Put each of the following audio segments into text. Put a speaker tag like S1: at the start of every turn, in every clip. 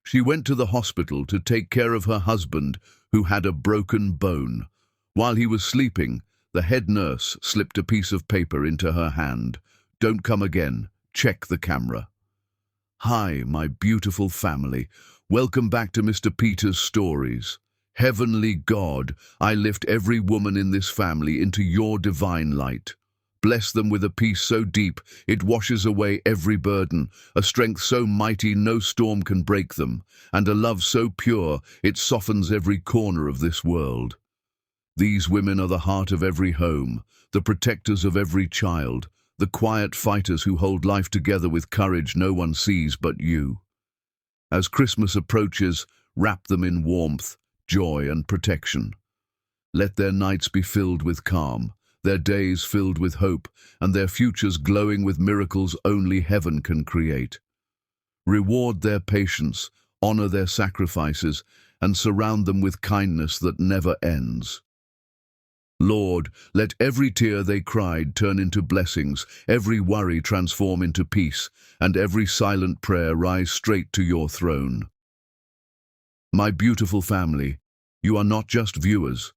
S1: She went to the hospital to take care of her husband, who had a broken bone. While he was sleeping, the head nurse slipped a piece of paper into her hand. "Don't come again. Check the camera." "Hi, my beautiful family. Welcome back to Mr. Peter's Stories. Heavenly God, I lift every woman in this family into your divine light. Bless them with a peace so deep it washes away every burden, a strength so mighty no storm can break them, and a love so pure it softens every corner of this world. These women are the heart of every home, the protectors of every child, the quiet fighters who hold life together with courage no one sees but you. As Christmas approaches, wrap them in warmth, joy, and protection. Let their nights be filled with calm, their days filled with hope, and their futures glowing with miracles only heaven can create. Reward their patience, honor their sacrifices, and surround them with kindness that never ends. Lord, let every tear they cried turn into blessings, every worry transform into peace, and every silent prayer rise straight to your throne. My beautiful family, you are not just viewers.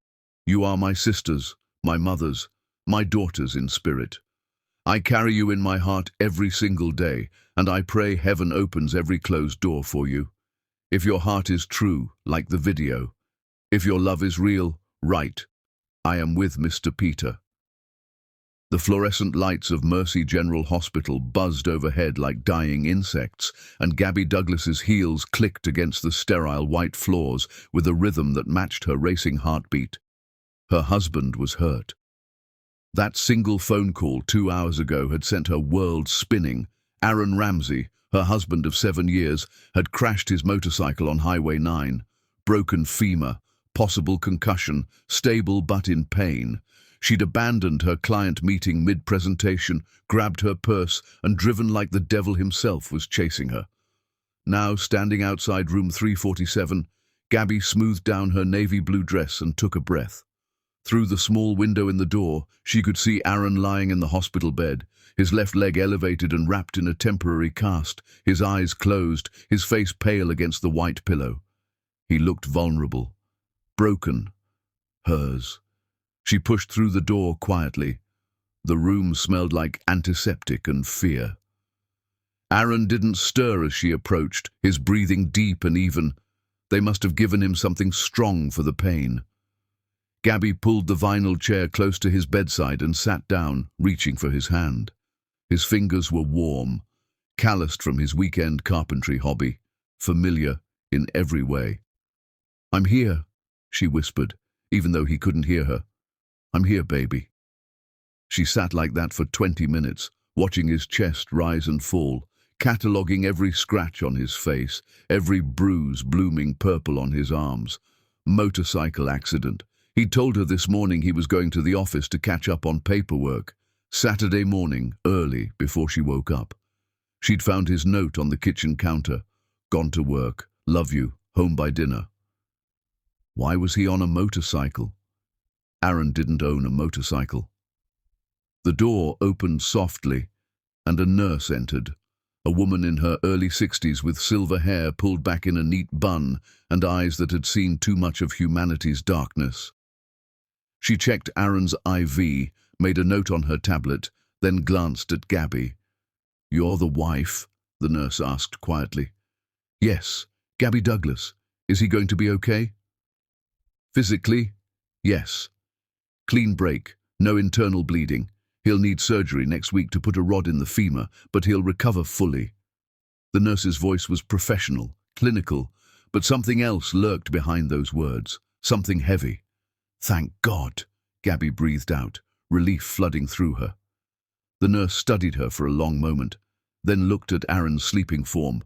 S1: You are my sisters, my mothers, my daughters in spirit. I carry you in my heart every single day, and I pray heaven opens every closed door for you. If your heart is true, like the video, if your love is real, write, "I am with Mr. Peter." The fluorescent lights of Mercy General Hospital buzzed overhead like dying insects, and Gabby Douglas's heels clicked against the sterile white floors with a rhythm that matched her racing heartbeat. Her husband was hurt. That single phone call 2 hours ago had sent her world spinning. Aaron Ramsey, her husband of 7 years, had crashed his motorcycle on Highway 9. Broken femur, possible concussion, stable but in pain. She'd abandoned her client meeting mid-presentation, grabbed her purse, and driven like the devil himself was chasing her. Now, standing outside room 347, Gabby smoothed down her navy blue dress and took a breath. Through the small window in the door, she could see Aaron lying in the hospital bed, his left leg elevated and wrapped in a temporary cast, his eyes closed, his face pale against the white pillow. He looked vulnerable. Broken. Hers. She pushed through the door quietly. The room smelled like antiseptic and fear. Aaron didn't stir as she approached, his breathing deep and even. They must have given him something strong for the pain. Gabby pulled the vinyl chair close to his bedside and sat down, reaching for his hand. His fingers were warm, calloused from his weekend carpentry hobby, familiar in every way. "I'm here," she whispered, even though he couldn't hear her. "I'm here, baby." She sat like that for 20 minutes, watching his chest rise and fall, cataloguing every scratch on his face, every bruise blooming purple on his arms. Motorcycle accident. He'd told her this morning he was going to the office to catch up on paperwork. Saturday morning, early, before she woke up. She'd found his note on the kitchen counter. "Gone to work. Love you. Home by dinner." Why was he on a motorcycle? Aaron didn't own a motorcycle. The door opened softly, and a nurse entered. A woman in her early 60s with silver hair pulled back in a neat bun and eyes that had seen too much of humanity's darkness. She checked Aaron's IV, made a note on her tablet, then glanced at Gabby. "You're the wife?" the nurse asked quietly. "Yes, Gabby Douglas. Is he going to be okay?" "Physically, yes. Clean break, no internal bleeding. He'll need surgery next week to put a rod in the femur, but he'll recover fully." The nurse's voice was professional, clinical, but something else lurked behind those words, something heavy. "Thank God," Gabby breathed out, relief flooding through her. The nurse studied her for a long moment, then looked at Aaron's sleeping form.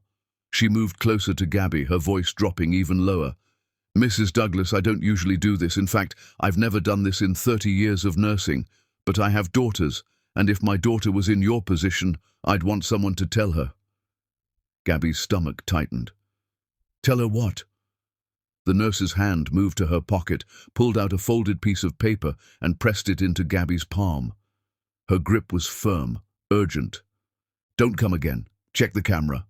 S1: She moved closer to Gabby, her voice dropping even lower. "Mrs. Douglas, I don't usually do this. In fact, I've never done this in 30 years of nursing. But I have daughters, and if my daughter was in your position, I'd want someone to tell her." Gabby's stomach tightened. "Tell her what?" The nurse's hand moved to her pocket, pulled out a folded piece of paper, and pressed it into Gabby's palm. Her grip was firm, urgent. "Don't come again. Check the camera."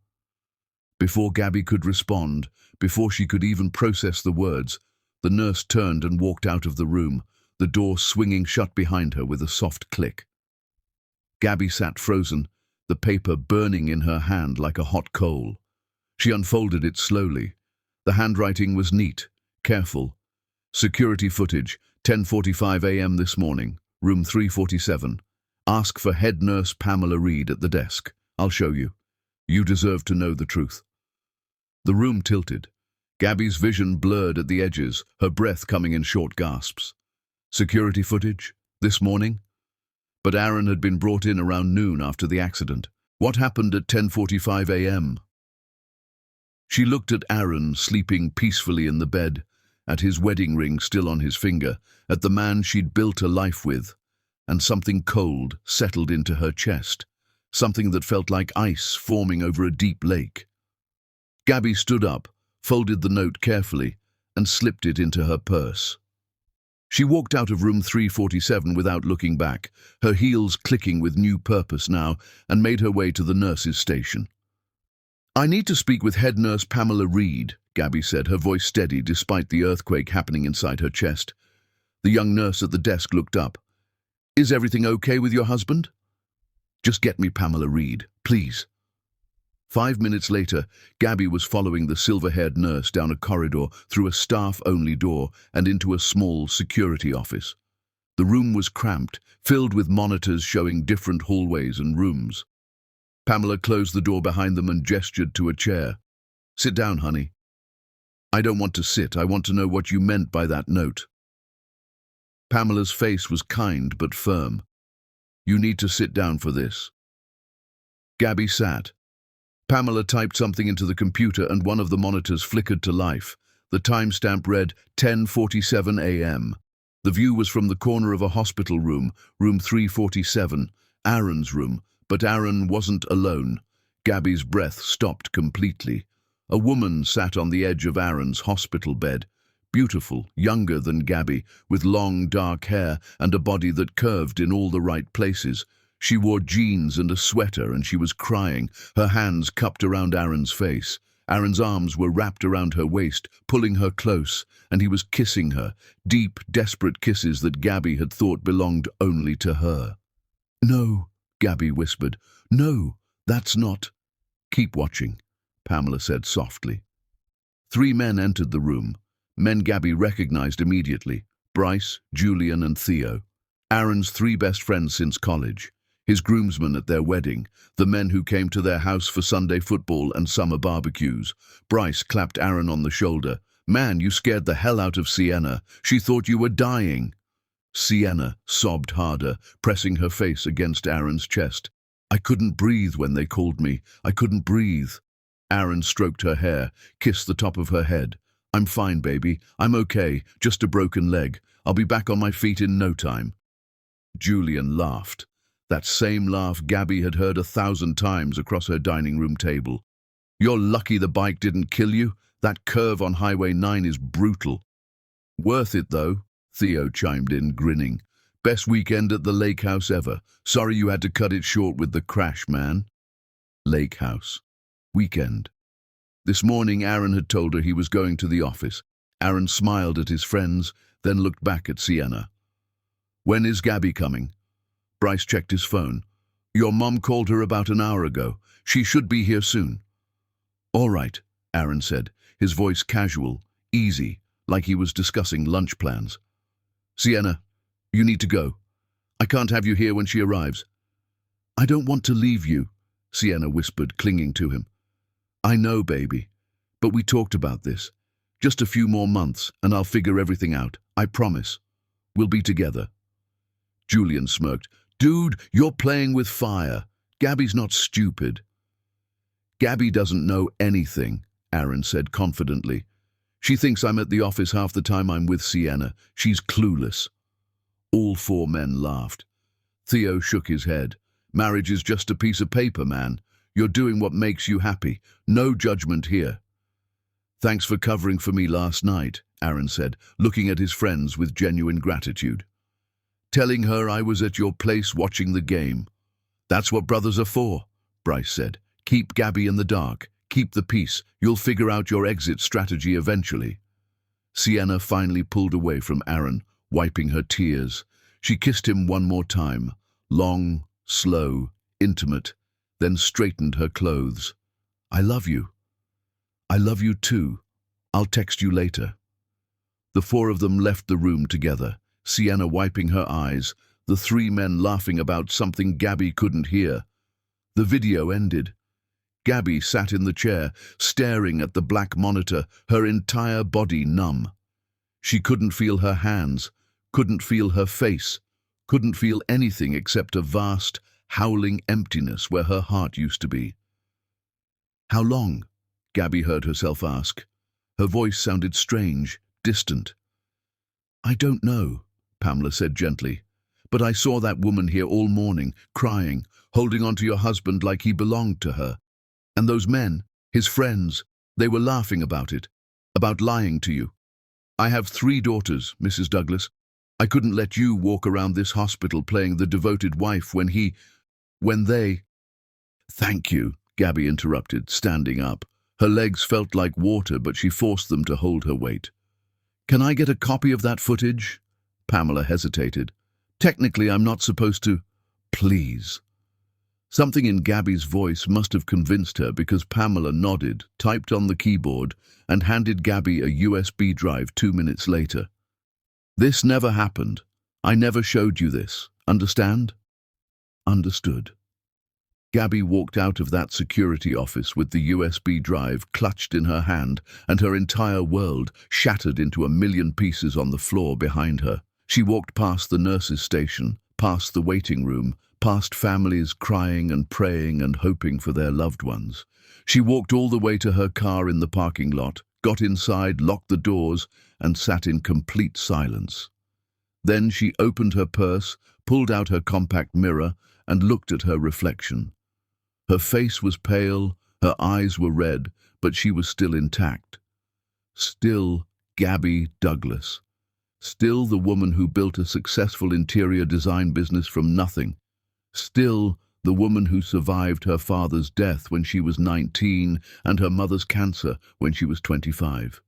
S1: Before Gabby could respond, before she could even process the words, the nurse turned and walked out of the room, the door swinging shut behind her with a soft click. Gabby sat frozen, the paper burning in her hand like a hot coal. She unfolded it slowly. The handwriting was neat, careful. Security footage, 10:45 a.m. this morning, room 347. Ask for head nurse Pamela Reed at the desk. I'll show you. You deserve to know the truth. The room tilted. Gabby's vision blurred at the edges, her breath coming in short gasps. Security footage? This morning? But Aaron had been brought in around noon after the accident. What happened at 10:45 a.m.? She looked at Aaron sleeping peacefully in the bed, at his wedding ring still on his finger, at the man she'd built a life with, and something cold settled into her chest, something that felt like ice forming over a deep lake. Gabby stood up, folded the note carefully, and slipped it into her purse. She walked out of room 347 without looking back, her heels clicking with new purpose now, and made her way to the nurse's station. I need to speak with head nurse Pamela Reed, Gabby said, her voice steady despite the earthquake happening inside her chest. The young nurse at the desk looked up. Is everything okay with your husband? Just get me Pamela Reed, please. 5 minutes later, Gabby was following the silver-haired nurse down a corridor, through a staff-only door, and into a small security office. The room was cramped, filled with monitors showing different hallways and rooms. Pamela closed the door behind them and gestured to a chair. Sit down, honey. I don't want to sit. I want to know what you meant by that note. Pamela's face was kind but firm. You need to sit down for this. Gabby sat. Pamela typed something into the computer and one of the monitors flickered to life. The timestamp read 10:47 a.m. The view was from the corner of a hospital room, room 347, Aaron's room, but Aaron wasn't alone. Gabby's breath stopped completely. A woman sat on the edge of Aaron's hospital bed, beautiful, younger than Gabby, with long dark hair and a body that curved in all the right places. She wore jeans and a sweater and she was crying, her hands cupped around Aaron's face. Aaron's arms were wrapped around her waist, pulling her close, and he was kissing her, deep, desperate kisses that Gabby had thought belonged only to her. No, Gabby whispered. No, that's not. Keep watching, Pamela said softly. 3 men entered the room, men Gabby recognized immediately, Bryce, Julian and Theo. Aaron's 3 best friends since college. His groomsmen at their wedding, the men who came to their house for Sunday football and summer barbecues. Bryce clapped Aaron on the shoulder. Man, you scared the hell out of Sienna. She thought you were dying. Sienna sobbed harder, pressing her face against Aaron's chest. I couldn't breathe when they called me. I couldn't breathe. Aaron stroked her hair, kissed the top of her head. I'm fine, baby. I'm okay. Just a broken leg. I'll be back on my feet in no time. Julian laughed. That same laugh Gabby had heard 1,000 times across her dining room table. You're lucky the bike didn't kill you. That curve on Highway 9 is brutal. Worth it, though, Theo chimed in, grinning. Best weekend at the lake house ever. Sorry you had to cut it short with the crash, man. Lake house. Weekend. This morning Aaron had told her he was going to the office. Aaron smiled at his friends, then looked back at Sienna. When is Gabby coming? Bryce checked his phone. Your mom called her about an hour ago. She should be here soon. All right, Aaron said, his voice casual, easy, like he was discussing lunch plans. Sienna, you need to go. I can't have you here when she arrives. I don't want to leave you, Sienna whispered, clinging to him. I know, baby, but we talked about this. Just a few more months and I'll figure everything out. I promise. We'll be together. Julian smirked. Dude, you're playing with fire. Gabby's not stupid. Gabby doesn't know anything, Aaron said confidently. She thinks I'm at the office half the time I'm with Sienna. She's clueless. All 4 men laughed. Theo shook his head. Marriage is just a piece of paper, man. You're doing what makes you happy. No judgment here. Thanks for covering for me last night, Aaron said, looking at his friends with genuine gratitude. Telling her I was at your place watching the game. That's what brothers are for, Bryce said. Keep Gabby in the dark. Keep the peace. You'll figure out your exit strategy eventually. Sienna finally pulled away from Aaron, wiping her tears. She kissed him one more time, long, slow, intimate, then straightened her clothes. I love you. I love you too. I'll text you later. The four of them left the room together, Sienna wiping her eyes, the three men laughing about something Gabby couldn't hear. The video ended. Gabby sat in the chair, staring at the black monitor, her entire body numb. She couldn't feel her hands, couldn't feel her face, couldn't feel anything except a vast, howling emptiness where her heart used to be. How long? Gabby heard herself ask. Her voice sounded strange, distant. I don't know, Pamela said gently, but I saw that woman here all morning, crying, holding on to your husband like he belonged to her. And those men, his friends, they were laughing about it, about lying to you. I have 3 daughters, Mrs. Douglas. I couldn't let you walk around this hospital playing the devoted wife when they... Thank you, Gabby interrupted, standing up. Her legs felt like water, but she forced them to hold her weight. Can I get a copy of that footage? Pamela hesitated. Technically, I'm not supposed to... Please. Something in Gabby's voice must have convinced her because Pamela nodded, typed on the keyboard, and handed Gabby a USB drive 2 minutes later. This never happened. I never showed you this. Understand? Understood. Gabby walked out of that security office with the USB drive clutched in her hand and her entire world shattered into a million pieces on the floor behind her. She walked past the nurse's station, past the waiting room, past families crying and praying and hoping for their loved ones. She walked all the way to her car in the parking lot, got inside, locked the doors, and sat in complete silence. Then she opened her purse, pulled out her compact mirror, and looked at her reflection. Her face was pale, her eyes were red, but she was still intact. Still Gabby Douglas. Still the woman who built a successful interior design business from nothing. Still the woman who survived her father's death when she was 19 and her mother's cancer when she was 25.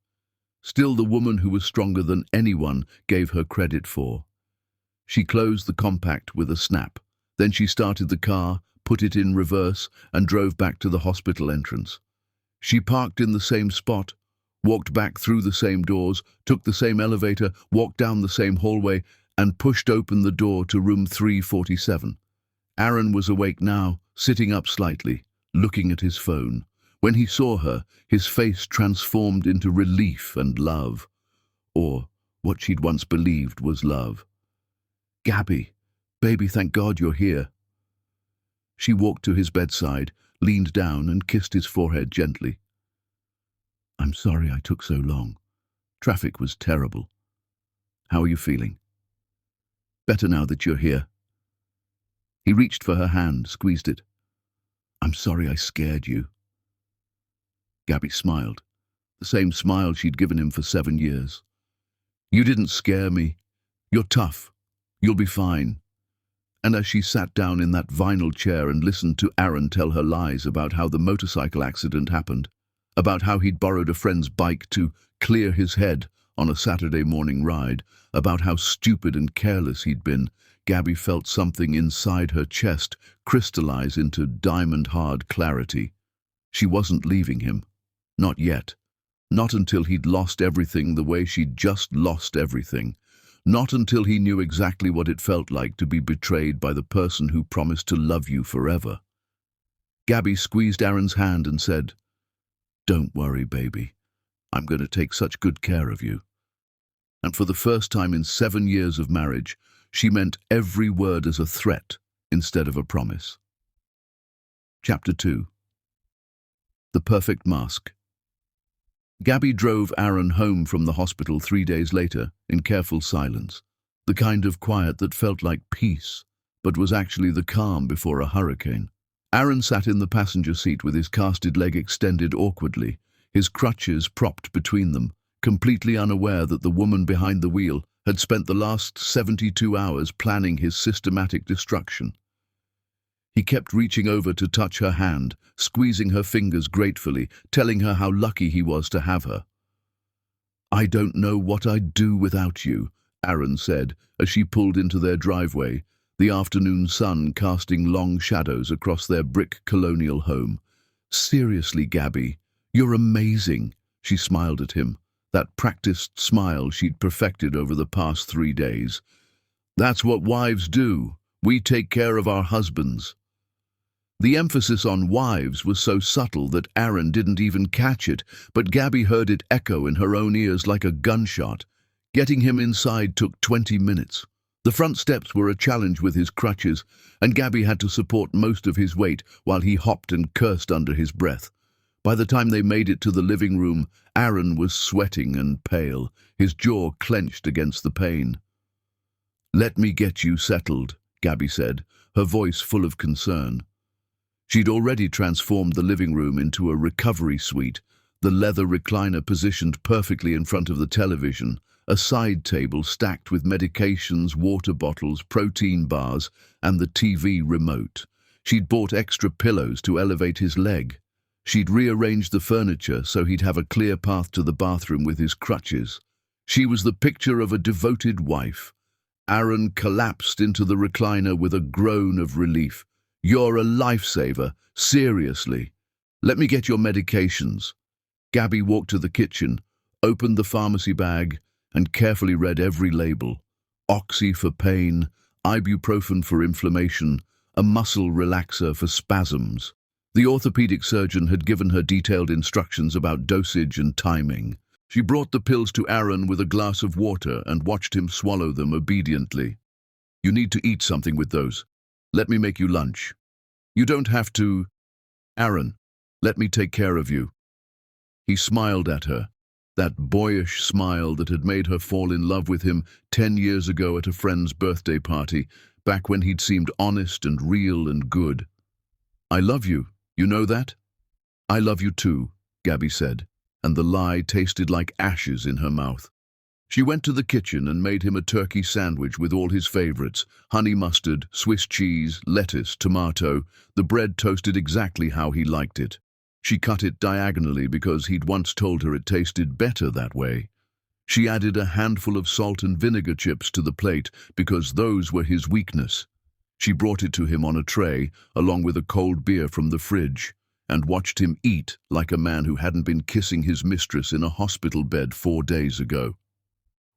S1: Still the woman who was stronger than anyone gave her credit for. She closed the compact with a snap. Then she started the car, put it in reverse, and drove back to the hospital entrance. She parked in the same spot, walked back through the same doors, took the same elevator, walked down the same hallway, and pushed open the door to room 347. Aaron was awake now, sitting up slightly, looking at his phone. When he saw her, his face transformed into relief and love. Or what she'd once believed was love. Gabby, baby, thank God you're here. She walked to his bedside, leaned down and kissed his forehead gently. I'm sorry I took so long. Traffic was terrible. How are you feeling? Better now that you're here. He reached for her hand, squeezed it. I'm sorry I scared you. Gabby smiled, the same smile she'd given him for 7 years. You didn't scare me. You're tough. You'll be fine. And as she sat down in that vinyl chair and listened to Aaron tell her lies about how the motorcycle accident happened, about how he'd borrowed a friend's bike to clear his head on a Saturday morning ride, about how stupid and careless he'd been, Gabby felt something inside her chest crystallize into diamond-hard clarity. She wasn't leaving him. Not yet. Not until he'd lost everything the way she'd just lost everything. Not until he knew exactly what it felt like to be betrayed by the person who promised to love you forever. Gabby squeezed Aaron's hand and said, Don't worry, baby. I'm going to take such good care of you. And for the first time in 7 years of marriage, she meant every word as a threat instead of a promise. Chapter 2. The Perfect Mask. Gabby drove Aaron home from the hospital 3 days later in careful silence, the kind of quiet that felt like peace, but was actually the calm before a hurricane. Aaron sat in the passenger seat with his casted leg extended awkwardly, his crutches propped between them, completely unaware that the woman behind the wheel had spent the last 72 hours planning his systematic destruction. He kept reaching over to touch her hand, squeezing her fingers gratefully, telling her how lucky he was to have her. "I don't know what I'd do without you," Aaron said as she pulled into their driveway, the afternoon sun casting long shadows across their brick colonial home. "Seriously, Gabby, you're amazing," she smiled at him, that practiced smile she'd perfected over the past 3 days. "That's what wives do. We take care of our husbands." The emphasis on wives was so subtle that Aaron didn't even catch it, but Gabby heard it echo in her own ears like a gunshot. Getting him inside took 20 minutes. The front steps were a challenge with his crutches, and Gabby had to support most of his weight while he hopped and cursed under his breath. By the time they made it to the living room, Aaron was sweating and pale, his jaw clenched against the pain. "Let me get you settled," Gabby said, her voice full of concern. She'd already transformed the living room into a recovery suite, the leather recliner positioned perfectly in front of the television, a side table stacked with medications, water bottles, protein bars, and the TV remote. She'd bought extra pillows to elevate his leg. She'd rearranged the furniture so he'd have a clear path to the bathroom with his crutches. She was the picture of a devoted wife. Aaron collapsed into the recliner with a groan of relief. "You're a lifesaver, seriously. Let me get your medications." Gabby walked to the kitchen, opened the pharmacy bag, and carefully read every label. Oxy for pain, ibuprofen for inflammation, a muscle relaxer for spasms. The orthopedic surgeon had given her detailed instructions about dosage and timing. She brought the pills to Aaron with a glass of water and watched him swallow them obediently. "You need to eat something with those. Let me make you lunch." "You don't have to." "Aaron, let me take care of you." He smiled at her, that boyish smile that had made her fall in love with him 10 years ago at a friend's birthday party, back when he'd seemed honest and real and good. "I love you, you know that?" "I love you too," Gabby said, and the lie tasted like ashes in her mouth. She went to the kitchen and made him a turkey sandwich with all his favorites: honey mustard, Swiss cheese, lettuce, tomato, the bread toasted exactly how he liked it. She cut it diagonally because he'd once told her it tasted better that way. She added a handful of salt and vinegar chips to the plate because those were his weakness. She brought it to him on a tray, along with a cold beer from the fridge, and watched him eat like a man who hadn't been kissing his mistress in a hospital bed 4 days ago.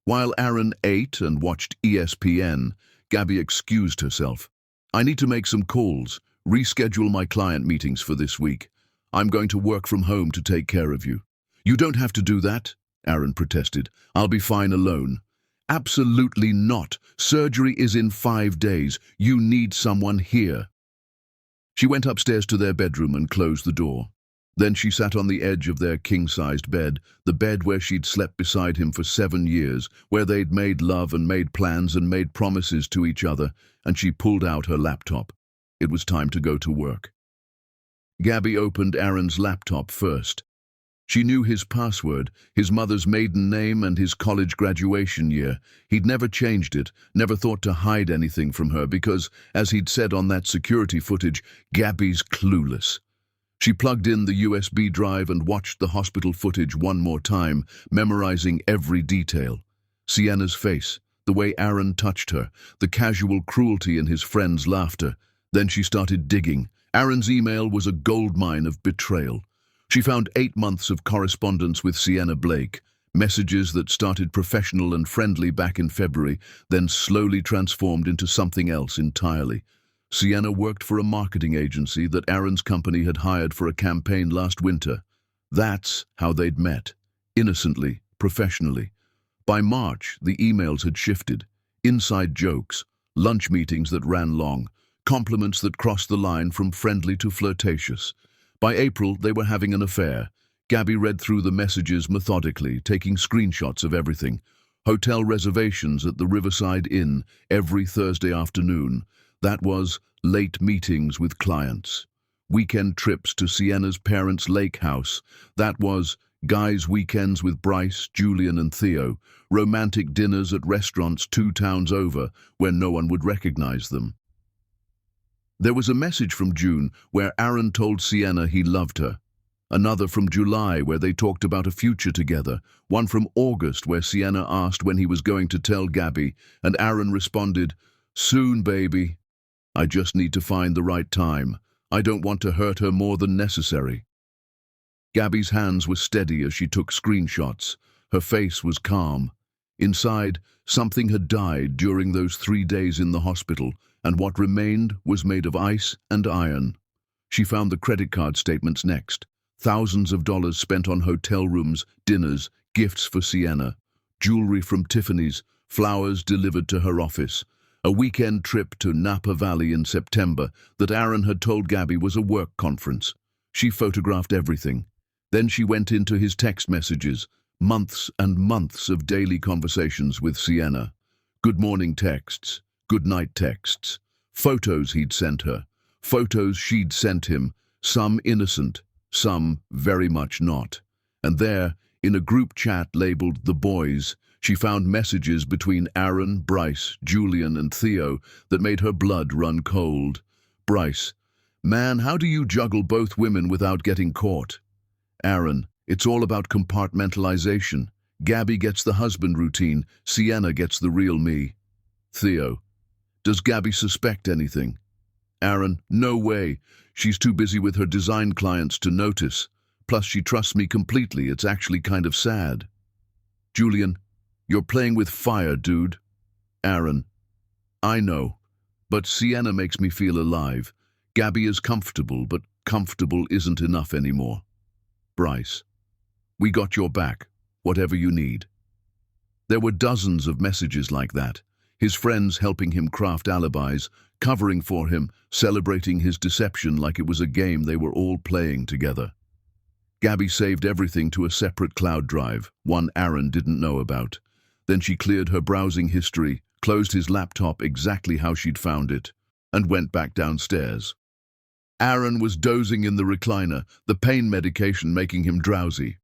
S1: While Aaron ate and watched ESPN, Gabby excused herself. "I need to make some calls, reschedule my client meetings for this week. I'm going to work from home to take care of you." "You don't have to do that," Aaron protested. "I'll be fine alone." "Absolutely not. Surgery is in 5 days. You need someone here." She went upstairs to their bedroom and closed the door. Then she sat on the edge of their king-sized bed, the bed where she'd slept beside him for 7 years, where they'd made love and made plans and made promises to each other, and she pulled out her laptop. It was time to go to work. Gabby opened Aaron's laptop first. She knew his password, his mother's maiden name and his college graduation year. He'd never changed it, never thought to hide anything from her because, as he'd said on that security footage, Gabby's clueless. She plugged in the USB drive and watched the hospital footage one more time, memorizing every detail. Sienna's face, the way Aaron touched her, the casual cruelty in his friend's laughter. Then she started digging. Aaron's email was a goldmine of betrayal. She found 8 months of correspondence with Sienna Blake, messages that started professional and friendly back in February, then slowly transformed into something else entirely. Sienna worked for a marketing agency that Aaron's company had hired for a campaign last winter. That's how they'd met, innocently, professionally. By March, the emails had shifted. Inside jokes, lunch meetings that ran long, compliments that crossed the line from friendly to flirtatious. By April, they were having an affair. Gabby read through the messages methodically, taking screenshots of everything. Hotel reservations at the Riverside Inn every Thursday afternoon. That was late meetings with clients. Weekend trips to Sienna's parents' lake house. That was guys' weekends with Bryce, Julian and Theo. Romantic dinners at restaurants 2 towns over where no one would recognize them. There was a message from June where Aaron told Sienna he loved her. Another from July where they talked about a future together. One from August where Sienna asked when he was going to tell Gabby, and Aaron responded, "Soon, baby. I just need to find the right time. I don't want to hurt her more than necessary." Gabby's hands were steady as she took screenshots. Her face was calm. Inside, something had died during those 3 days in the hospital, and what remained was made of ice and iron. She found the credit card statements next. Thousands of dollars spent on hotel rooms, dinners, gifts for Sienna, jewelry from Tiffany's, flowers delivered to her office, a weekend trip to Napa Valley in September that Aaron had told Gabby was a work conference. She photographed everything. Then she went into his text messages, months and months of daily conversations with Sienna. Good morning texts, good night texts, photos he'd sent her, photos she'd sent him, some innocent, some very much not. And there, in a group chat labeled The Boys, she found messages between Aaron, Bryce, Julian, and Theo that made her blood run cold. Bryce: "Man, how do you juggle both women without getting caught?" Aaron: "It's all about compartmentalization. Gabby gets the husband routine, Sienna gets the real me." Theo: "Does Gabby suspect anything?" Aaron: "No way. She's too busy with her design clients to notice. Plus she trusts me completely. It's actually kind of sad." Julian: "You're playing with fire, dude." Aaron: "I know. But Sienna makes me feel alive. Gabby is comfortable, but comfortable isn't enough anymore." Bryce: "We got your back, whatever you need." There were dozens of messages like that. His friends helping him craft alibis, covering for him, celebrating his deception like it was a game they were all playing together. Gabby saved everything to a separate cloud drive, one Aaron didn't know about. Then she cleared her browsing history, closed his laptop exactly how she'd found it, and went back downstairs. Aaron was dozing in the recliner, the pain medication making him drowsy.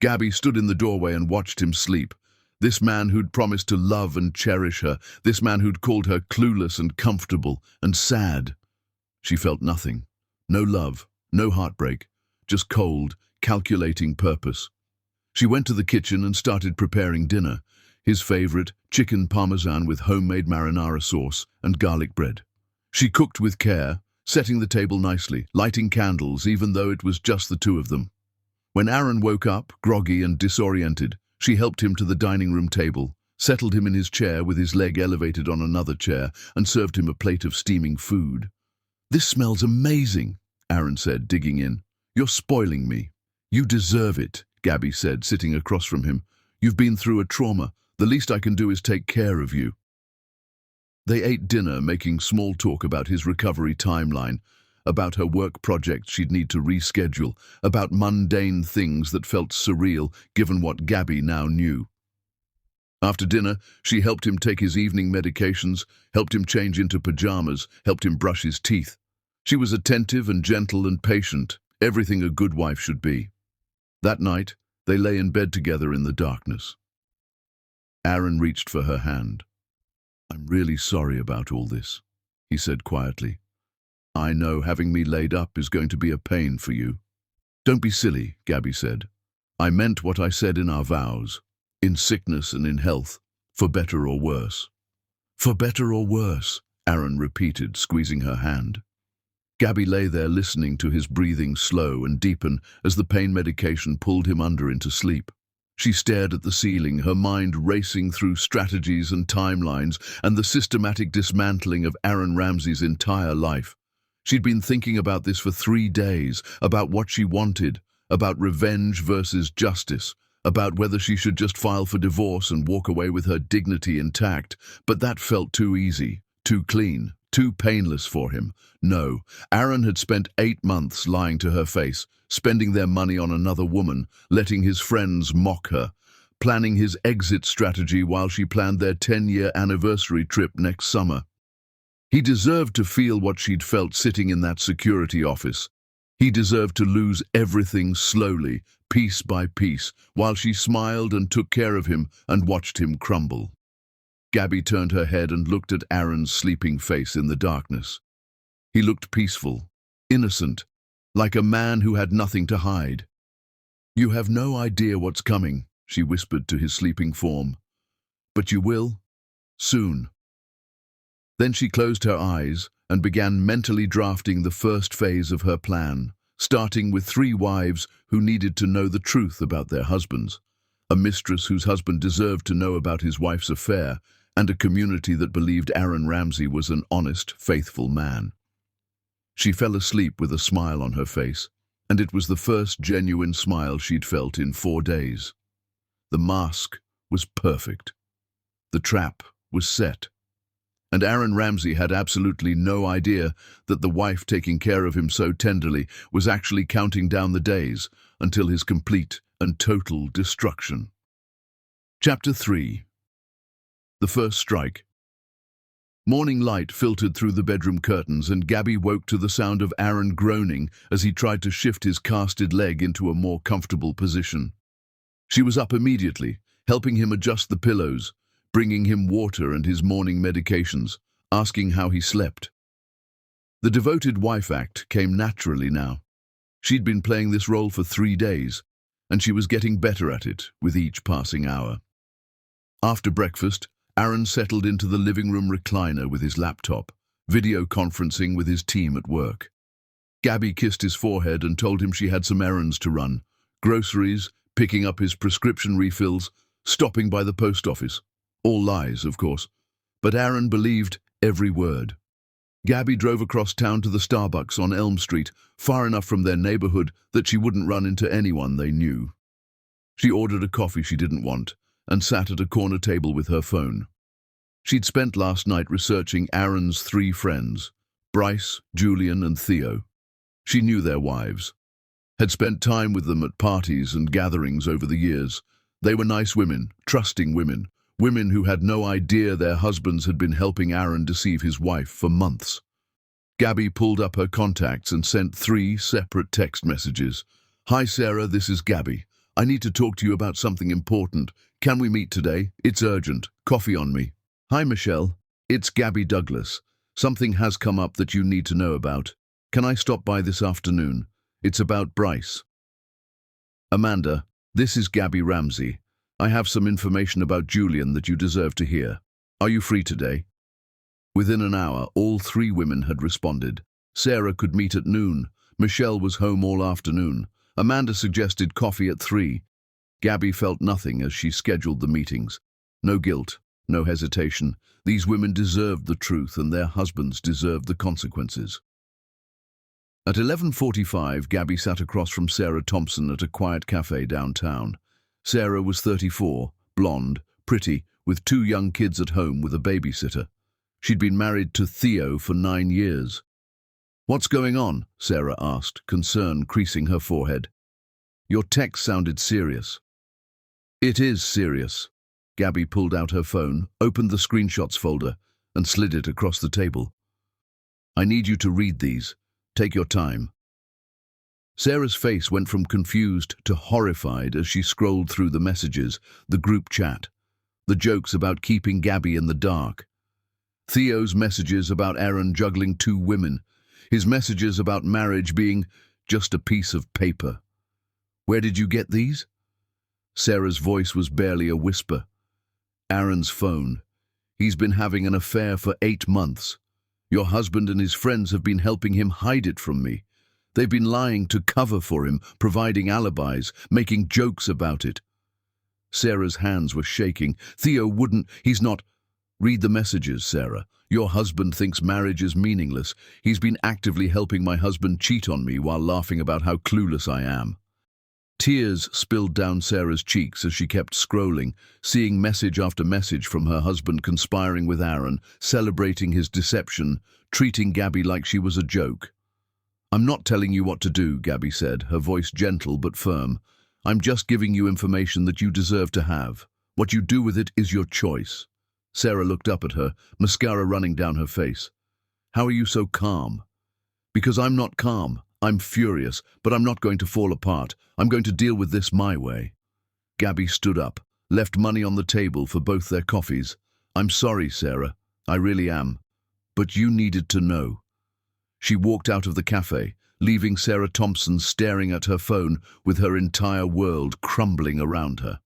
S1: Gabby stood in the doorway and watched him sleep. This man who'd promised to love and cherish her, this man who'd called her clueless and comfortable and sad. She felt nothing. No love, no heartbreak, just cold, calculating purpose. She went to the kitchen and started preparing dinner, his favorite, chicken parmesan with homemade marinara sauce and garlic bread. She cooked with care, setting the table nicely, lighting candles even though it was just the two of them. When Aaron woke up, groggy and disoriented, she helped him to the dining room table, settled him in his chair with his leg elevated on another chair, and served him a plate of steaming food. "This smells amazing," Aaron said, digging in. "You're spoiling me." "You deserve it," Gabby said, sitting across from him. "You've been through a trauma. The least I can do is take care of you." They ate dinner, making small talk about his recovery timeline, about her work projects she'd need to reschedule, about mundane things that felt surreal given what Gabby now knew. After dinner, she helped him take his evening medications, helped him change into pajamas, helped him brush his teeth. She was attentive and gentle and patient, everything a good wife should be. That night, they lay in bed together in the darkness. Aaron reached for her hand. "I'm really sorry about all this," he said quietly. "I know having me laid up is going to be a pain for you." "Don't be silly," Gabby said. "I meant what I said in our vows, in sickness and in health, for better or worse." "For better or worse," Aaron repeated, squeezing her hand. Gabby lay there listening to his breathing slow and deepen as the pain medication pulled him under into sleep. She stared at the ceiling, her mind racing through strategies and timelines and the systematic dismantling of Aaron Ramsey's entire life. She'd been thinking about this for 3 days, about what she wanted, about revenge versus justice, about whether she should just file for divorce and walk away with her dignity intact, but that felt too easy, too clean, too painless for him. No, Aaron had spent 8 months lying to her face, spending their money on another woman, letting his friends mock her, planning his exit strategy while she planned their 10-year anniversary trip next summer. He deserved to feel what she'd felt sitting in that security office. He deserved to lose everything slowly, piece by piece, while she smiled and took care of him and watched him crumble. Gabby turned her head and looked at Aaron's sleeping face in the darkness. He looked peaceful, innocent, like a man who had nothing to hide. "You have no idea what's coming," she whispered to his sleeping form. "But you will, soon." Then she closed her eyes and began mentally drafting the first phase of her plan, starting with 3 wives who needed to know the truth about their husbands, a mistress whose husband deserved to know about his wife's affair, and a community that believed Aaron Ramsey was an honest, faithful man. She fell asleep with a smile on her face, and it was the first genuine smile she'd felt in 4 days. The mask was perfect. The trap was set. And Aaron Ramsey had absolutely no idea that the wife taking care of him so tenderly was actually counting down the days until his complete and total destruction. Chapter 3. The First Strike. Morning light filtered through the bedroom curtains, and Gabby woke to the sound of Aaron groaning as he tried to shift his casted leg into a more comfortable position. She was up immediately, helping him adjust the pillows, bringing him water and his morning medications, asking how he slept. The devoted wife act came naturally now. She'd been playing this role for 3 days, and she was getting better at it with each passing hour. After breakfast, Aaron settled into the living room recliner with his laptop, video conferencing with his team at work. Gabby kissed his forehead and told him she had some errands to run, groceries, picking up his prescription refills, stopping by the post office. All lies, of course, but Aaron believed every word. Gabby drove across town to the Starbucks on Elm Street, far enough from their neighborhood that she wouldn't run into anyone they knew. She ordered a coffee she didn't want and sat at a corner table with her phone. She'd spent last night researching Aaron's 3 friends, Bryce, Julian, and Theo. She knew their wives, had spent time with them at parties and gatherings over the years. They were nice women, trusting women, women who had no idea their husbands had been helping Aaron deceive his wife for months. Gabby pulled up her contacts and sent 3 separate text messages. "Hi Sarah, this is Gabby. I need to talk to you about something important. Can we meet today? It's urgent. Coffee on me." "Hi Michelle, it's Gabby Douglas. Something has come up that you need to know about. Can I stop by this afternoon? It's about Bryce." "Amanda, this is Gabby Ramsey. I have some information about Julian that you deserve to hear. Are you free today?" Within an hour, all 3 women had responded. Sarah could meet at noon. Michelle was home all afternoon. Amanda suggested coffee at 3. Gabby felt nothing as she scheduled the meetings. No guilt, no hesitation. These women deserved the truth, and their husbands deserved the consequences. At 11:45, Gabby sat across from Sarah Thompson at a quiet cafe downtown. Sarah was 34, blonde, pretty, with 2 young kids at home with a babysitter. She'd been married to Theo for 9 years. "What's going on?" Sarah asked, concern creasing her forehead. "Your text sounded serious." "It is serious." Gabby pulled out her phone, opened the screenshots folder, and slid it across the table. "I need you to read these. Take your time." Sarah's face went from confused to horrified as she scrolled through the messages, the group chat, the jokes about keeping Gabby in the dark, Theo's messages about Aaron juggling 2 women, his messages about marriage being just a piece of paper. "Where did you get these?" Sarah's voice was barely a whisper. "Aaron's phone. He's been having an affair for 8 months. Your husband and his friends have been helping him hide it from me. They've been lying to cover for him, providing alibis, making jokes about it." Sarah's hands were shaking. "Theo wouldn't, he's not—" "Read the messages, Sarah. Your husband thinks marriage is meaningless. He's been actively helping my husband cheat on me while laughing about how clueless I am." Tears spilled down Sarah's cheeks as she kept scrolling, seeing message after message from her husband conspiring with Aaron, celebrating his deception, treating Gabby like she was a joke. "I'm not telling you what to do," Gabby said, her voice gentle but firm. "I'm just giving you information that you deserve to have. What you do with it is your choice." Sarah looked up at her, mascara running down her face. "How are you so calm?" "Because I'm not calm. I'm furious, but I'm not going to fall apart. I'm going to deal with this my way." Gabby stood up, left money on the table for both their coffees. "I'm sorry, Sarah. I really am. But you needed to know." She walked out of the cafe, leaving Sarah Thompson staring at her phone with her entire world crumbling around her.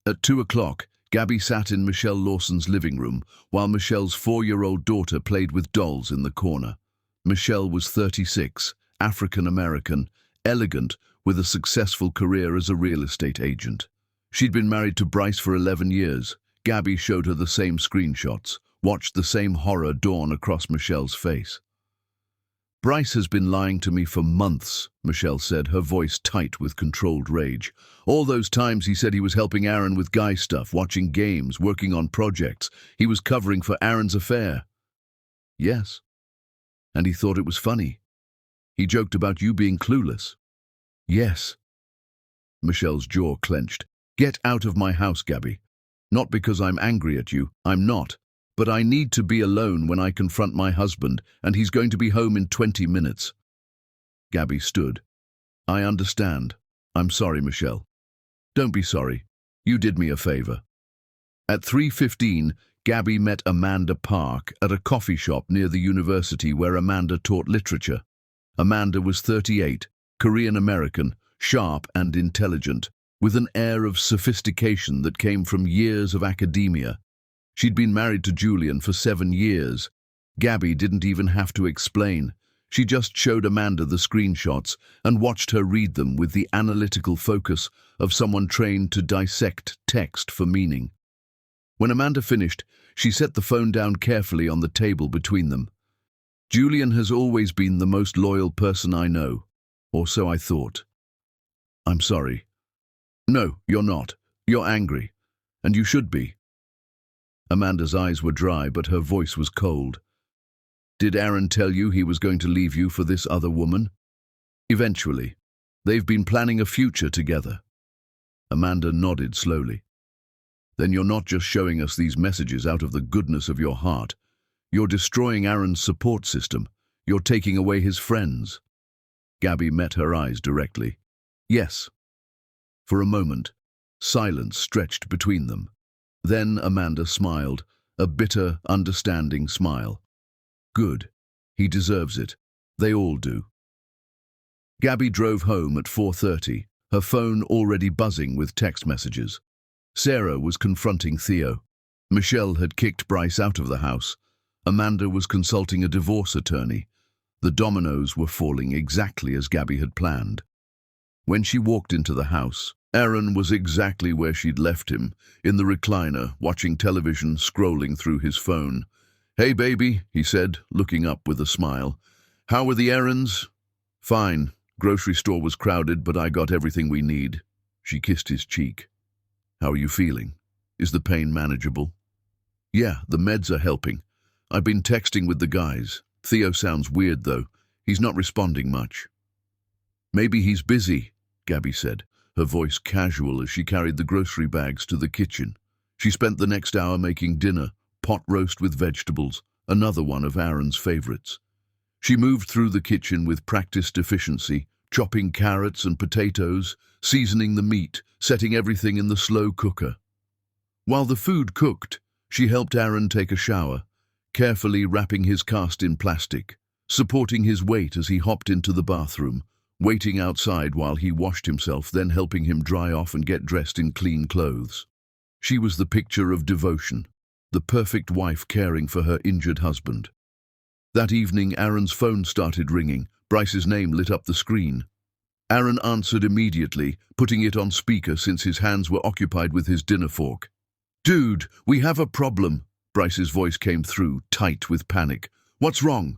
S1: At 2 o'clock, Gabby sat in Michelle Lawson's living room while Michelle's 4-year-old daughter played with dolls in the corner. Michelle was 36, African-American, elegant, with a successful career as a real estate agent. She'd been married to Bryce for 11 years. Gabby showed her the same screenshots, watched the same horror dawn across Michelle's face. "Bryce has been lying to me for months," Michelle said, her voice tight with controlled rage. "All those times he said he was helping Aaron with guy stuff, watching games, working on projects. He was covering for Aaron's affair." "Yes. And he thought it was funny. He joked about you being clueless." "Yes." Michelle's jaw clenched. "Get out of my house, Gabby. Not because I'm angry at you, I'm not. But I need to be alone when I confront my husband, and he's going to be home in 20 minutes. Gabby stood. "I understand. I'm sorry, Michelle." "Don't be sorry. You did me a favor." At 3:15, Gabby met Amanda Park at a coffee shop near the university where Amanda taught literature. Amanda was 38, Korean-American, sharp and intelligent, with an air of sophistication that came from years of academia. She'd been married to Julian for 7 years. Gabby didn't even have to explain. She just showed Amanda the screenshots and watched her read them with the analytical focus of someone trained to dissect text for meaning. When Amanda finished, she set the phone down carefully on the table between them. "Julian has always been the most loyal person I know, or so I thought." "I'm sorry." "No, you're not. You're angry. And you should be." Amanda's eyes were dry, but her voice was cold. "Did Aaron tell you he was going to leave you for this other woman?" "Eventually. They've been planning a future together." Amanda nodded slowly. "Then you're not just showing us these messages out of the goodness of your heart. You're destroying Aaron's support system. You're taking away his friends." Gabby met her eyes directly. "Yes." For a moment, silence stretched between them. Then Amanda smiled, a bitter, understanding smile. "Good. He deserves it. They all do." Gabby drove home at 4:30, her phone already buzzing with text messages. Sarah was confronting Theo. Michelle had kicked Bryce out of the house. Amanda was consulting a divorce attorney. The dominoes were falling exactly as Gabby had planned. When she walked into the house, Aaron was exactly where she'd left him, in the recliner, watching television, scrolling through his phone. "Hey, baby," he said, looking up with a smile. "How were the errands?" "Fine. Grocery store was crowded, but I got everything we need." She kissed his cheek. "How are you feeling? Is the pain manageable?" "Yeah, the meds are helping. I've been texting with the guys. Theo sounds weird, though. He's not responding much." "Maybe he's busy," Gabby said, her voice casual as she carried the grocery bags to the kitchen. She spent the next hour making dinner, pot roast with vegetables, another one of Aaron's favorites. She moved through the kitchen with practiced efficiency, chopping carrots and potatoes, seasoning the meat, setting everything in the slow cooker. While the food cooked, she helped Aaron take a shower, carefully wrapping his cast in plastic, supporting his weight as he hopped into the bathroom, waiting outside while he washed himself, then helping him dry off and get dressed in clean clothes. She was the picture of devotion, the perfect wife caring for her injured husband. That evening, Aaron's phone started ringing. Bryce's name lit up the screen. Aaron answered immediately, putting it on speaker since his hands were occupied with his dinner fork. "Dude, we have a problem." Bryce's voice came through, tight with panic. "What's wrong?"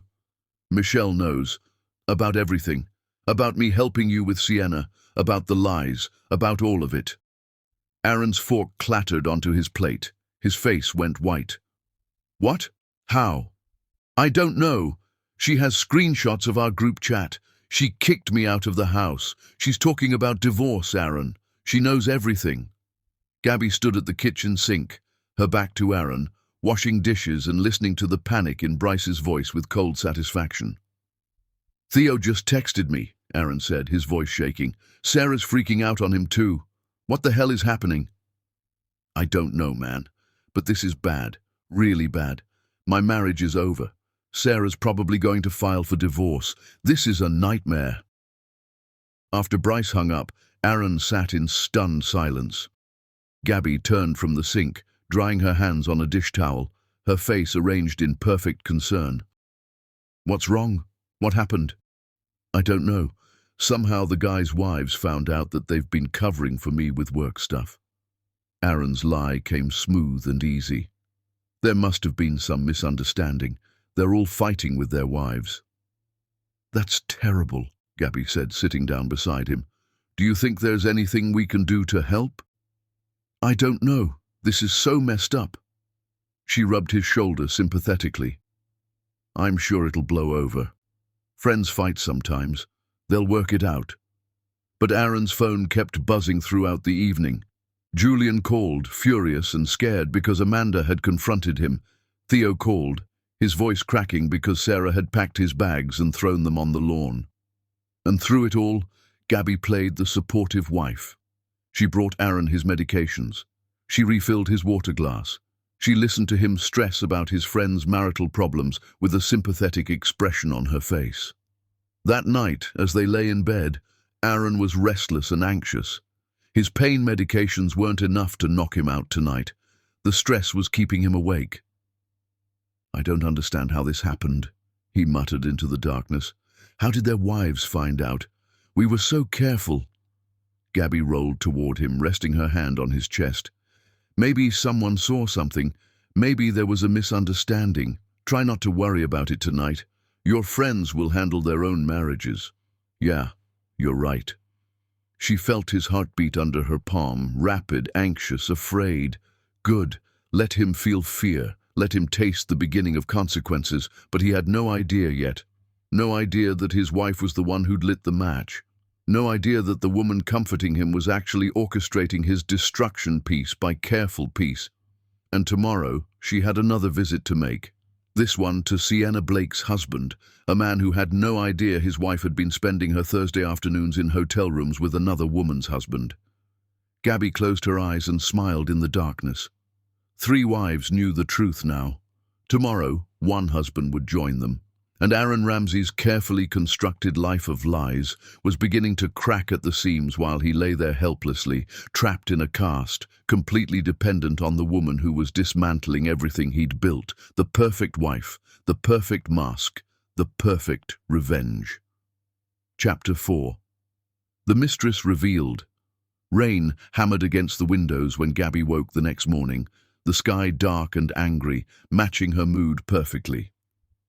S1: "Michelle knows. About everything. About me helping you with Sienna, about the lies, about all of it." Aaron's fork clattered onto his plate. His face went white. "What? How?" "I don't know. She has screenshots of our group chat. She kicked me out of the house. She's talking about divorce, Aaron. She knows everything." Gabby stood at the kitchen sink, her back to Aaron, washing dishes and listening to the panic in Bryce's voice with cold satisfaction. "Theo just texted me," Aaron said, his voice shaking. "Sarah's freaking out on him too. What the hell is happening?" "I don't know, man. But this is bad. Really bad. My marriage is over. Sarah's probably going to file for divorce. This is a nightmare. After Bryce hung up, Aaron sat in stunned silence. Gabby turned from the sink, drying her hands on a dish towel, her face arranged in perfect concern. "What's wrong? What happened?" "I don't know. Somehow the guys' wives found out that they've been covering for me with work stuff." Aaron's lie came smooth and easy. "There must have been some misunderstanding. They're all fighting with their wives." "That's terrible," Gabby said, sitting down beside him. "Do you think there's anything we can do to help?" "I don't know. This is so messed up." She rubbed his shoulder sympathetically. "I'm sure it'll blow over. Friends fight sometimes. They'll work it out." But Aaron's phone kept buzzing throughout the evening. Julian called, furious and scared because Amanda had confronted him. Theo called, his voice cracking because Sarah had packed his bags and thrown them on the lawn. And through it all, Gabby played the supportive wife. She brought Aaron his medications. She refilled his water glass. She listened to him stress about his friend's marital problems with a sympathetic expression on her face. That night, as they lay in bed, Aaron was restless and anxious. His pain medications weren't enough to knock him out tonight. The stress was keeping him awake. "I don't understand how this happened," he muttered into the darkness. "How did their wives find out? We were so careful." Gabby rolled toward him, resting her hand on his chest. "Maybe someone saw something. Maybe there was a misunderstanding. Try not to worry about it tonight. Your friends will handle their own marriages." "Yeah, you're right." She felt his heartbeat under her palm, rapid, anxious, afraid. Good. Let him feel fear. Let him taste the beginning of consequences, but he had no idea yet. No idea that his wife was the one who'd lit the match. No idea that the woman comforting him was actually orchestrating his destruction piece by careful piece. And tomorrow, she had another visit to make. This one to Sienna Blake's husband, a man who had no idea his wife had been spending her Thursday afternoons in hotel rooms with another woman's husband. Gabby closed her eyes and smiled in the darkness. 3 wives knew the truth now. Tomorrow, one husband would join them. And Aaron Ramsey's carefully constructed life of lies was beginning to crack at the seams while he lay there helplessly, trapped in a cast, completely dependent on the woman who was dismantling everything he'd built, the perfect wife, the perfect mask, the perfect revenge. Chapter 4. The mistress revealed. Rain hammered against the windows when Gabby woke the next morning, the sky dark and angry, matching her mood perfectly.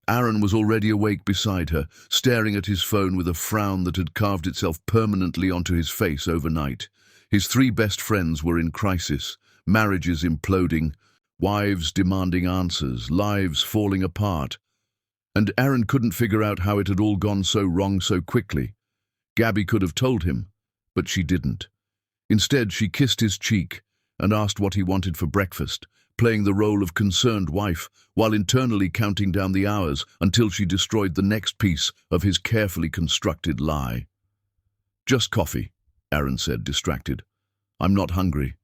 S1: Aaron was already awake beside her, staring at his phone with a frown that had carved itself permanently onto his face overnight. His 3 best friends were in crisis, marriages imploding, wives demanding answers, lives falling apart. And Aaron couldn't figure out how it had all gone so wrong so quickly. Gabby could have told him, but she didn't. Instead, she kissed his cheek and asked what he wanted for breakfast, playing the role of concerned wife while internally counting down the hours until she destroyed the next piece of his carefully constructed lie. "Just coffee," Aaron said, distracted. "I'm not hungry."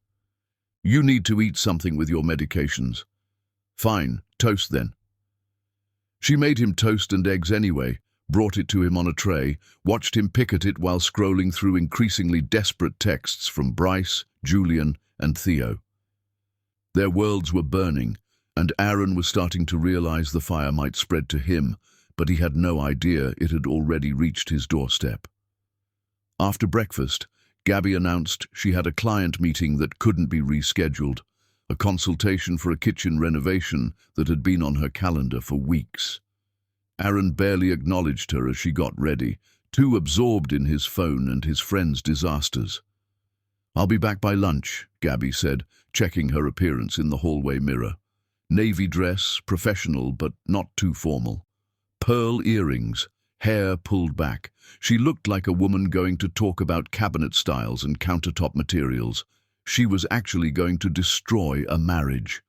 S1: "You need to eat something with your medications." "Fine, toast then." She made him toast and eggs anyway, brought it to him on a tray, watched him pick at it while scrolling through increasingly desperate texts from Bryce, Julian, and Theo. Their worlds were burning, and Aaron was starting to realize the fire might spread to him, but he had no idea it had already reached his doorstep. After breakfast, Gabby announced she had a client meeting that couldn't be rescheduled, a consultation for a kitchen renovation that had been on her calendar for weeks. Aaron barely acknowledged her as she got ready, too absorbed in his phone and his friend's disasters. "I'll be back by lunch," Gabby said, checking her appearance in the hallway mirror. Navy dress, professional but not too formal. Pearl earrings, hair pulled back. She looked like a woman going to talk about cabinet styles and countertop materials. She was actually going to destroy a marriage.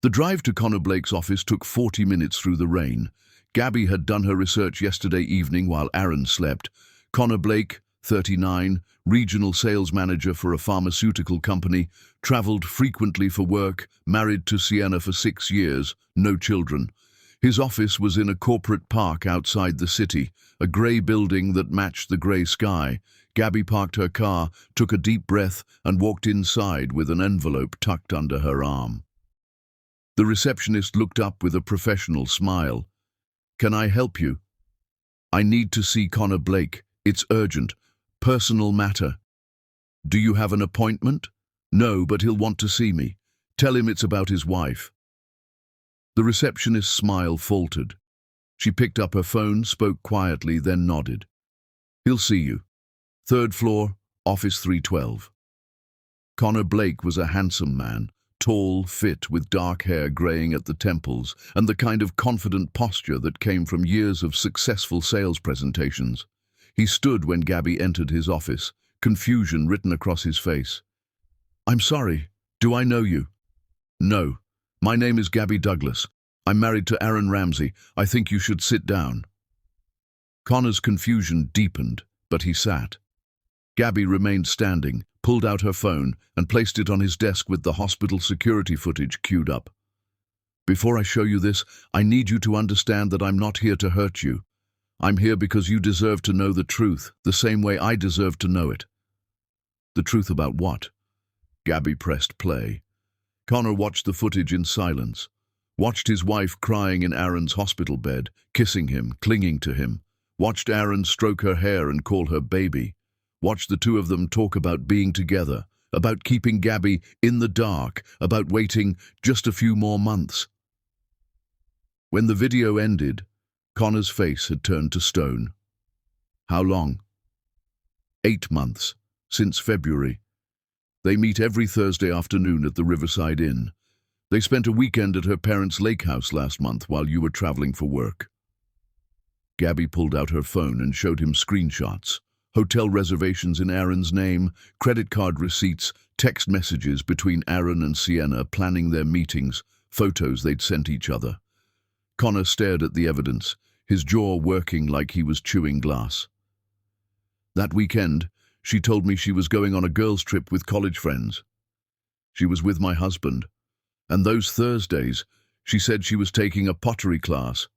S1: The drive to Connor Blake's office took 40 minutes through the rain. Gabby had done her research yesterday evening while Aaron slept. Connor Blake, 39, regional sales manager for a pharmaceutical company, traveled frequently for work, married to Sienna for 6 years, no children. His office was in a corporate park outside the city, a grey building that matched the grey sky. Gabby parked her car, took a deep breath, and walked inside with an envelope tucked under her arm. The receptionist looked up with a professional smile. "Can I help you?" "I need to see Connor Blake. It's urgent. Personal matter." "Do you have an appointment?" "No, but he'll want to see me. Tell him it's about his wife." The receptionist's smile faltered. She picked up her phone, spoke quietly, then nodded. "He'll see you. 3rd floor, office 312. Connor Blake was a handsome man, tall, fit, with dark hair graying at the temples, and the kind of confident posture that came from years of successful sales presentations. He stood when Gabby entered his office, confusion written across his face. "I'm sorry. Do I know you?" "No. My name is Gabby Douglas. I'm married to Aaron Ramsey. I think you should sit down." Connor's confusion deepened, but he sat. Gabby remained standing, pulled out her phone, and placed it on his desk with the hospital security footage queued up. "Before I show you this, I need you to understand that I'm not here to hurt you. I'm here because you deserve to know the truth, the same way I deserve to know it." "The truth about what?" Gabby pressed play. Connor watched the footage in silence, watched his wife crying in Aaron's hospital bed, kissing him, clinging to him, watched Aaron stroke her hair and call her baby, watched the two of them talk about being together, about keeping Gabby in the dark, about waiting just a few more months. When the video ended, Connor's face had turned to stone. "How long?" 8 months, since February. They meet every Thursday afternoon at the Riverside Inn. They spent a weekend at her parents' lake house last month while you were traveling for work. Gabby pulled out her phone and showed him screenshots. Hotel reservations in Aaron's name, credit card receipts, text messages between Aaron and Sienna planning their meetings, photos they'd sent each other. Connor stared at the evidence, his jaw working like he was chewing glass. "That weekend, she told me she was going on a girls' trip with college friends. She was with my husband. And those Thursdays, she said she was taking a pottery class.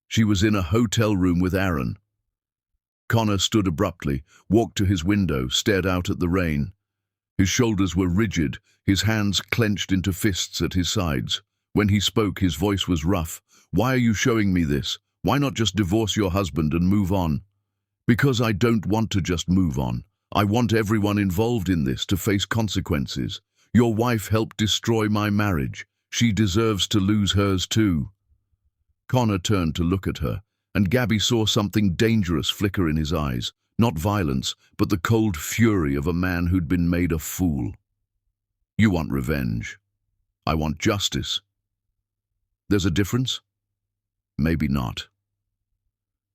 S1: She was in a hotel room with Aaron." Connor stood abruptly, walked to his window, stared out at the rain. His shoulders were rigid, his hands clenched into fists at his sides. When he spoke, his voice was rough. "Why are you showing me this? Why not just divorce your husband and move on?" "Because I don't want to just move on. I want everyone involved in this to face consequences. Your wife helped destroy my marriage. She deserves to lose hers too." Connor turned to look at her, and Gabby saw something dangerous flicker in his eyes. Not violence, but the cold fury of a man who'd been made a fool. "You want revenge. I want justice. There's a difference?" "Maybe not."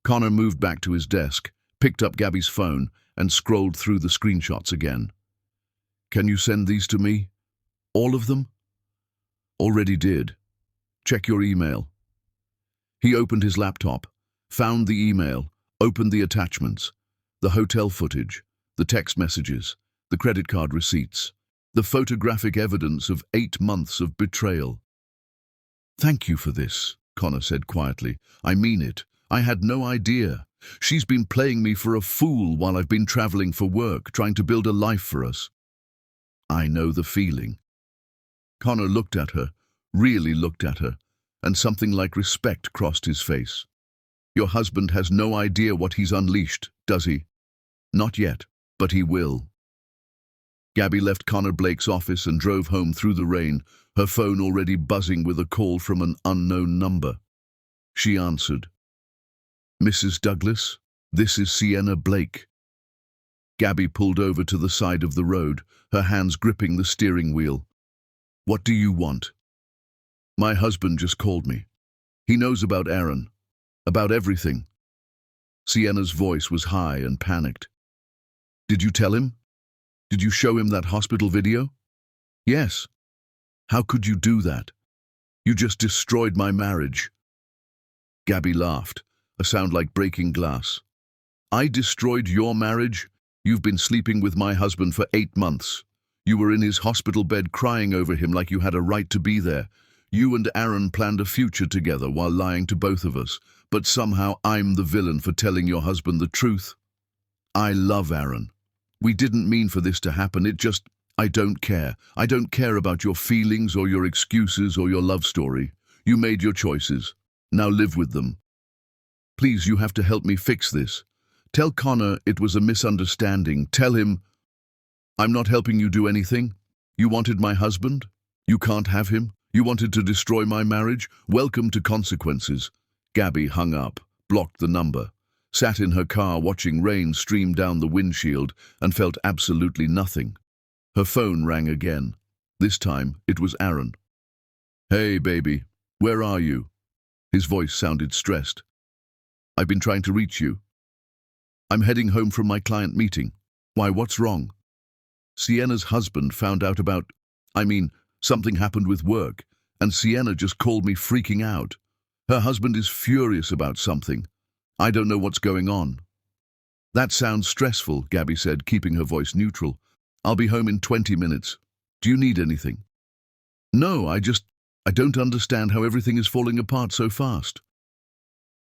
S1: Connor moved back to his desk, picked up Gabby's phone, and scrolled through the screenshots again. "Can you send these to me? All of them?" "Already did. Check your email." He opened his laptop, found the email, opened the attachments, the hotel footage, the text messages, the credit card receipts, the photographic evidence of 8 months of betrayal. "Thank you for this," Connor said quietly. "I mean it. I had no idea. She's been playing me for a fool while I've been traveling for work, trying to build a life for us." "I know the feeling." Connor looked at her, really looked at her, and something like respect crossed his face. "Your husband has no idea what he's unleashed, does he?" "Not yet, but he will." Gabby left Connor Blake's office and drove home through the rain, her phone already buzzing with a call from an unknown number. She answered. "Mrs. Douglas, this is Sienna Blake." Gabby pulled over to the side of the road, her hands gripping the steering wheel. "What do you want?" "My husband just called me. He knows about Aaron, about everything." Sienna's voice was high and panicked. "Did you tell him? Did you show him that hospital video?" "Yes." "How could you do that? You just destroyed my marriage." Gabby laughed, a sound like breaking glass. "I destroyed your marriage? You've been sleeping with my husband for 8 months. You were in his hospital bed crying over him like you had a right to be there. You and Aaron planned a future together while lying to both of us, but somehow I'm the villain for telling your husband the truth. I love Aaron. We didn't mean for this to happen, I don't care. I don't care about your feelings or your excuses or your love story. You made your choices. Now live with them. Please, you have to help me fix this. Tell Connor it was a misunderstanding. Tell him, I'm not helping you do anything. You wanted my husband? You can't have him? You wanted to destroy my marriage? Welcome to consequences. Gabby hung up, blocked the number, sat in her car watching rain stream down the windshield and felt absolutely nothing. Her phone rang again. This time it was Aaron. Hey, baby, where are you? His voice sounded stressed. I've been trying to reach you. I'm heading home from my client meeting. Why, what's wrong? Sienna's husband found out something happened with work, and Sienna just called me freaking out. Her husband is furious about something. I don't know what's going on. That sounds stressful, Gabby said, keeping her voice neutral. I'll be home in 20 minutes. Do you need anything? No, I don't understand how everything is falling apart so fast.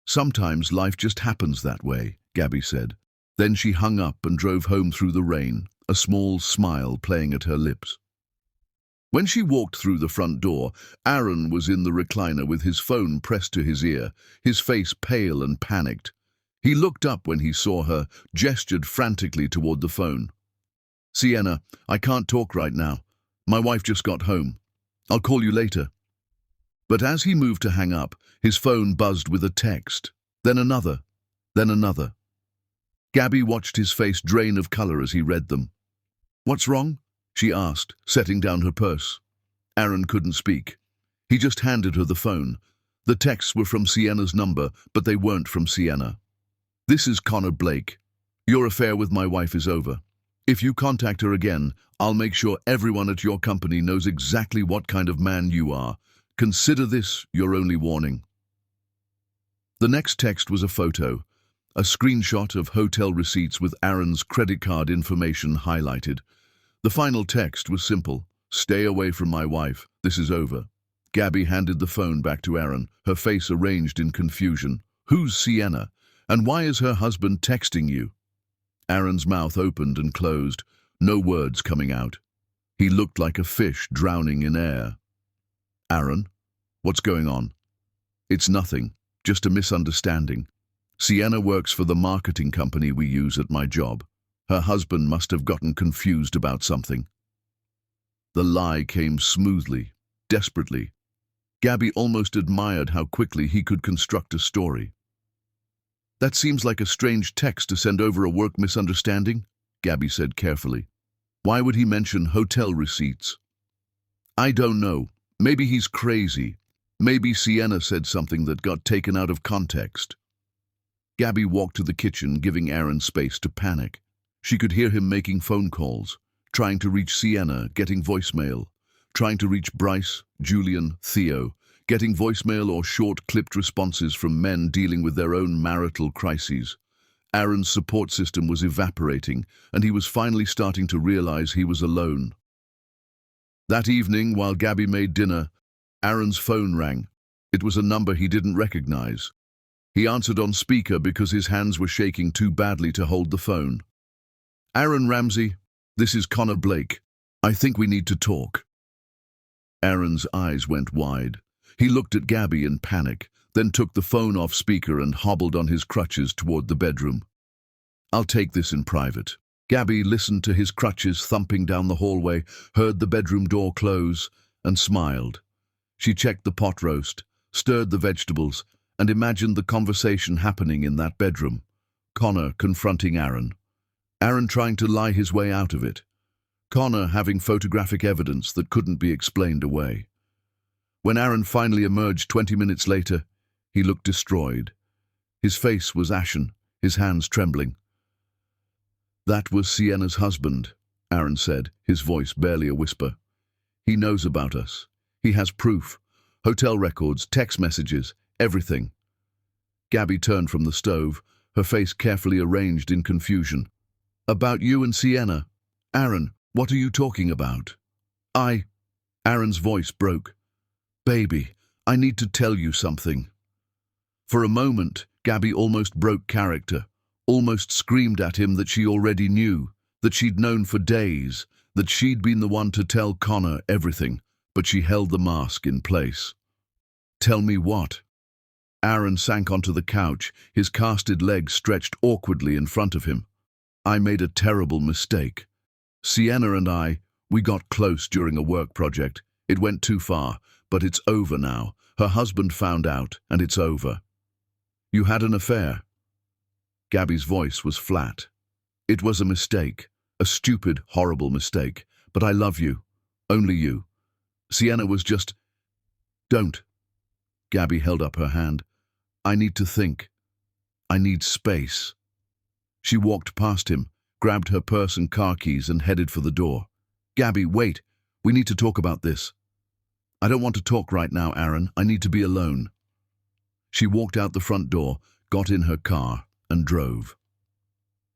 S1: Sometimes life just happens that way, Gabby said. Then she hung up and drove home through the rain, a small smile playing at her lips. When she walked through the front door, Aaron was in the recliner with his phone pressed to his ear, his face pale and panicked. He looked up when he saw her, gestured frantically toward the phone. Sienna, I can't talk right now. My wife just got home. I'll call you later. But as he moved to hang up, his phone buzzed with a text. Then another. Then another. Gabby watched his face drain of color as he read them. What's wrong? She asked, setting down her purse. Aaron couldn't speak. He just handed her the phone. The texts were from Sienna's number, but they weren't from Sienna. This is Connor Blake. Your affair with my wife is over. If you contact her again, I'll make sure everyone at your company knows exactly what kind of man you are. Consider this your only warning. The next text was a photo, a screenshot of hotel receipts with Aaron's credit card information highlighted. The final text was simple. Stay away from my wife. This is over. Gabby handed the phone back to Aaron, her face arranged in confusion. Who's Sienna? And why is her husband texting you? Aaron's mouth opened and closed, no words coming out. He looked like a fish drowning in air. Aaron, what's going on? It's nothing, just a misunderstanding. Sienna works for the marketing company we use at my job. Her husband must have gotten confused about something. The lie came smoothly, desperately. Gabby almost admired how quickly he could construct a story. That seems like a strange text to send over a work misunderstanding, Gabby said carefully. Why would he mention hotel receipts? I don't know. Maybe he's crazy. Maybe Sienna said something that got taken out of context. Gabby walked to the kitchen, giving Aaron space to panic. She could hear him making phone calls, trying to reach Sienna, getting voicemail, trying to reach Bryce, Julian, Theo, getting voicemail or short clipped responses from men dealing with their own marital crises. Aaron's support system was evaporating, and he was finally starting to realize he was alone. That evening, while Gabby made dinner, Aaron's phone rang. It was a number he didn't recognize. He answered on speaker because his hands were shaking too badly to hold the phone. Aaron Ramsey, this is Connor Blake. I think we need to talk. Aaron's eyes went wide. He looked at Gabby in panic, then took the phone off speaker and hobbled on his crutches toward the bedroom. I'll take this in private. Gabby listened to his crutches thumping down the hallway, heard the bedroom door close, and smiled. She checked the pot roast, stirred the vegetables, and imagined the conversation happening in that bedroom. Connor confronting Aaron. Aaron trying to lie his way out of it. Connor having photographic evidence that couldn't be explained away. When Aaron finally emerged 20 minutes later, he looked destroyed. His face was ashen, his hands trembling. That was Sienna's husband, Aaron said, his voice barely a whisper. He knows about us. He has proof. Hotel records, text messages, everything. Gabby turned from the stove, her face carefully arranged in confusion. About you and Sienna. Aaron, what are you talking about? Aaron's voice broke. Baby, I need to tell you something. For a moment, Gabby almost broke character, almost screamed at him that she already knew, that she'd known for days, that she'd been the one to tell Connor everything, but she held the mask in place. Tell me what? Aaron sank onto the couch, his casted legs stretched awkwardly in front of him. I made a terrible mistake. Sienna and we got close during a work project. It went too far, but it's over now. Her husband found out, and it's over. You had an affair. Gabby's voice was flat. It was a mistake, a stupid, horrible mistake, but I love you. Only you. Sienna was just... Don't. Gabby held up her hand. I need to think. I need space. She walked past him, grabbed her purse and car keys and headed for the door. Gabby, wait. We need to talk about this. I don't want to talk right now, Aaron. I need to be alone. She walked out the front door, got in her car, and drove.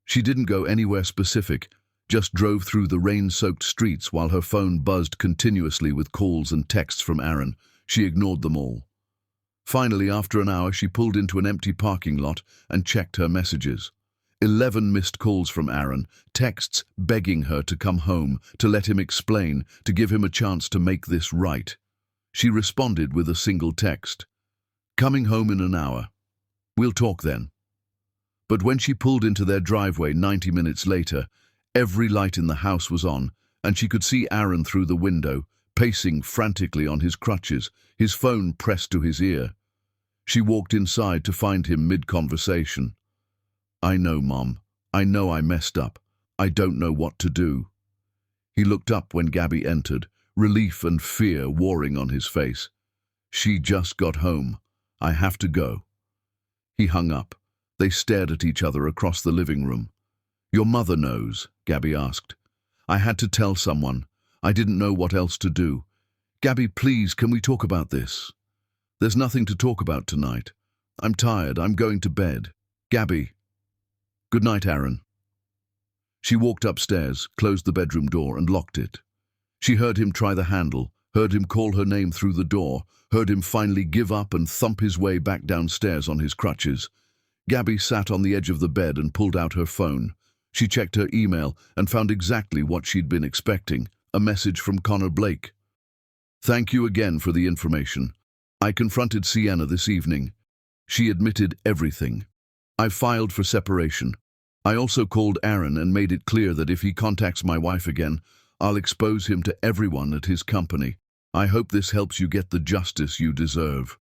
S1: She didn't go anywhere specific, just drove through the rain-soaked streets while her phone buzzed continuously with calls and texts from Aaron. She ignored them all. Finally, after an hour, she pulled into an empty parking lot and checked her messages. 11 missed calls from Aaron, texts begging her to come home, to let him explain, to give him a chance to make this right. She responded with a single text. Coming home in an hour. We'll talk then. But when she pulled into their driveway 90 minutes later, every light in the house was on, and she could see Aaron through the window, pacing frantically on his crutches, his phone pressed to his ear. She walked inside to find him mid-conversation. I know, Mom. I know I messed up. I don't know what to do. He looked up when Gabby entered, relief and fear warring on his face. She just got home. I have to go. He hung up. They stared at each other across the living room. Your mother knows, Gabby asked. I had to tell someone. I didn't know what else to do. Gabby, please, can we talk about this? There's nothing to talk about tonight. I'm tired. I'm going to bed. Gabby. Good night, Aaron. She walked upstairs, closed the bedroom door and locked it. She heard him try the handle, heard him call her name through the door, heard him finally give up and thump his way back downstairs on his crutches. Gabby sat on the edge of the bed and pulled out her phone. She checked her email and found exactly what she'd been expecting, a message from Connor Blake. Thank you again for the information. I confronted Sienna this evening. She admitted everything. I filed for separation. I also called Aaron and made it clear that if he contacts my wife again, I'll expose him to everyone at his company. I hope this helps you get the justice you deserve.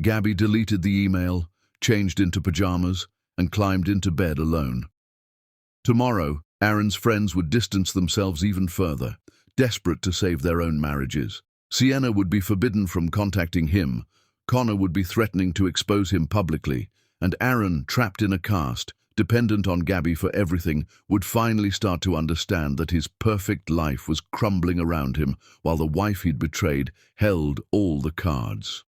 S1: Gabby deleted the email, changed into pajamas, and climbed into bed alone. Tomorrow, Aaron's friends would distance themselves even further, desperate to save their own marriages. Sienna would be forbidden from contacting him, Connor would be threatening to expose him publicly, and Aaron, trapped in a cast, dependent on Gabby for everything, would finally start to understand that his perfect life was crumbling around him while the wife he'd betrayed held all the cards.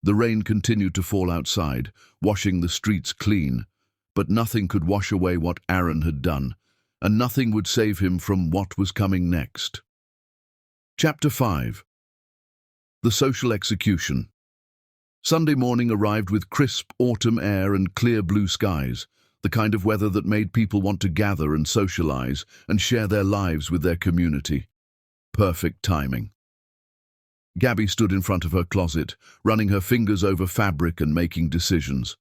S1: The rain continued to fall outside, washing the streets clean, but nothing could wash away what Aaron had done, and nothing would save him from what was coming next. Chapter 5. The Social Execution. Sunday morning arrived with crisp autumn air and clear blue skies, the kind of weather that made people want to gather and socialize and share their lives with their community. Perfect timing. Gabby stood in front of her closet, running her fingers over fabric and making decisions.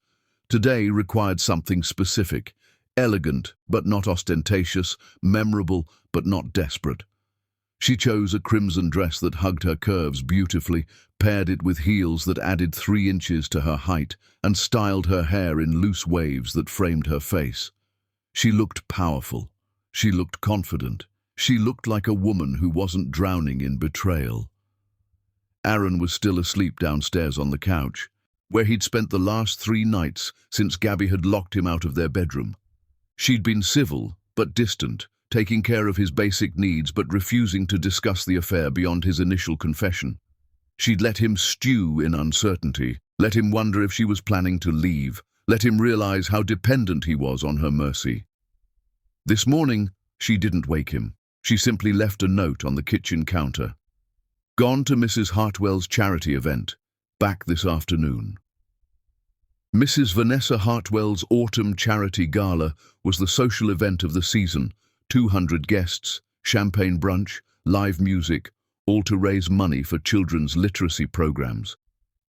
S1: Today required something specific, elegant but not ostentatious, memorable but not desperate. She chose a crimson dress that hugged her curves beautifully, paired it with heels that added 3 inches to her height, and styled her hair in loose waves that framed her face. She looked powerful. She looked confident. She looked like a woman who wasn't drowning in betrayal. Aaron was still asleep downstairs on the couch, where he'd spent the last 3 nights since Gabby had locked him out of their bedroom. She'd been civil, but distant, taking care of his basic needs but refusing to discuss the affair beyond his initial confession. She'd let him stew in uncertainty, let him wonder if she was planning to leave, let him realize how dependent he was on her mercy. This morning, she didn't wake him. She simply left a note on the kitchen counter. Gone to Mrs. Hartwell's charity event. Back this afternoon. Mrs. Vanessa Hartwell's Autumn Charity Gala was the social event of the season. 200 guests, champagne brunch, live music, all to raise money for children's literacy programs.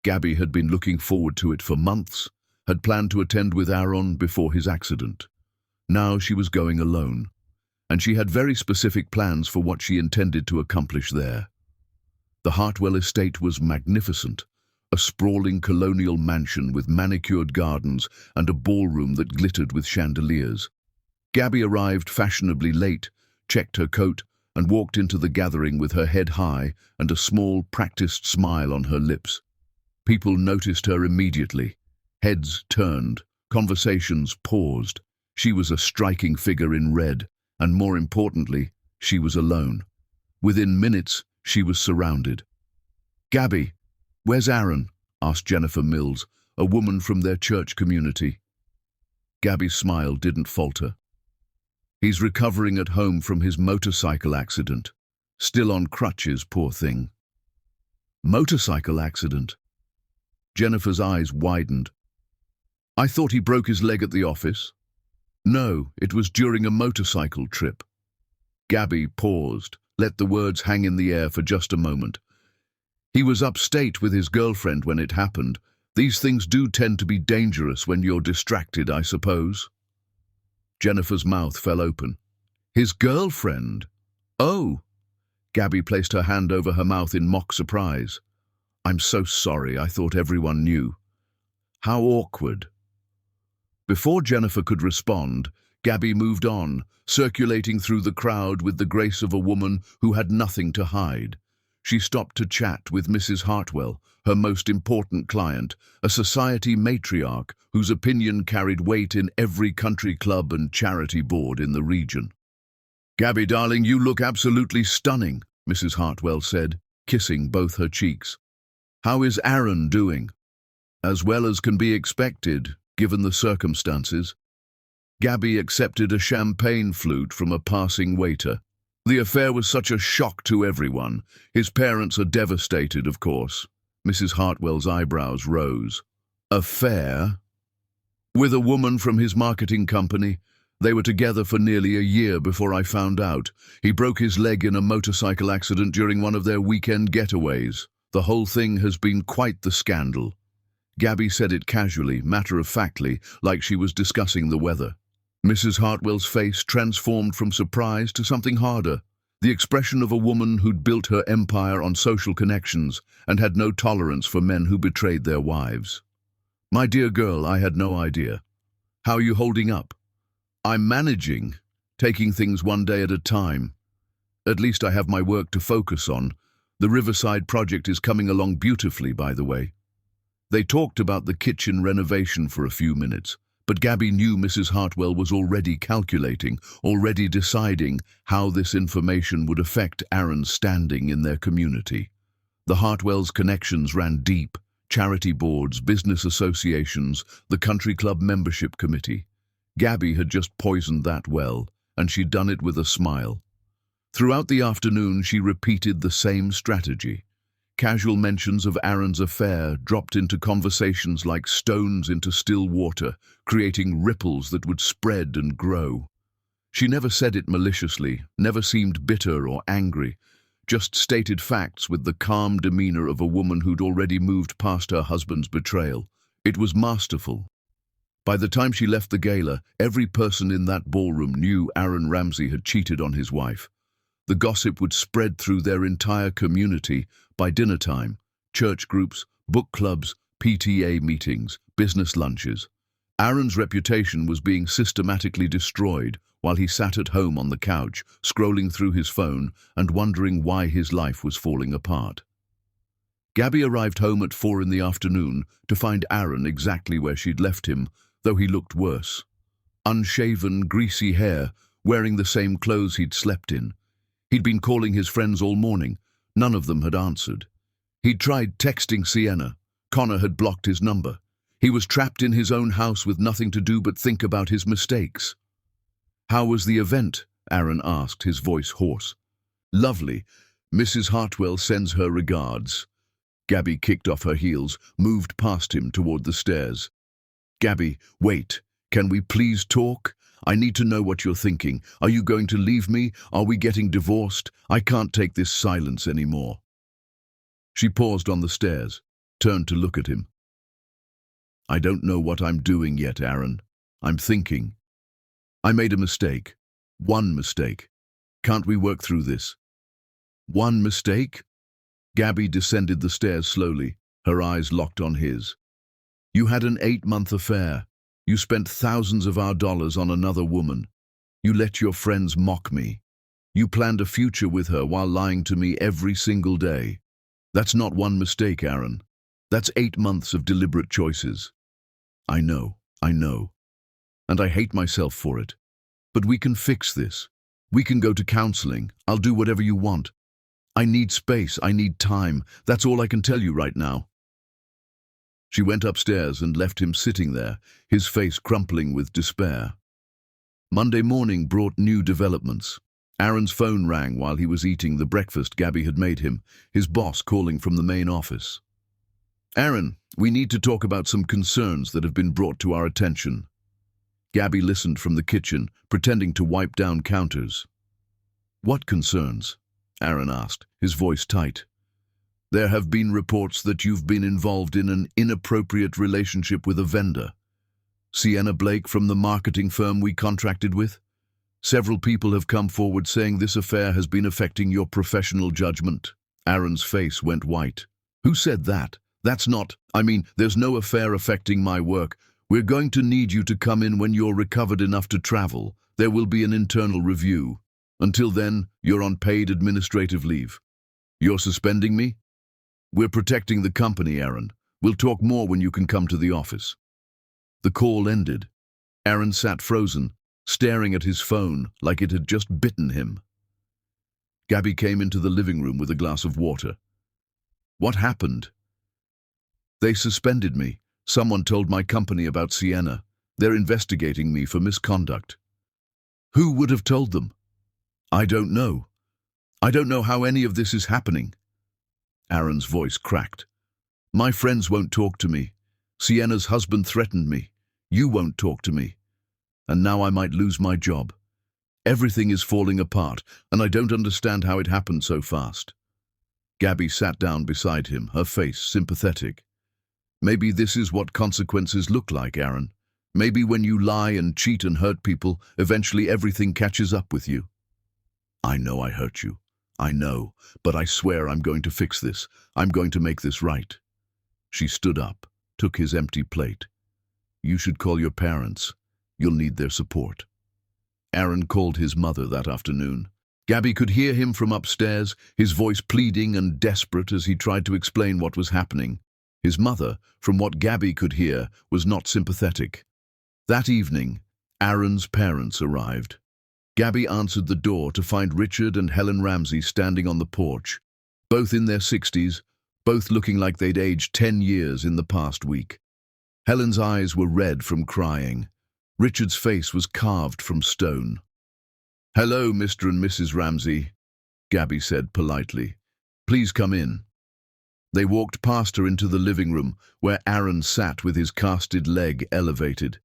S1: Gabby had been looking forward to it for months, had planned to attend with Aaron before his accident. Now she was going alone, and she had very specific plans for what she intended to accomplish there. The Hartwell estate was magnificent, a sprawling colonial mansion with manicured gardens and a ballroom that glittered with chandeliers. Gabby arrived fashionably late, checked her coat, and walked into the gathering with her head high and a small, practiced smile on her lips. People noticed her immediately. Heads turned, conversations paused. She was a striking figure in red, and more importantly, she was alone. Within minutes, she was surrounded. "Gabby, where's Aaron?" asked Jennifer Mills, a woman from their church community. Gabby's smile didn't falter. "He's recovering at home from his motorcycle accident. Still on crutches, poor thing." "Motorcycle accident?" Jennifer's eyes widened. "I thought he broke his leg at the office." "No, it was during a motorcycle trip." Gabby paused, let the words hang in the air for just a moment. "He was upstate with his girlfriend when it happened. These things do tend to be dangerous when you're distracted, I suppose." Jennifer's mouth fell open. "His girlfriend? Oh!" Gabby placed her hand over her mouth in mock surprise. "I'm so sorry, I thought everyone knew." "How awkward." Before Jennifer could respond, Gabby moved on, circulating through the crowd with the grace of a woman who had nothing to hide. She stopped to chat with Mrs. Hartwell, her most important client, a society matriarch whose opinion carried weight in every country club and charity board in the region. "Gabby, darling, you look absolutely stunning," Mrs. Hartwell said, kissing both her cheeks. "How is Aaron doing?" "As well as can be expected, given the circumstances." Gabby accepted a champagne flute from a passing waiter. "The affair was such a shock to everyone. His parents are devastated, of course." Mrs. Hartwell's eyebrows rose. "Affair? With a woman from his marketing company? They were together for nearly a year before I found out. He broke his leg in a motorcycle accident during one of their weekend getaways. The whole thing has been quite the scandal." Gabby said it casually, matter-of-factly, like she was discussing the weather. Mrs. Hartwell's face transformed from surprise to something harder, the expression of a woman who'd built her empire on social connections and had no tolerance for men who betrayed their wives. "My dear girl, I had no idea. How are you holding up?" "I'm managing, taking things one day at a time. At least I have my work to focus on. The Riverside project is coming along beautifully, by the way." They talked about the kitchen renovation for a few minutes, but Gabby knew Mrs. Hartwell was already calculating, already deciding how this information would affect Aaron's standing in their community. The Hartwells' connections ran deep: charity boards, business associations, the country club membership committee. Gabby had just poisoned that well, and she'd done it with a smile. Throughout the afternoon, she repeated the same strategy. Casual mentions of Aaron's affair dropped into conversations like stones into still water, creating ripples that would spread and grow. She never said it maliciously, never seemed bitter or angry, just stated facts with the calm demeanor of a woman who'd already moved past her husband's betrayal. It was masterful. By the time she left the gala, every person in that ballroom knew Aaron Ramsey had cheated on his wife. The gossip would spread through their entire community by dinner time: church groups, book clubs, PTA meetings, business lunches. Aaron's reputation was being systematically destroyed while he sat at home on the couch, scrolling through his phone and wondering why his life was falling apart. Gabby arrived home at 4 in the afternoon to find Aaron exactly where she'd left him, though he looked worse. Unshaven, greasy hair, wearing the same clothes he'd slept in. He'd been calling his friends all morning. None of them had answered. He'd tried texting Sienna. Connor had blocked his number. He was trapped in his own house with nothing to do but think about his mistakes. "How was the event?" Aaron asked, his voice hoarse. "Lovely. Mrs. Hartwell sends her regards. Gabby kicked off her heels, moved past him toward the stairs. Gabby, wait. Can we please talk? I need to know what you're thinking. Are you going to leave me? Are we getting divorced? I can't take this silence anymore. She paused on the stairs, turned to look at him. I don't know what I'm doing yet, Aaron. I'm thinking. I made a mistake. One mistake. Can't we work through this? One mistake? Gabby descended the stairs slowly, her eyes locked on his. You had an 8-month affair. You spent thousands of our dollars on another woman. You let your friends mock me. You planned a future with her while lying to me every single day. That's not one mistake, Aaron. That's 8 months of deliberate choices. I know. And I hate myself for it. But we can fix this. We can go to counseling. I'll do whatever you want. I need space. I need time. That's all I can tell you right now. She went upstairs and left him sitting there, his face crumpling with despair. Monday morning brought new developments. Aaron's phone rang while he was eating the breakfast Gabby had made him, his boss calling from the main office. Aaron, we need to talk about some concerns that have been brought to our attention. Gabby listened from the kitchen, pretending to wipe down counters. What concerns? Aaron asked, his voice tight. There have been reports that you've been involved in an inappropriate relationship with a vendor. Sienna Blake from the marketing firm we contracted with? Several people have come forward saying this affair has been affecting your professional judgment. Aaron's face went white. Who said that? There's no affair affecting my work. We're going to need you to come in when you're recovered enough to travel. There will be an internal review. Until then, you're on paid administrative leave. You're suspending me? We're protecting the company, Aaron. We'll talk more when you can come to the office. The call ended. Aaron sat frozen, staring at his phone like it had just bitten him. Gabby came into the living room with a glass of water. What happened? They suspended me. Someone told my company about Sienna. They're investigating me for misconduct. Who would have told them? I don't know. I don't know how any of this is happening. Aaron's voice cracked. My friends won't talk to me. Sienna's husband threatened me. You won't talk to me. And now I might lose my job. Everything is falling apart, and I don't understand how it happened so fast. Gabby sat down beside him, her face sympathetic. Maybe this is what consequences look like, Aaron. Maybe when you lie and cheat and hurt people, eventually everything catches up with you. I know I hurt you. I know, but I swear I'm going to fix this. I'm going to make this right. She stood up, took his empty plate. You should call your parents. You'll need their support. Aaron called his mother that afternoon. Gabby could hear him from upstairs, his voice pleading and desperate as he tried to explain what was happening. His mother, from what Gabby could hear, was not sympathetic. That evening, Aaron's parents arrived. Gabby answered the door to find Richard and Helen Ramsey standing on the porch, both in their 60s, both looking like they'd aged 10 years in the past week. Helen's eyes were red from crying. Richard's face was carved from stone. Hello, Mr. and Mrs. Ramsey, Gabby said politely. Please come in. They walked past her into the living room, where Aaron sat with his casted leg elevated.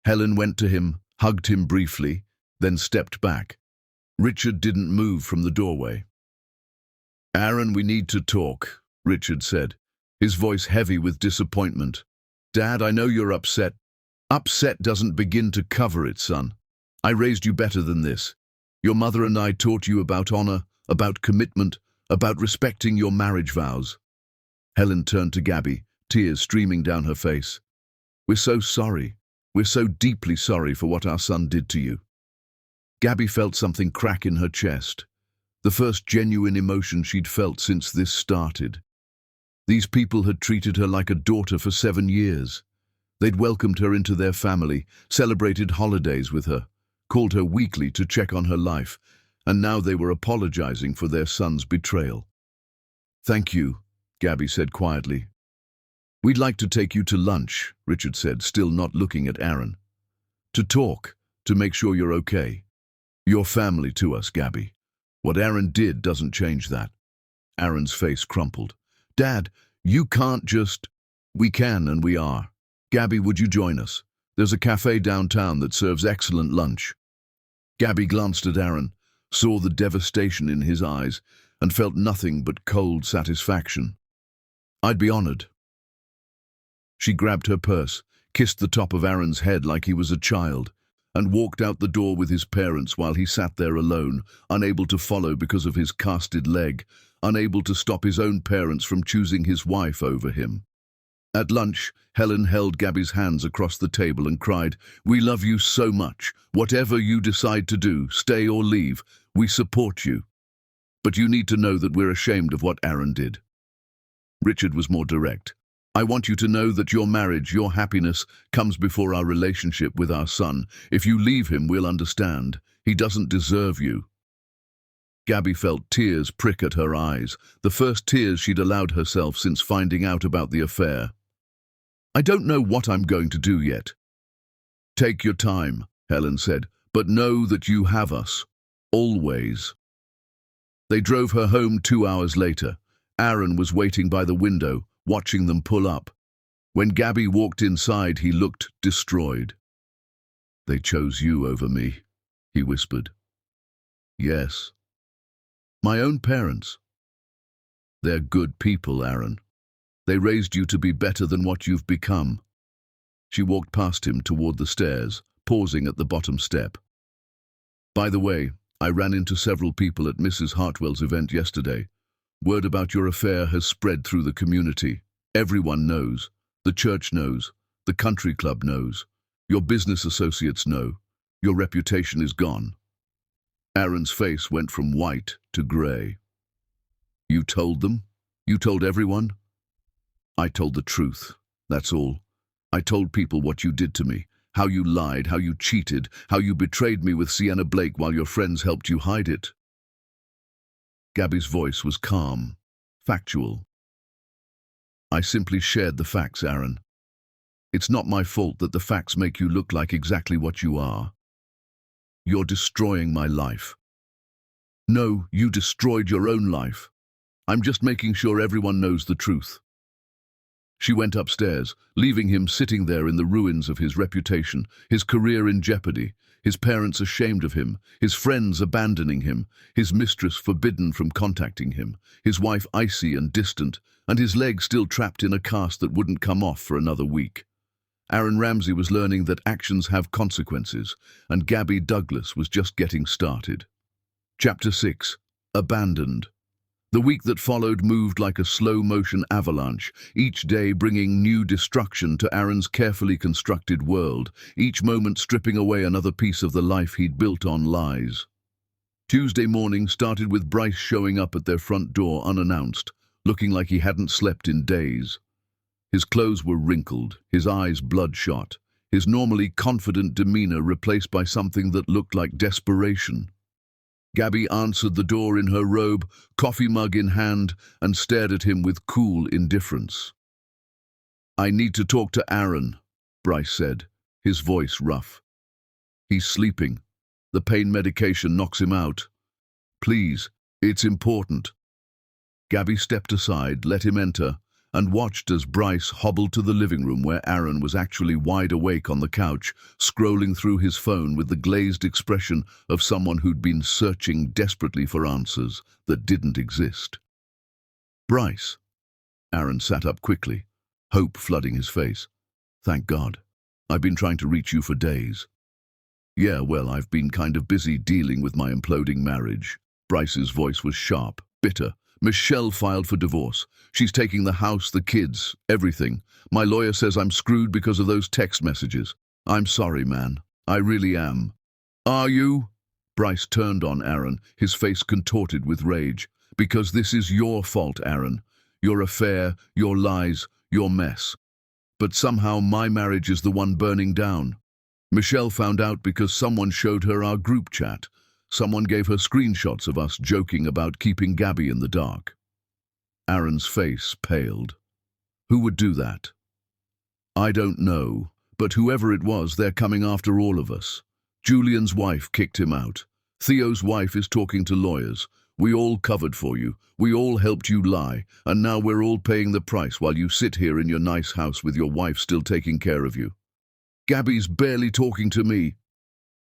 S1: Helen went to him, hugged him briefly, then stepped back. Richard didn't move from the doorway. Aaron, we need to talk, Richard said, his voice heavy with disappointment. Dad, I know you're upset. Upset doesn't begin to cover it, son. I raised you better than this. Your mother and I taught you about honor, about commitment, about respecting your marriage vows. Helen turned to Gabby, tears streaming down her face. We're so sorry. We're so deeply sorry for what our son did to you. Gabby felt something crack in her chest, the first genuine emotion she'd felt since this started. These people had treated her like a daughter for 7 years. They'd welcomed her into their family, celebrated holidays with her, called her weekly to check on her life, and now they were apologizing for their son's betrayal. Thank you, Gabby said quietly. We'd like to take you to lunch, Richard said, still not looking at Aaron. To talk, to make sure you're okay. You're family to us, Gabby. What Aaron did doesn't change that. Aaron's face crumpled. Dad, you can't just... We can and we are. Gabby, would you join us? There's a cafe downtown that serves excellent lunch. Gabby glanced at Aaron, saw the devastation in his eyes, and felt nothing but cold satisfaction. I'd be honored. She grabbed her purse, kissed the top of Aaron's head like he was a child, and walked out the door with his parents while he sat there alone, unable to follow because of his casted leg, unable to stop his own parents from choosing his wife over him. At lunch, Helen held Gabby's hands across the table and cried, "We love you so much. Whatever you decide to do, stay or leave, we support you. But you need to know that we're ashamed of what Aaron did." Richard was more direct. "I want you to know that your marriage, your happiness, comes before our relationship with our son. If you leave him, we'll understand. He doesn't deserve you." Gabby felt tears prick at her eyes, the first tears she'd allowed herself since finding out about the affair. "I don't know what I'm going to do yet." "Take your time," Helen said, "but know that you have us. Always." They drove her home 2 hours later. Aaron was waiting by the window, watching them pull up. When Gabby walked inside, he looked destroyed. "They chose you over me," he whispered. "Yes. My own parents. They're good people, Aaron. They raised you to be better than what you've become." She walked past him toward the stairs, pausing at the bottom step. "By the way, I ran into several people at Mrs. Hartwell's event yesterday. Word about your affair has spread through the community. Everyone knows. The church knows. The country club knows. Your business associates know. Your reputation is gone." Aaron's face went from white to grey. "You told them? You told everyone?" "I told the truth, that's all. I told people what you did to me, how you lied, how you cheated, how you betrayed me with Sienna Blake while your friends helped you hide it." Gabby's voice was calm, factual. "I simply shared the facts, Aaron. It's not my fault that the facts make you look like exactly what you are. You're destroying my life." "No, you destroyed your own life. I'm just making sure everyone knows the truth." She went upstairs, leaving him sitting there in the ruins of his reputation, his career in jeopardy, his parents ashamed of him, his friends abandoning him, his mistress forbidden from contacting him, his wife icy and distant, and his leg still trapped in a cast that wouldn't come off for another week. Aaron Ramsey was learning that actions have consequences, and Gabby Douglas was just getting started. Chapter 6. Abandoned. The week that followed moved like a slow-motion avalanche, each day bringing new destruction to Aaron's carefully constructed world, each moment stripping away another piece of the life he'd built on lies. Tuesday morning started with Bryce showing up at their front door unannounced, looking like he hadn't slept in days. His clothes were wrinkled, his eyes bloodshot, his normally confident demeanor replaced by something that looked like desperation. Gabby answered the door in her robe, coffee mug in hand, and stared at him with cool indifference. "I need to talk to Aaron," Bryce said, his voice rough. "He's sleeping. The pain medication knocks him out. Please, it's important." Gabby stepped aside, let him enter, and watched as Bryce hobbled to the living room where Aaron was actually wide awake on the couch, scrolling through his phone with the glazed expression of someone who'd been searching desperately for answers that didn't exist. "Bryce." Aaron sat up quickly, hope flooding his face. "Thank God. I've been trying to reach you for days." "Yeah, well, I've been kind of busy dealing with my imploding marriage." Bryce's voice was sharp, bitter. "Michelle filed for divorce. She's taking the house, the kids, everything. My lawyer says I'm screwed because of those text messages. I'm sorry, man. I really am." "Are you?" Bryce turned on Aaron, his face contorted with rage. "Because this is your fault, Aaron. Your affair, your lies, your mess. But somehow my marriage is the one burning down. Michelle found out because someone showed her our group chat. Someone gave her screenshots of us joking about keeping Gabby in the dark." Aaron's face paled. "Who would do that?" "I don't know, but whoever it was, they're coming after all of us. Julian's wife kicked him out. Theo's wife is talking to lawyers. We all covered for you. We all helped you lie. And now we're all paying the price while you sit here in your nice house with your wife still taking care of you. Gabby's barely talking to me.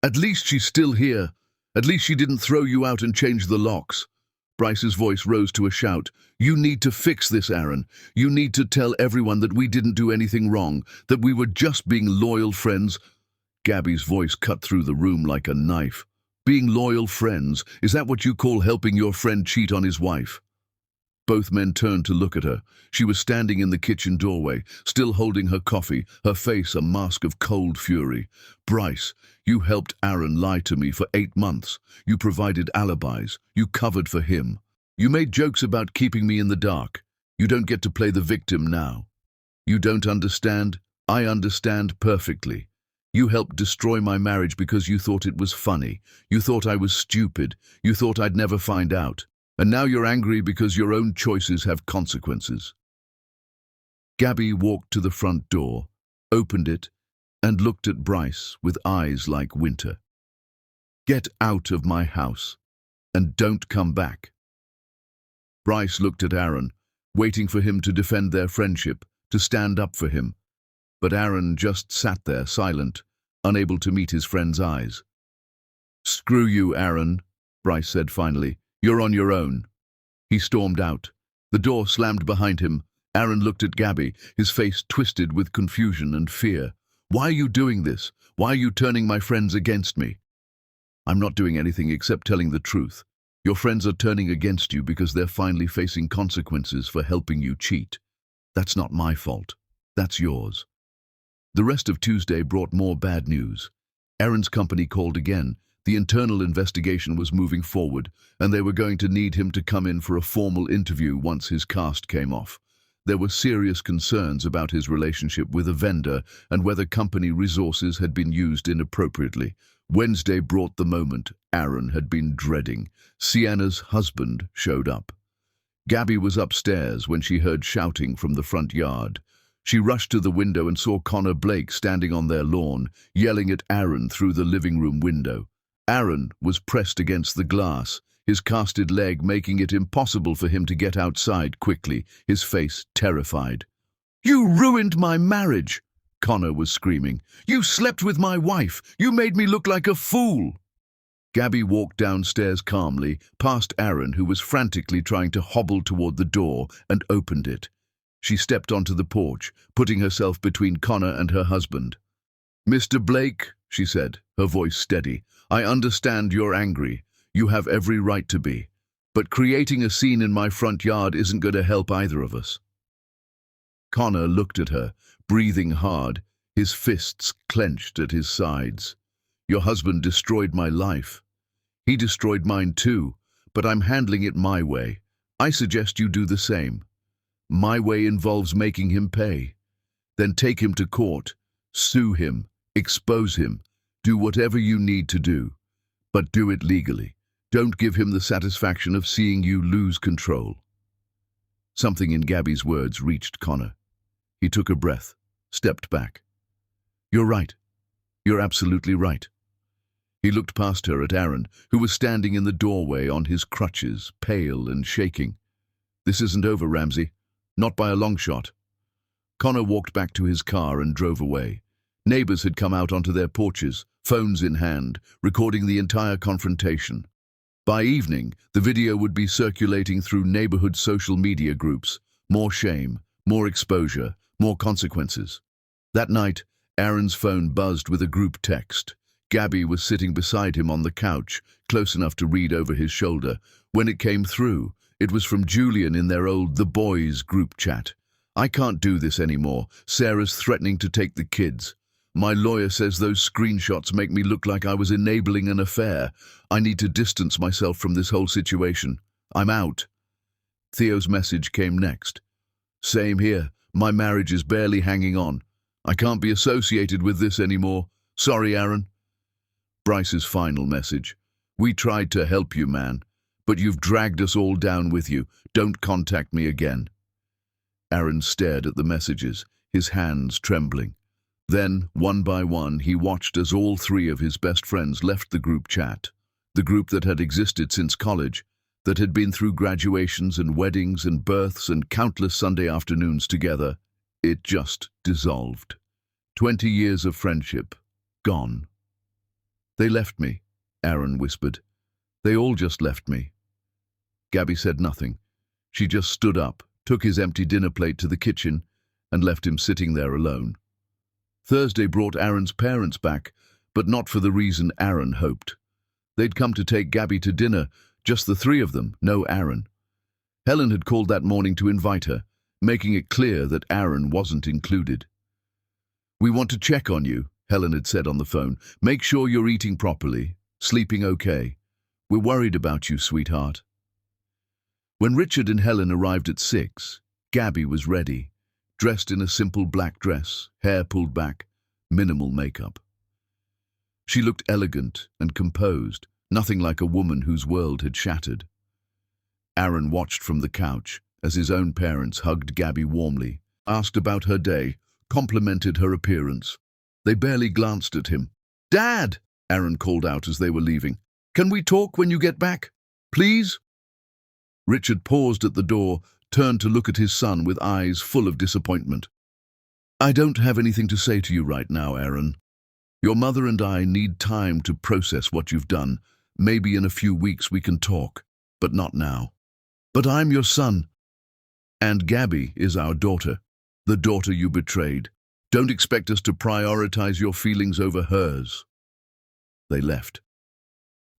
S1: At least she's still here. At least she didn't throw you out and change the locks. Bryce's voice rose to a shout. You need to fix this, Aaron. You need to tell everyone that we didn't do anything wrong, that we were just being loyal friends. Gabby's voice cut through the room like a knife. Being loyal friends, is that what you call helping your friend cheat on his wife? Both men turned to look at her. She was standing in the kitchen doorway, still holding her coffee, her face a mask of cold fury. Bryce, you helped Aaron lie to me for 8 months. You provided alibis. You covered for him. You made jokes about keeping me in the dark. You don't get to play the victim now. You don't understand? I understand perfectly. You helped destroy my marriage because you thought it was funny. You thought I was stupid. You thought I'd never find out. And now you're angry because your own choices have consequences. Gabby walked to the front door, opened it, and looked at Bryce with eyes like winter. Get out of my house, and don't come back. Bryce looked at Aaron, waiting for him to defend their friendship, to stand up for him. But Aaron just sat there, silent, unable to meet his friend's eyes. Screw you, Aaron, Bryce said finally. You're on your own. He stormed out. The door slammed behind him. Aaron looked at Gabby, his face twisted with confusion and fear. Why are you doing this? Why are you turning my friends against me? I'm not doing anything except telling the truth. Your friends are turning against you because they're finally facing consequences for helping you cheat. That's not my fault. That's yours. The rest of Tuesday brought more bad news. Aaron's company called again. The internal investigation was moving forward, and they were going to need him to come in for a formal interview once his cast came off. There were serious concerns about his relationship with a vendor and whether company resources had been used inappropriately. Wednesday brought the moment Aaron had been dreading. Sienna's husband showed up. Gabby was upstairs when she heard shouting from the front yard. She rushed to the window and saw Connor Blake standing on their lawn, yelling at Aaron through the living room window. Aaron was pressed against the glass, his casted leg making it impossible for him to get outside quickly, his face terrified. You ruined my marriage, Connor was screaming. You slept with my wife. You made me look like a fool. Gabby walked downstairs calmly, past Aaron, who was frantically trying to hobble toward the door, and opened it. She stepped onto the porch, putting herself between Connor and her husband. Mr. Blake, she said, her voice steady, I understand you're angry. You have every right to be. But creating a scene in my front yard isn't going to help either of us. Connor looked at her, breathing hard, his fists clenched at his sides. Your husband destroyed my life. He destroyed mine too, but I'm handling it my way. I suggest you do the same. My way involves making him pay. Then take him to court, sue him, expose him, do whatever you need to do. But do it legally. Don't give him the satisfaction of seeing you lose control. Something in Gabby's words reached Connor. He took a breath, stepped back. You're right. You're absolutely right. He looked past her at Aaron, who was standing in the doorway on his crutches, pale and shaking. This isn't over, Ramsey. Not by a long shot. Connor walked back to his car and drove away. Neighbors had come out onto their porches, phones in hand, recording the entire confrontation. By evening, the video would be circulating through neighborhood social media groups. More shame, more exposure, more consequences. That night, Aaron's phone buzzed with a group text. Gabby was sitting beside him on the couch, close enough to read over his shoulder. When it came through, it was from Julian in their old The Boys group chat. I can't do this anymore. Sarah's threatening to take the kids. My lawyer says those screenshots make me look like I was enabling an affair. I need to distance myself from this whole situation. I'm out. Theo's message came next. Same here. My marriage is barely hanging on. I can't be associated with this anymore. Sorry, Aaron. Bryce's final message. We tried to help you, man, but you've dragged us all down with you. Don't contact me again. Aaron stared at the messages, his hands trembling. Then, one by one, he watched as all 3 of his best friends left the group chat, the group that had existed since college, that had been through graduations and weddings and births and countless Sunday afternoons together, it just dissolved. 20 years of friendship, gone. They left me, Aaron whispered. They all just left me. Gabby said nothing. She just stood up, took his empty dinner plate to the kitchen, and left him sitting there alone. Thursday brought Aaron's parents back, but not for the reason Aaron hoped. They'd come to take Gabby to dinner, just the three of them, no Aaron. Helen had called that morning to invite her, making it clear that Aaron wasn't included. "We want to check on you," Helen had said on the phone. "Make sure you're eating properly, sleeping okay. We're worried about you, sweetheart." When Richard and Helen arrived at 6, Gabby was ready, dressed in a simple black dress, hair pulled back, minimal makeup. She looked elegant and composed, nothing like a woman whose world had shattered. Aaron watched from the couch as his own parents hugged Gabby warmly, asked about her day, complimented her appearance. They barely glanced at him. "Dad!" Aaron called out as they were leaving. "Can we talk when you get back? Please?" Richard paused at the door, turned to look at his son with eyes full of disappointment. "I don't have anything to say to you right now, Aaron. Your mother and I need time to process what you've done. Maybe in a few weeks we can talk, but not now. But I'm your son. And Gabby is our daughter, the daughter you betrayed. Don't expect us to prioritize your feelings over hers." They left.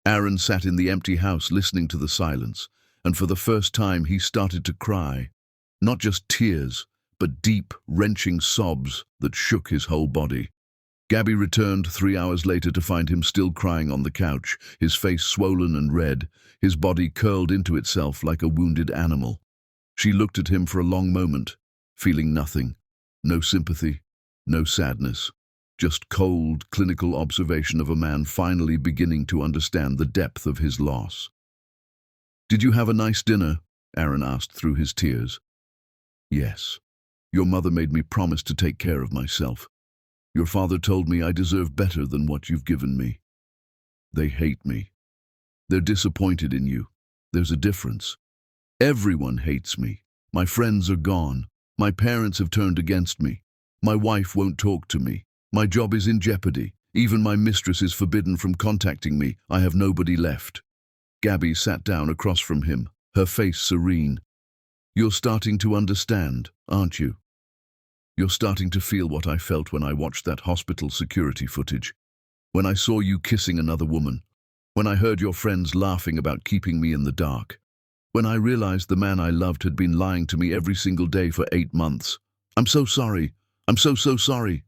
S1: Aaron sat in the empty house listening to the silence, and for the first time he started to cry. Not just tears, but deep, wrenching sobs that shook his whole body. Gabby returned 3 hours later to find him still crying on the couch, his face swollen and red, his body curled into itself like a wounded animal. She looked at him for a long moment, feeling nothing. No sympathy, no sadness. Just cold, clinical observation of a man finally beginning to understand the depth of his loss. "Did you have a nice dinner?" Aaron asked through his tears. "Yes. Your mother made me promise to take care of myself. Your father told me I deserve better than what you've given me. They hate me. They're disappointed in you. There's a difference. Everyone hates me. My friends are gone. My parents have turned against me. My wife won't talk to me. My job is in jeopardy. Even my mistress is forbidden from contacting me. I have nobody left." Gabby sat down across from him, her face serene. "You're starting to understand, aren't you? You're starting to feel what I felt when I watched that hospital security footage. When I saw you kissing another woman. When I heard your friends laughing about keeping me in the dark. When I realized the man I loved had been lying to me every single day for 8 months. I'm so sorry. I'm so sorry.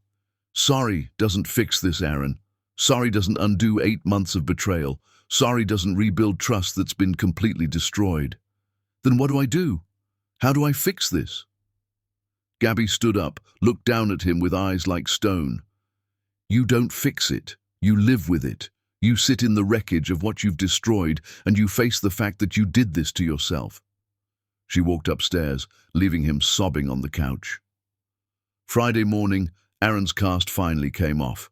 S1: Sorry doesn't fix this, Aaron. Sorry doesn't undo 8 months of betrayal. Sorry doesn't rebuild trust that's been completely destroyed. Then what do I do? How do I fix this?" Gabby stood up, looked down at him with eyes like stone. "You don't fix it. You live with it. You sit in the wreckage of what you've destroyed, and you face the fact that you did this to yourself." She walked upstairs, leaving him sobbing on the couch. Friday morning, Aaron's cast finally came off.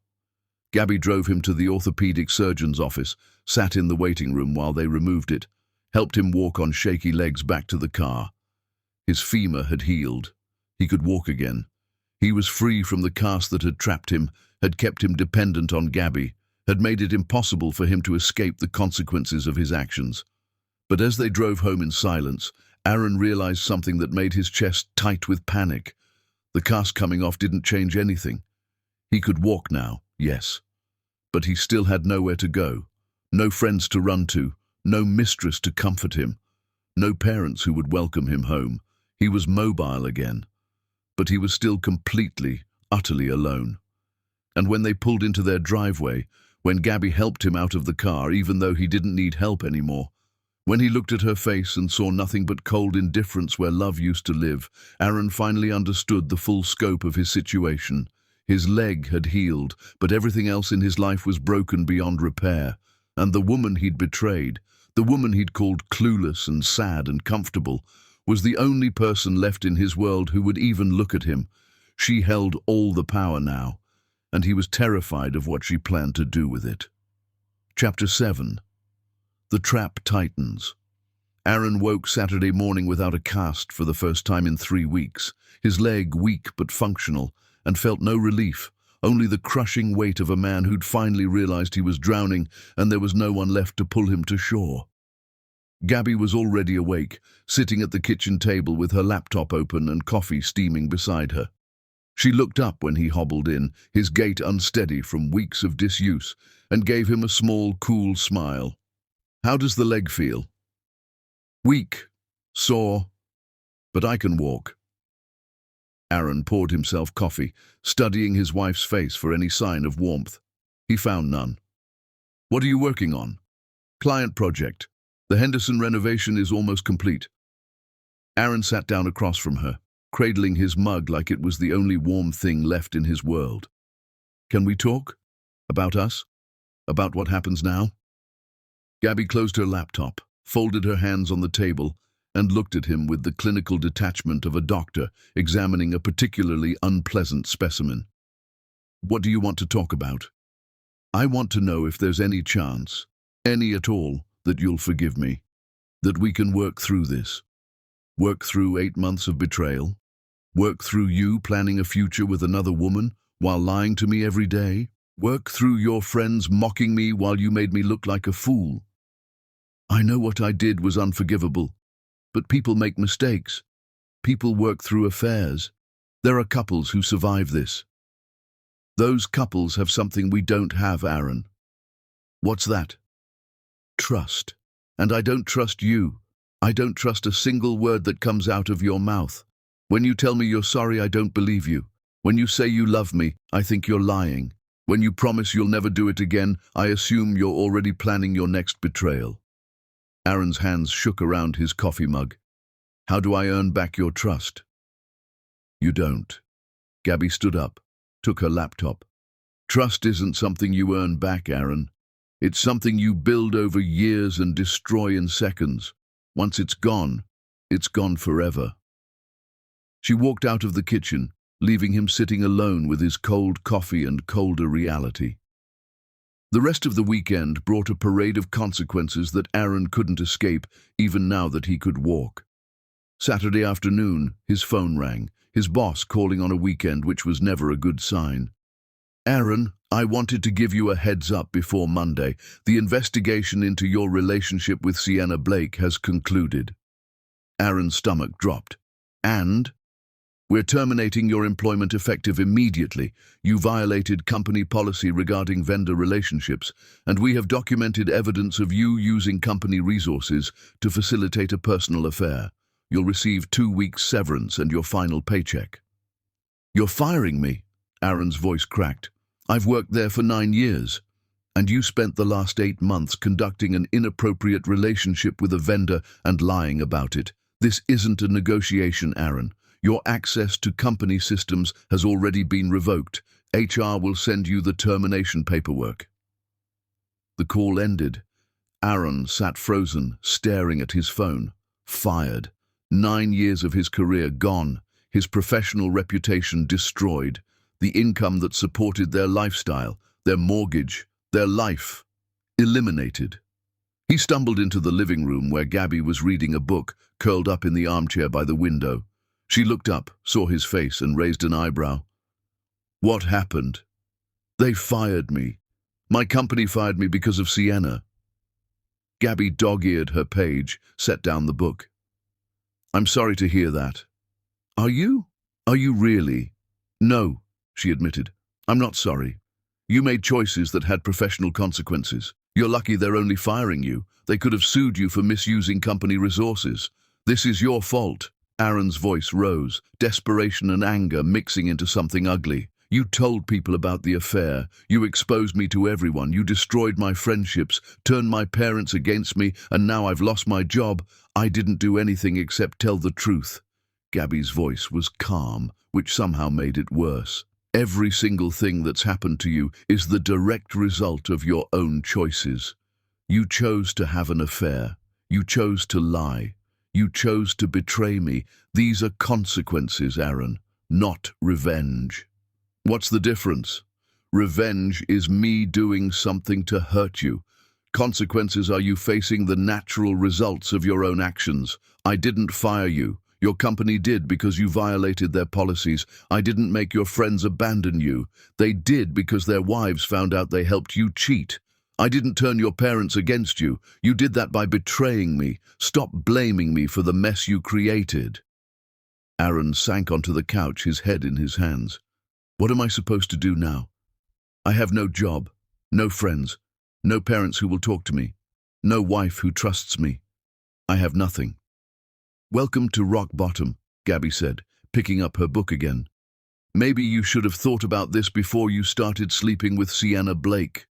S1: Gabby drove him to the orthopedic surgeon's office, sat in the waiting room while they removed it, helped him walk on shaky legs back to the car. His femur had healed. He could walk again. He was free from the cast that had trapped him, had kept him dependent on Gabby, had made it impossible for him to escape the consequences of his actions. But as they drove home in silence, Aaron realized something that made his chest tight with panic. The cast coming off didn't change anything. He could walk now, yes. But he still had nowhere to go. No friends to run to, no mistress to comfort him, no parents who would welcome him home. He was mobile again. But he was still completely, utterly alone. And when they pulled into their driveway, when Gabby helped him out of the car even though he didn't need help anymore, when he looked at her face and saw nothing but cold indifference where love used to live, Aaron finally understood the full scope of his situation. His leg had healed, but everything else in his life was broken beyond repair. And the woman he'd betrayed, the woman he'd called clueless and sad and comfortable, was the only person left in his world who would even look at him. She held all the power now, and he was terrified of what she planned to do with it. Chapter 7. The Trap Tightens. Aaron woke Saturday morning without a cast for the first time in 3 weeks, his leg weak but functional, and felt no relief, only the crushing weight of a man who'd finally realized he was drowning and there was no one left to pull him to shore. Gabby was already awake, sitting at the kitchen table with her laptop open and coffee steaming beside her. She looked up when he hobbled in, his gait unsteady from weeks of disuse, and gave him a small, cool smile. "How does the leg feel?" "Weak, sore, but I can walk." Aaron poured himself coffee, studying his wife's face for any sign of warmth. He found none. "What are you working on?" "Client project. The Henderson renovation is almost complete." Aaron sat down across from her, cradling his mug like it was the only warm thing left in his world. "Can we talk? About us? About what happens now?" Gabby closed her laptop, folded her hands on the table, and looked at him with the clinical detachment of a doctor examining a particularly unpleasant specimen. "What do you want to talk about?" "I want to know if there's any chance, any at all, that you'll forgive me, that we can work through this. Work through 8 months of betrayal. Work through you planning a future with another woman while lying to me every day. Work through your friends mocking me while you made me look like a fool. I know what I did was unforgivable, but people make mistakes. People work through affairs. There are couples who survive this. Those couples have something we don't have, Aaron." "What's that?" "Trust. And I don't trust you. I don't trust a single word that comes out of your mouth. When you tell me you're sorry, I don't believe you. When you say you love me, I think you're lying. When you promise you'll never do it again, I assume you're already planning your next betrayal." Aaron's hands shook around his coffee mug. "How do I earn back your trust?" "You don't." Gabby stood up, took her laptop. "Trust isn't something you earn back, Aaron. It's something you build over years and destroy in seconds. Once it's gone forever." She walked out of the kitchen, leaving him sitting alone with his cold coffee and colder reality. The rest of the weekend brought a parade of consequences that Aaron couldn't escape, even now that he could walk. Saturday afternoon, his phone rang, his boss calling on a weekend, which was never a good sign. "Aaron, I wanted to give you a heads up before Monday. The investigation into your relationship with Sienna Blake has concluded." Aaron's stomach dropped. "And?" "We're terminating your employment effective immediately. You violated company policy regarding vendor relationships, and we have documented evidence of you using company resources to facilitate a personal affair. You'll receive 2 weeks severance and your final paycheck." "You're firing me?" Aaron's voice cracked. "I've worked there for 9 years. And you spent the last 8 months conducting an inappropriate relationship with a vendor and lying about it. This isn't a negotiation, Aaron. Your access to company systems has already been revoked. HR will send you the termination paperwork." The call ended. Aaron sat frozen, staring at his phone. Fired. 9 years of his career gone. His professional reputation destroyed. The income that supported their lifestyle, their mortgage, their life, eliminated. He stumbled into the living room where Gabby was reading a book, curled up in the armchair by the window. She looked up, saw his face, and raised an eyebrow. "What happened?" "They fired me. My company fired me because of Sienna." Gabby dog-eared her page, set down the book. "I'm sorry to hear that." Are you? Are you really?" "No," she admitted. "I'm not sorry. You made choices that had professional consequences. You're lucky they're only firing you. They could have sued you for misusing company resources. This is your fault." Aaron's voice rose, desperation and anger mixing into something ugly. "You told people about the affair. You exposed me to everyone. You destroyed my friendships, turned my parents against me, and now I've lost my job. I didn't do anything except tell the truth." Gabby's voice was calm, which somehow made it worse. "Every single thing that's happened to you is the direct result of your own choices. You chose to have an affair. You chose to lie. You chose to betray me. These are consequences, Aaron, not revenge." "What's the difference?" "Revenge is me doing something to hurt you, Consequences are you facing the natural results of your own actions. I didn't fire you. Your company did because you violated their policies. I didn't make your friends abandon you. They did because their wives found out they helped you cheat. I didn't turn your parents against you. You did that by betraying me. Stop blaming me for the mess you created. Aaron sank onto the couch, his head in his hands. What am I supposed to do now? I have no job, no friends, no parents who will talk to me, no wife who trusts me. I have nothing. Welcome to rock bottom, Gabby said, picking up her book again. Maybe you should have thought about this before you started sleeping with Sienna Blake.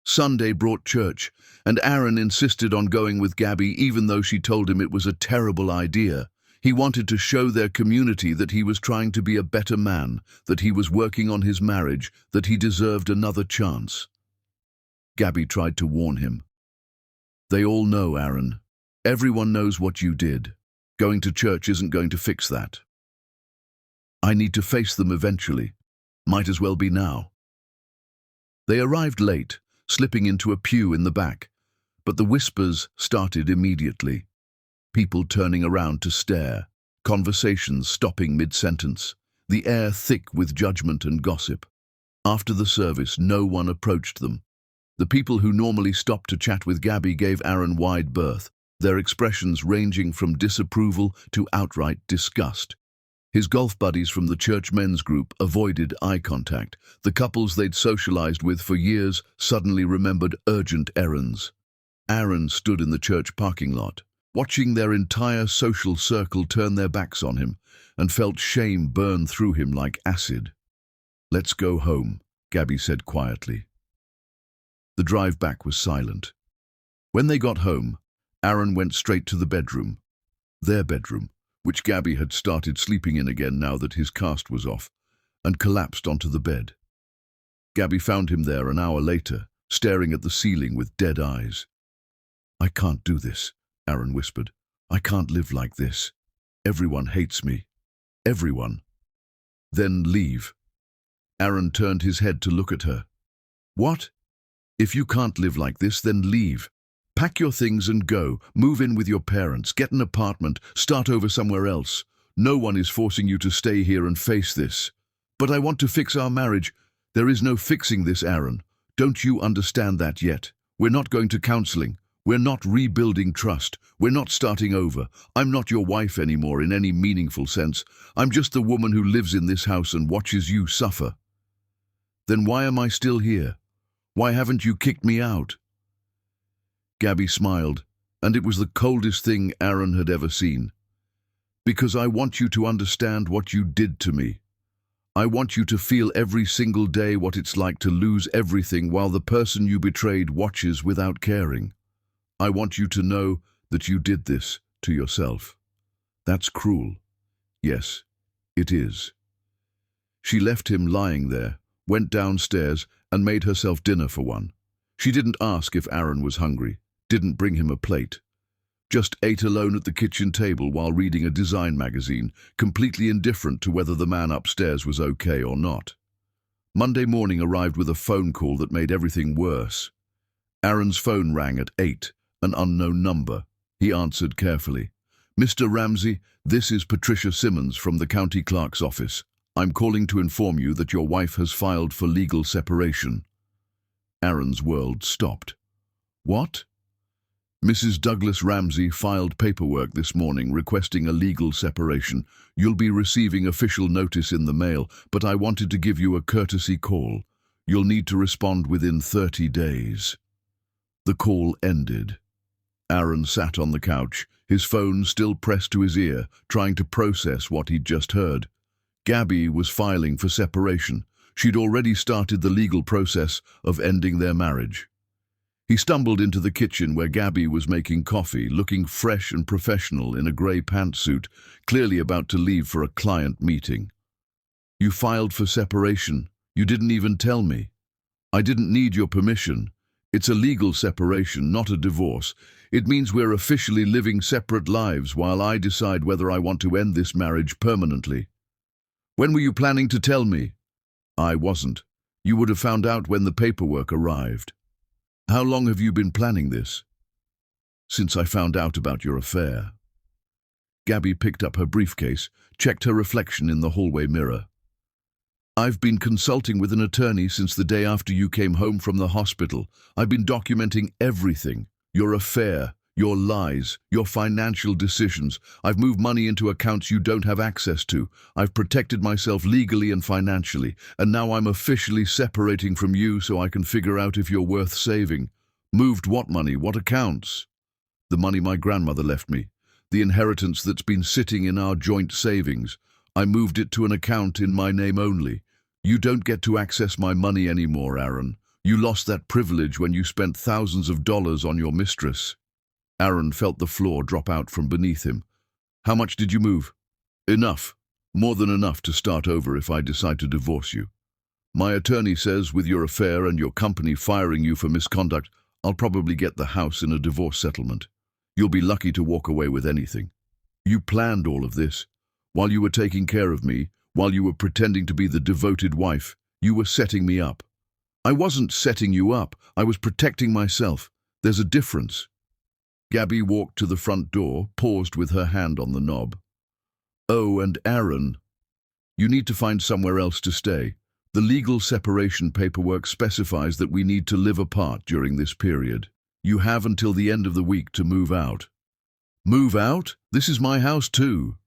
S1: Sunday brought church, and Aaron insisted on going with Gabby even though she told him it was a terrible idea. He wanted to show their community that he was trying to be a better man, that he was working on his marriage, that he deserved another chance. Gabby tried to warn him. They all know, Aaron. Everyone knows what you did. Going to church isn't going to fix that. I need to face them eventually. Might as well be now. They arrived late, slipping into a pew in the back, but the whispers started immediately. People turning around to stare, conversations stopping mid-sentence, the air thick with judgment and gossip. After the service, no one approached them. The people who normally stopped to chat with Gabby gave Aaron wide berth, their expressions ranging from disapproval to outright disgust. His golf buddies from the church men's group avoided eye contact. The couples they'd socialized with for years suddenly remembered urgent errands. Aaron stood in the church parking lot, watching their entire social circle turn their backs on him, and felt shame burn through him like acid. Let's go home, Gabby said quietly. The drive back was silent. When they got home, Aaron went straight to the bedroom, their bedroom, which Gabby had started sleeping in again now that his cast was off, and collapsed onto the bed. Gabby found him there an hour later, staring at the ceiling with dead eyes. I can't do this, Aaron whispered. I can't live like this. Everyone hates me. Everyone. Then leave. Aaron turned his head to look at her. What? If you can't live like this, then leave. Pack your things and go. Move in with your parents. Get an apartment. Start over somewhere else. No one is forcing you to stay here and face this. But I want to fix our marriage. There is no fixing this, Aaron. Don't you understand that yet? We're not going to counseling. We're not rebuilding trust. We're not starting over. I'm not your wife anymore in any meaningful sense. I'm just the woman who lives in this house and watches you suffer. Then why am I still here? Why haven't you kicked me out? Gabby smiled, and it was the coldest thing Aaron had ever seen. Because I want you to understand what you did to me. I want you to feel every single day what it's like to lose everything while the person you betrayed watches without caring. I want you to know that you did this to yourself. That's cruel. Yes, it is. She left him lying there, went downstairs, and made herself dinner for one. She didn't ask if Aaron was hungry, didn't bring him a plate. Just ate alone at the kitchen table while reading a design magazine, completely indifferent to whether the man upstairs was okay or not. Monday morning arrived with a phone call that made everything worse. Aaron's phone rang at 8, an unknown number. He answered carefully. Mr. Ramsey, this is Patricia Simmons from the county clerk's office. I'm calling to inform you that your wife has filed for legal separation. Aaron's world stopped. What? Mrs. Douglas Ramsey filed paperwork this morning requesting a legal separation. You'll be receiving official notice in the mail, but I wanted to give you a courtesy call. You'll need to respond within 30 days. The call ended. Aaron sat on the couch, his phone still pressed to his ear, trying to process what he'd just heard. Gabby was filing for separation. She'd already started the legal process of ending their marriage. He stumbled into the kitchen where Gabby was making coffee, looking fresh and professional in a grey pantsuit, clearly about to leave for a client meeting. You filed for separation. You didn't even tell me. I didn't need your permission. It's a legal separation, not a divorce. It means we're officially living separate lives while I decide whether I want to end this marriage permanently. When were you planning to tell me? I wasn't. You would have found out when the paperwork arrived. How long have you been planning this? Since I found out about your affair. Gabby picked up her briefcase, checked her reflection in the hallway mirror. I've been consulting with an attorney since the day after you came home from the hospital. I've been documenting everything. Your affair, your lies, your financial decisions. I've moved money into accounts you don't have access to. I've protected myself legally and financially, and now I'm officially separating from you so I can figure out if you're worth saving. Moved what money? What accounts? The money my grandmother left me. The inheritance that's been sitting in our joint savings. I moved it to an account in my name only. You don't get to access my money anymore, Aaron. You lost that privilege when you spent thousands of dollars on your mistress. Aaron felt the floor drop out from beneath him. How much did you move? Enough. More than enough to start over if I decide to divorce you. My attorney says with your affair and your company firing you for misconduct, I'll probably get the house in a divorce settlement. You'll be lucky to walk away with anything. You planned all of this. While you were taking care of me, while you were pretending to be the devoted wife, you were setting me up. I wasn't setting you up, I was protecting myself. There's a difference. Gabby walked to the front door, paused with her hand on the knob. Oh, and Aaron, you need to find somewhere else to stay. The legal separation paperwork specifies that we need to live apart during this period. You have until the end of the week to move out. Move out? This is my house too.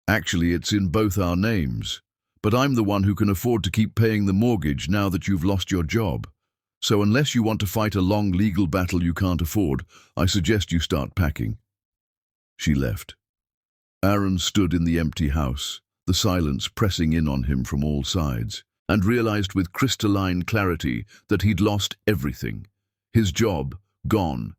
S1: Actually, it's in both our names. But I'm the one who can afford to keep paying the mortgage now that you've lost your job. So unless you want to fight a long legal battle you can't afford, I suggest you start packing. She left. Aaron stood in the empty house, the silence pressing in on him from all sides, and realized with crystalline clarity that he'd lost everything. His job, gone.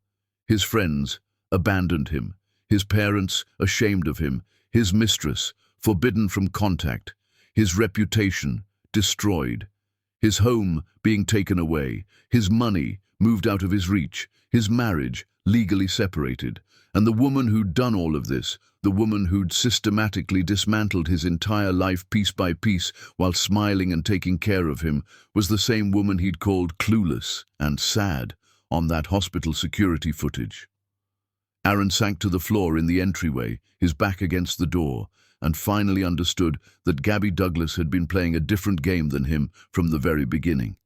S1: His friends, abandoned him. His parents, ashamed of him. His mistress, forbidden from contact. His reputation, destroyed. His home, being taken away. His money, moved out of his reach. His marriage, legally separated. And the woman who'd done all of this, the woman who'd systematically dismantled his entire life piece by piece while smiling and taking care of him, was the same woman he'd called clueless and sad on that hospital security footage. Aaron sank to the floor in the entryway, his back against the door, and finally understood that Gabby Douglas had been playing a different game than him from the very beginning.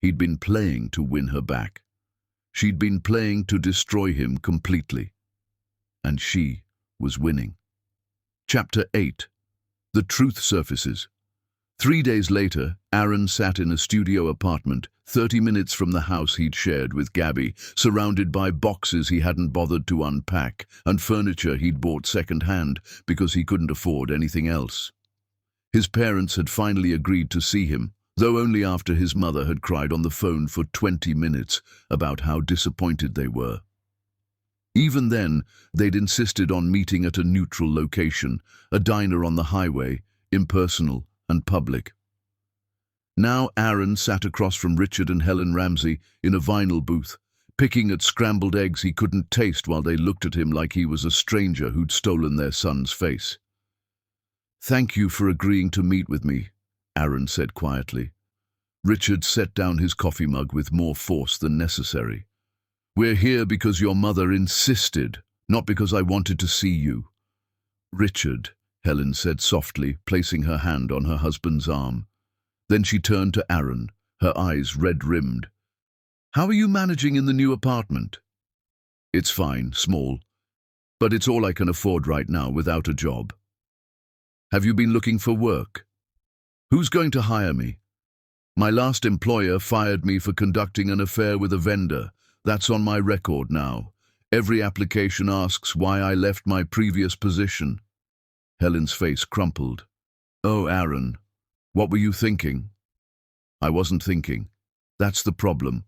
S1: He'd been playing to win her back. She'd been playing to destroy him completely. And she was winning. Chapter 8. The Truth Surfaces. 3 days later, Aaron sat in a studio apartment, 30 minutes from the house he'd shared with Gabby, surrounded by boxes he hadn't bothered to unpack and furniture he'd bought second-hand because he couldn't afford anything else. His parents had finally agreed to see him, though only after his mother had cried on the phone for 20 minutes about how disappointed they were. Even then, they'd insisted on meeting at a neutral location, a diner on the highway, impersonal and public. Now Aaron sat across from Richard and Helen Ramsey in a vinyl booth, picking at scrambled eggs he couldn't taste while they looked at him like he was a stranger who'd stolen their son's face. "Thank you for agreeing to meet with me," Aaron said quietly. Richard set down his coffee mug with more force than necessary. "We're here because your mother insisted, not because I wanted to see you." "Richard," Helen said softly, placing her hand on her husband's arm. Then she turned to Aaron, her eyes red-rimmed. "How are you managing in the new apartment?" "It's fine, small. But it's all I can afford right now without a job." "Have you been looking for work?" "Who's going to hire me?" "My last employer fired me for conducting an affair with a vendor. That's on my record now. Every application asks why I left my previous position." Helen's face crumpled. "Oh, Aaron, what were you thinking?" "I wasn't thinking. That's the problem.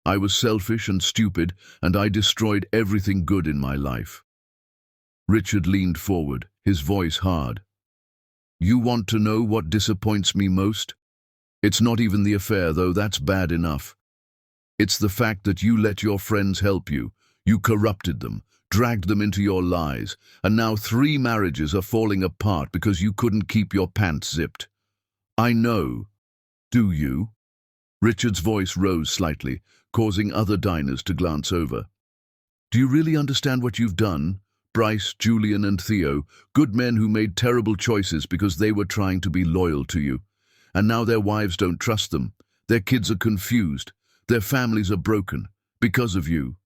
S1: I was selfish and stupid, and I destroyed everything good in my life." Richard leaned forward, his voice hard. "You want to know what disappoints me most? It's not even the affair, though that's bad enough. It's the fact that you let your friends help you. You corrupted them, dragged them into your lies, and now 3 marriages are falling apart because you couldn't keep your pants zipped. I know. Do you?" Richard's voice rose slightly, causing other diners to glance over. Do you really understand what you've done? Bryce, Julian, and Theo, good men who made terrible choices because they were trying to be loyal to you. And now their wives don't trust them. Their kids are confused. Their families are broken. Because of you.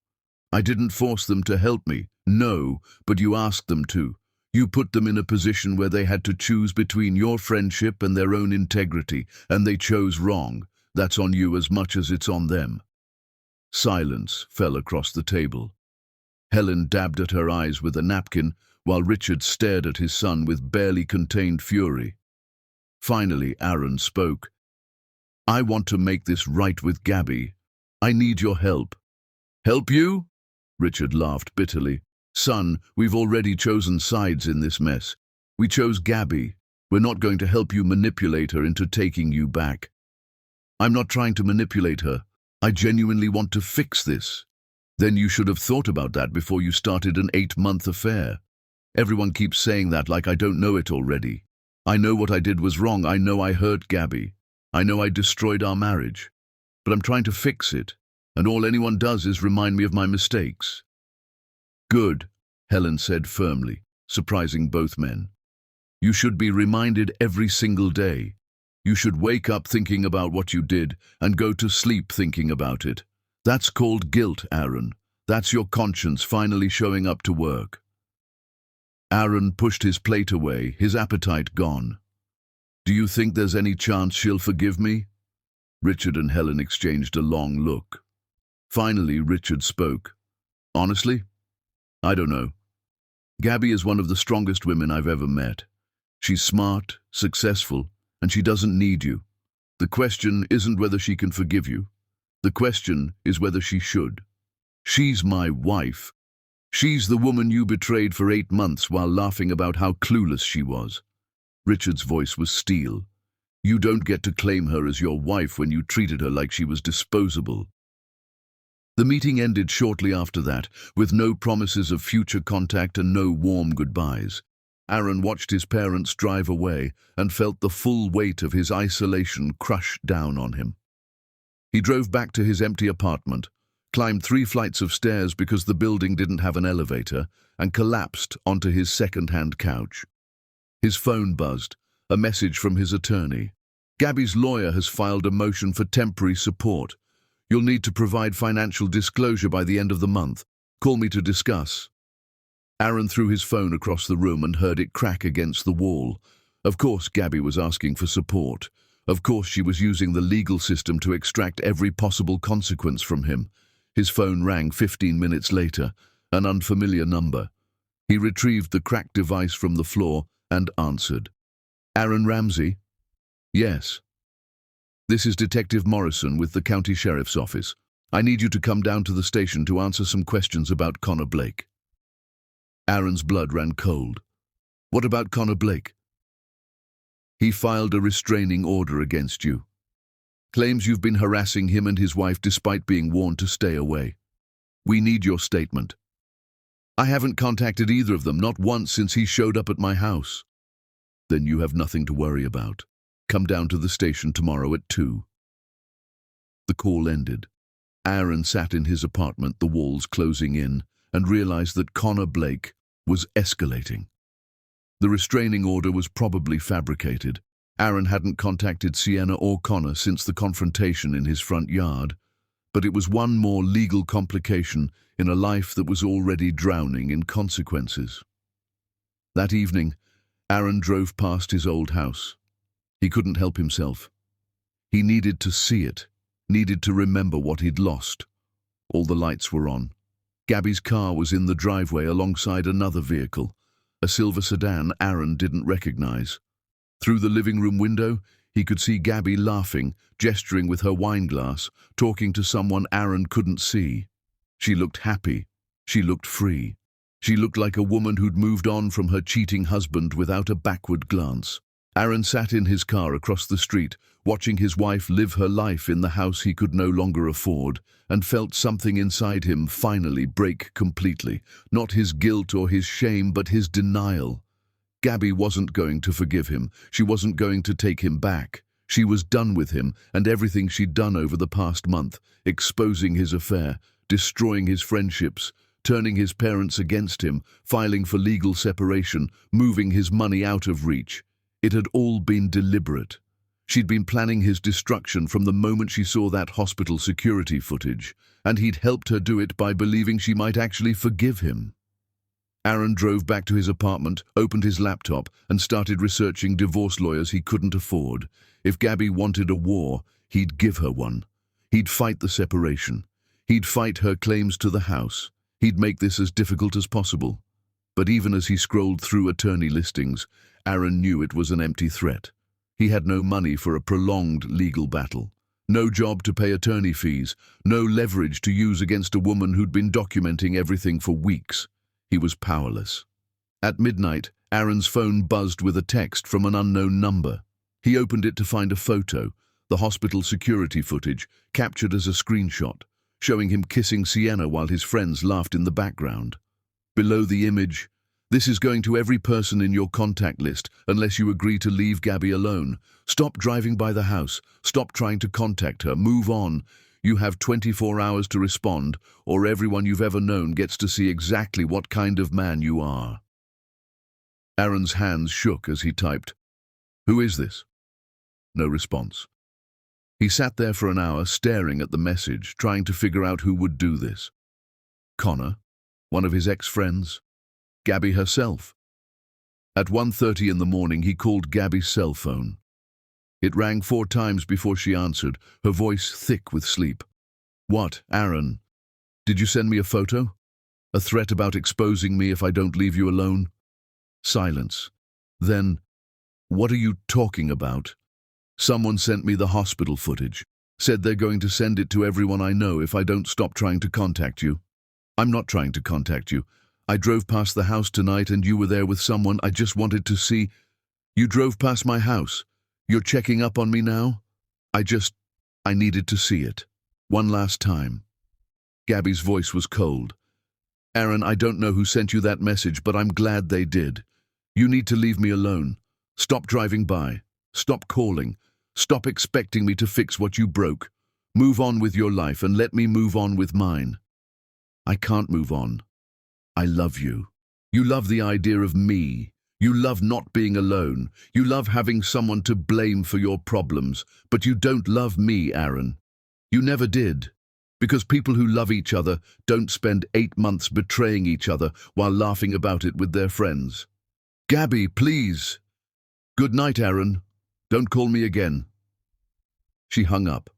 S1: I didn't force them to help me. No, but you asked them to. You put them in a position where they had to choose between your friendship and their own integrity, and they chose wrong. That's on you as much as it's on them. Silence fell across the table. Helen dabbed at her eyes with a napkin, while Richard stared at his son with barely contained fury. Finally, Aaron spoke. I want to make this right with Gabby. I need your help. Help you? Richard laughed bitterly. Son, we've already chosen sides in this mess. We chose Gabby. We're not going to help you manipulate her into taking you back. I'm not trying to manipulate her. I genuinely want to fix this. Then you should have thought about that before you started an 8-month affair. Everyone keeps saying that like I don't know it already. I know what I did was wrong. I know I hurt Gabby. I know I destroyed our marriage. But I'm trying to fix it, and all anyone does is remind me of my mistakes. Good, Helen said firmly, surprising both men. You should be reminded every single day. You should wake up thinking about what you did and go to sleep thinking about it. That's called guilt, Aaron. That's your conscience finally showing up to work. Aaron pushed his plate away, his appetite gone. Do you think there's any chance she'll forgive me? Richard and Helen exchanged a long look. Finally, Richard spoke. Honestly, I don't know. Gabby is one of the strongest women I've ever met. She's smart, successful, and she doesn't need you. The question isn't whether she can forgive you. The question is whether she should. She's my wife. She's the woman you betrayed for 8 months while laughing about how clueless she was. Richard's voice was steel. You don't get to claim her as your wife when you treated her like she was disposable. The meeting ended shortly after that, with no promises of future contact and no warm goodbyes. Aaron watched his parents drive away and felt the full weight of his isolation crush down on him. He drove back to his empty apartment, climbed 3 flights of stairs because the building didn't have an elevator, and collapsed onto his second-hand couch. His phone buzzed, a message from his attorney. Gabby's lawyer has filed a motion for temporary support. You'll need to provide financial disclosure by the end of the month. Call me to discuss. Aaron threw his phone across the room and heard it crack against the wall. Of course, Gabby was asking for support. Of course, she was using the legal system to extract every possible consequence from him. His phone rang 15 minutes later, an unfamiliar number. He retrieved the cracked device from the floor and answered. Aaron Ramsey? Yes. This is Detective Morrison with the County Sheriff's Office. I need you to come down to the station to answer some questions about Connor Blake. Aaron's blood ran cold. What about Connor Blake? He filed a restraining order against you. Claims you've been harassing him and his wife despite being warned to stay away. We need your statement. I haven't contacted either of them, not once since he showed up at my house. Then you have nothing to worry about. Come down to the station tomorrow at 2. The call ended. Aaron sat in his apartment, the walls closing in, and realized that Connor Blake was escalating. The restraining order was probably fabricated. Aaron hadn't contacted Sienna or Connor since the confrontation in his front yard, but it was one more legal complication in a life that was already drowning in consequences. That evening, Aaron drove past his old house. He couldn't help himself. He needed to see it, needed to remember what he'd lost. All the lights were on. Gabby's car was in the driveway alongside another vehicle, a silver sedan Aaron didn't recognize. Through the living room window, he could see Gabby laughing, gesturing with her wine glass, talking to someone Aaron couldn't see. She looked happy. She looked free. She looked like a woman who'd moved on from her cheating husband without a backward glance. Aaron sat in his car across the street, watching his wife live her life in the house he could no longer afford, and felt something inside him finally break completely. Not his guilt or his shame, but his denial. Gabby wasn't going to forgive him. She wasn't going to take him back. She was done with him and everything she'd done over the past month, exposing his affair, destroying his friendships, turning his parents against him, filing for legal separation, moving his money out of reach. It had all been deliberate. She'd been planning his destruction from the moment she saw that hospital security footage, and he'd helped her do it by believing she might actually forgive him. Aaron drove back to his apartment, opened his laptop, and started researching divorce lawyers he couldn't afford. If Gabby wanted a war, he'd give her one. He'd fight the separation. He'd fight her claims to the house. He'd make this as difficult as possible. But even as he scrolled through attorney listings, Aaron knew it was an empty threat. He had no money for a prolonged legal battle. No job to pay attorney fees. No leverage to use against a woman who'd been documenting everything for weeks. He was powerless. At midnight, Aaron's phone buzzed with a text from an unknown number. He opened it to find a photo, the hospital security footage, captured as a screenshot, showing him kissing Sienna while his friends laughed in the background. Below the image, "This is going to every person in your contact list unless you agree to leave Gabby alone. Stop driving by the house. Stop trying to contact her. Move on. You have 24 hours to respond, or everyone you've ever known gets to see exactly what kind of man you are." Aaron's hands shook as he typed, "Who is this?" No response. He sat there for an hour staring at the message, trying to figure out who would do this. Connor? One of his ex-friends? Gabby herself? At 1:30 in the morning, he called Gabby's cell phone. It rang 4 times before she answered, her voice thick with sleep. "What, Aaron? Did you send me a photo? A threat about exposing me if I don't leave you alone?" Silence. Then, "What are you talking about?" "Someone sent me the hospital footage. Said they're going to send it to everyone I know if I don't stop trying to contact you." "I'm not trying to contact you. I drove past the house tonight and you were there with someone. I just wanted to see." "You drove past my house? You're checking up on me now?" I needed to see it. One last time." Gabby's voice was cold. "Aaron, I don't know who sent you that message, but I'm glad they did. You need to leave me alone. Stop driving by. Stop calling. Stop expecting me to fix what you broke. Move on with your life and let me move on with mine." "I can't move on. I love you. You love the idea of me. You love not being alone. You love having someone to blame for your problems. But you don't love me, Aaron. You never did. Because people who love each other don't spend 8 months betraying each other while laughing about it with their friends." "Gabby, please." "Good night, Aaron. Don't call me again." She hung up.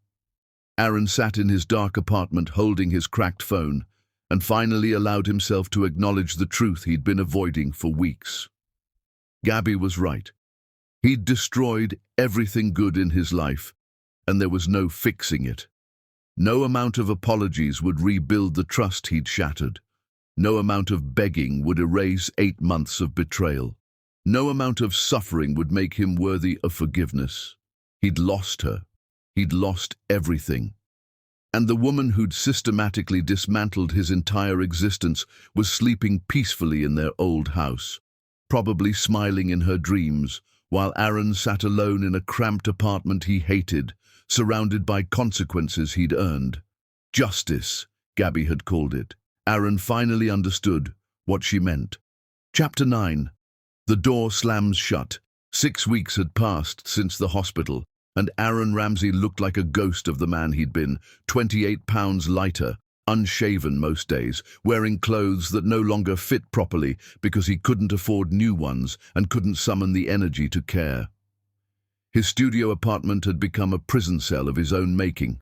S1: Aaron sat in his dark apartment holding his cracked phone and finally allowed himself to acknowledge the truth he'd been avoiding for weeks. Gabby was right. He'd destroyed everything good in his life, and there was no fixing it. No amount of apologies would rebuild the trust he'd shattered. No amount of begging would erase 8 months of betrayal. No amount of suffering would make him worthy of forgiveness. He'd lost her. He'd lost everything. And the woman who'd systematically dismantled his entire existence was sleeping peacefully in their old house, probably smiling in her dreams, while Aaron sat alone in a cramped apartment he hated, surrounded by consequences he'd earned. Justice, Gabby had called it. Aaron finally understood what she meant. Chapter 9. The door slams shut. 6 weeks had passed since the hospital, and Aaron Ramsey looked like a ghost of the man he'd been, 28 pounds lighter, unshaven most days, wearing clothes that no longer fit properly because he couldn't afford new ones and couldn't summon the energy to care. His studio apartment had become a prison cell of his own making.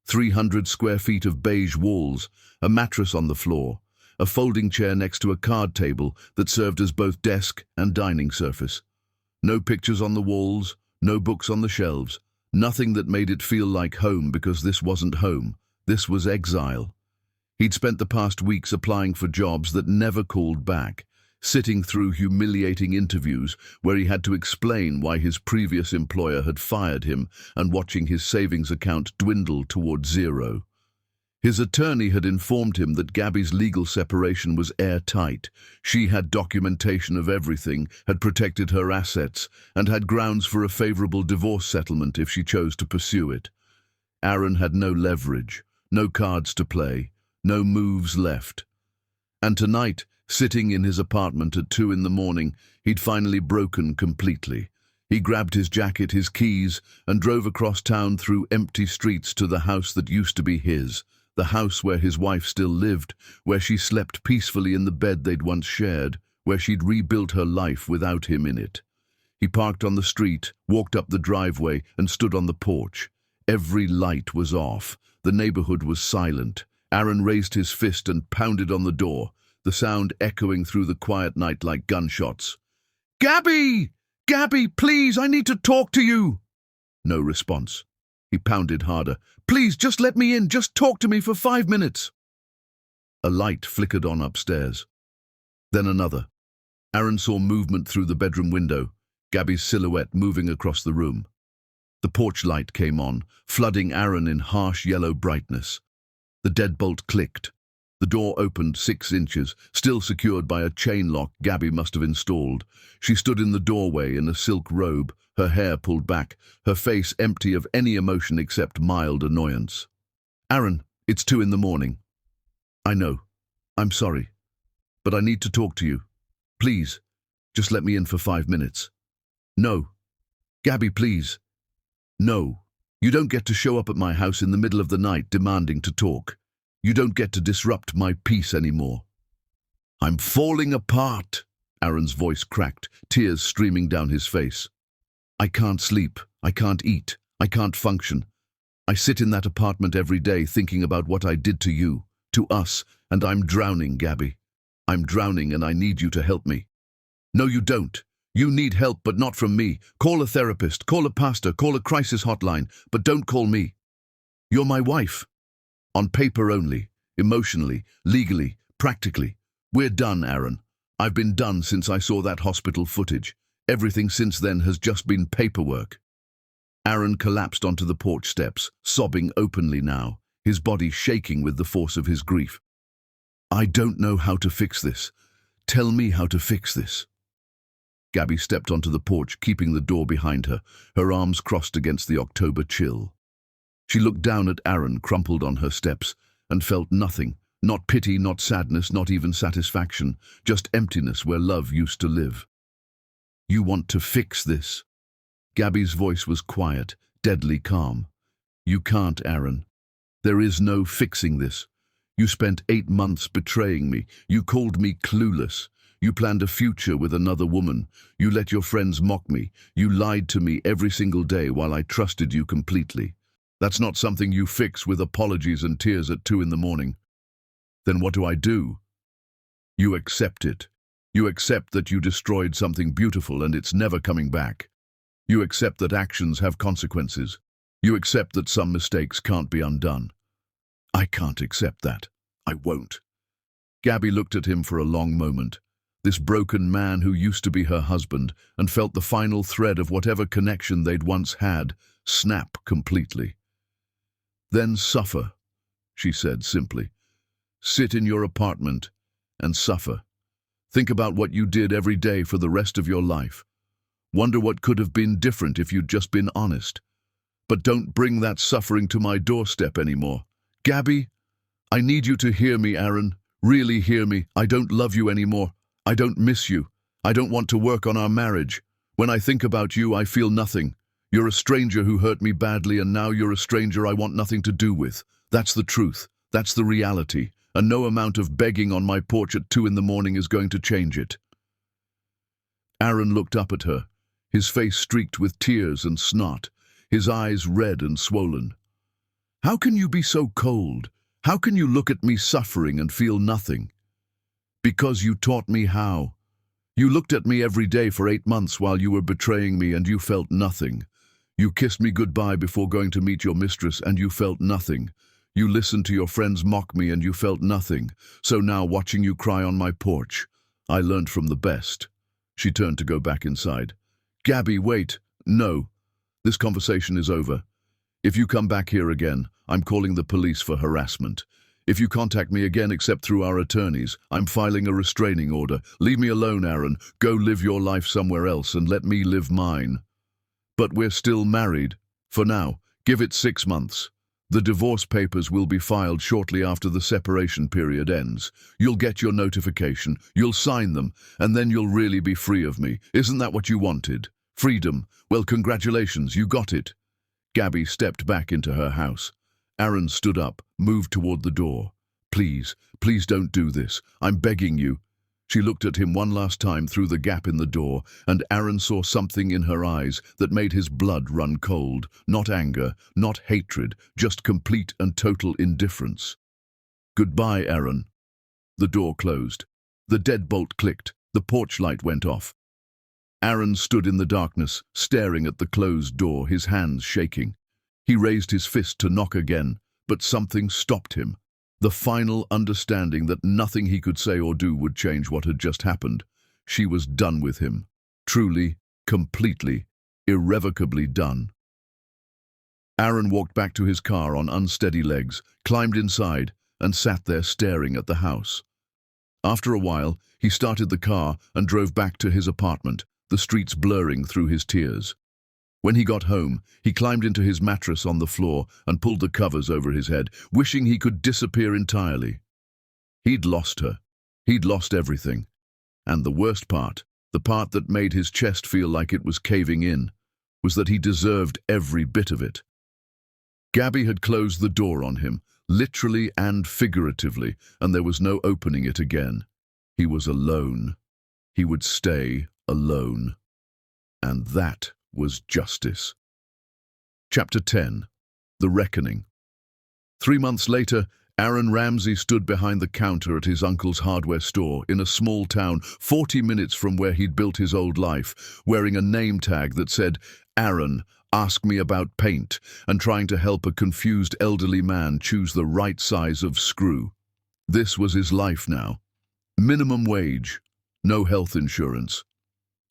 S1: 300 square feet of beige walls, a mattress on the floor, a folding chair next to a card table that served as both desk and dining surface. No pictures on the walls, no books on the shelves, nothing that made it feel like home, because this wasn't home, this was exile. He'd spent the past weeks applying for jobs that never called back, sitting through humiliating interviews where he had to explain why his previous employer had fired him and watching his savings account dwindle toward zero. His attorney had informed him that Gabby's legal separation was airtight. She had documentation of everything, had protected her assets, and had grounds for a favorable divorce settlement if she chose to pursue it. Aaron had no leverage, no cards to play, no moves left. And tonight, sitting in his apartment at 2 a.m, he'd finally broken completely. He grabbed his jacket, his keys, and drove across town through empty streets to the house that used to be his. The house where his wife still lived, where she slept peacefully in the bed they'd once shared, where she'd rebuilt her life without him in it. He parked on the street, walked up the driveway, and stood on the porch. Every light was off. The neighborhood was silent. Aaron raised his fist and pounded on the door, the sound echoing through the quiet night like gunshots. "Gabby! Gabby, please, I need to talk to you!" No response. He pounded harder. "Please, just let me in. Just talk to me for 5 minutes." A light flickered on upstairs. Then another. Aaron saw movement through the bedroom window, Gabby's silhouette moving across the room. The porch light came on, flooding Aaron in harsh yellow brightness. The deadbolt clicked. The door opened 6 inches, still secured by a chain lock Gabby must have installed. She stood in the doorway in a silk robe, her hair pulled back, her face empty of any emotion except mild annoyance. "Aaron, it's 2 a.m. I know. I'm sorry. But I need to talk to you. Please, just let me in for 5 minutes." "No. Gabby, please." "No. You don't get to show up at my house in the middle of the night demanding to talk. You don't get to disrupt my peace anymore." "I'm falling apart." Aaron's voice cracked, tears streaming down his face. "I can't sleep. I can't eat. I can't function. I sit in that apartment every day thinking about what I did to you, to us, and I'm drowning, Gabby. I'm drowning and I need you to help me." "No, you don't. You need help, but not from me. Call a therapist, call a pastor, call a crisis hotline, but don't call me. You're my wife. On paper only, emotionally, legally, practically. We're done, Aaron. I've been done since I saw that hospital footage. Everything since then has just been paperwork." Aaron collapsed onto the porch steps, sobbing openly now, his body shaking with the force of his grief. "I don't know how to fix this. Tell me how to fix this." Gabby stepped onto the porch, keeping the door behind her, her arms crossed against the October chill. She looked down at Aaron, crumpled on her steps, and felt nothing, not pity, not sadness, not even satisfaction, just emptiness where love used to live. "You want to fix this?" Gabby's voice was quiet, deadly calm. "You can't, Aaron. There is no fixing this. You spent 8 months betraying me. You called me clueless. You planned a future with another woman. You let your friends mock me. You lied to me every single day while I trusted you completely. That's not something you fix with apologies and tears at 2 a.m. Then what do? You accept it. You accept that you destroyed something beautiful and it's never coming back. You accept that actions have consequences. You accept that some mistakes can't be undone. I can't accept that. I won't." Gabby looked at him for a long moment. This broken man who used to be her husband, and felt the final thread of whatever connection they'd once had snap completely. "Then suffer," she said simply. "Sit in your apartment and suffer. Think about what you did every day for the rest of your life. Wonder what could have been different if you'd just been honest. But don't bring that suffering to my doorstep anymore. Gabby, I need you to hear me, Aaron. Really hear me. I don't love you anymore. I don't miss you. I don't want to work on our marriage. When I think about you, I feel nothing. You're a stranger who hurt me badly, and now you're a stranger I want nothing to do with. That's the truth. That's the reality. And no amount of begging on my porch at 2 a.m. is going to change it." Aaron looked up at her, his face streaked with tears and snot, his eyes red and swollen. "How can you be so cold? How can you look at me suffering and feel nothing?" "Because you taught me how. You looked at me every day for 8 months while you were betraying me and you felt nothing. You kissed me goodbye before going to meet your mistress and you felt nothing. You listened to your friends mock me and you felt nothing. So now, watching you cry on my porch, I learned from the best." She turned to go back inside. "Gabby, wait. No. This conversation is over. If you come back here again, I'm calling the police for harassment. If you contact me again except through our attorneys, I'm filing a restraining order. Leave me alone, Aaron. Go live your life somewhere else and let me live mine. But we're still married. For now, give it 6 months. The divorce papers will be filed shortly after the separation period ends. You'll get your notification, you'll sign them, and then you'll really be free of me. Isn't that what you wanted? Freedom. Well, congratulations, you got it. Gabby stepped back into her house. Aaron stood up, moved toward the door. Please, please don't do this. I'm begging you. She looked at him one last time through the gap in the door, and Aaron saw something in her eyes that made his blood run cold. Not anger, not hatred, just complete and total indifference. Goodbye, Aaron. The door closed. The deadbolt clicked. The porch light went off. Aaron stood in the darkness, staring at the closed door, his hands shaking. He raised his fist to knock again, but something stopped him. The final understanding that nothing he could say or do would change what had just happened. She was done with him. Truly, completely, irrevocably done. Aaron walked back to his car on unsteady legs, climbed inside, and sat there staring at the house. After a while, he started the car and drove back to his apartment, the streets blurring through his tears. When he got home, he climbed into his mattress on the floor and pulled the covers over his head, wishing he could disappear entirely. He'd lost her. He'd lost everything. And the worst part, the part that made his chest feel like it was caving in, was that he deserved every bit of it. Gabby had closed the door on him, literally and figuratively, and there was no opening it again. He was alone. He would stay alone. And that was justice. Chapter 10. The Reckoning. 3 months later, Aaron Ramsey stood behind the counter at his uncle's hardware store in a small town 40 minutes from where he'd built his old life, wearing a name tag that said, "Aaron, ask me about paint," and trying to help a confused elderly man choose the right size of screw. This was his life now. Minimum wage, no health insurance.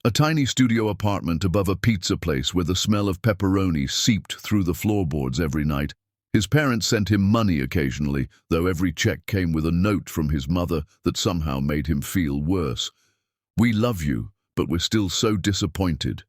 S1: A tiny studio apartment above a pizza place where the smell of pepperoni seeped through the floorboards every night. His parents sent him money occasionally, though every check came with a note from his mother that somehow made him feel worse. "We love you, but we're still so disappointed."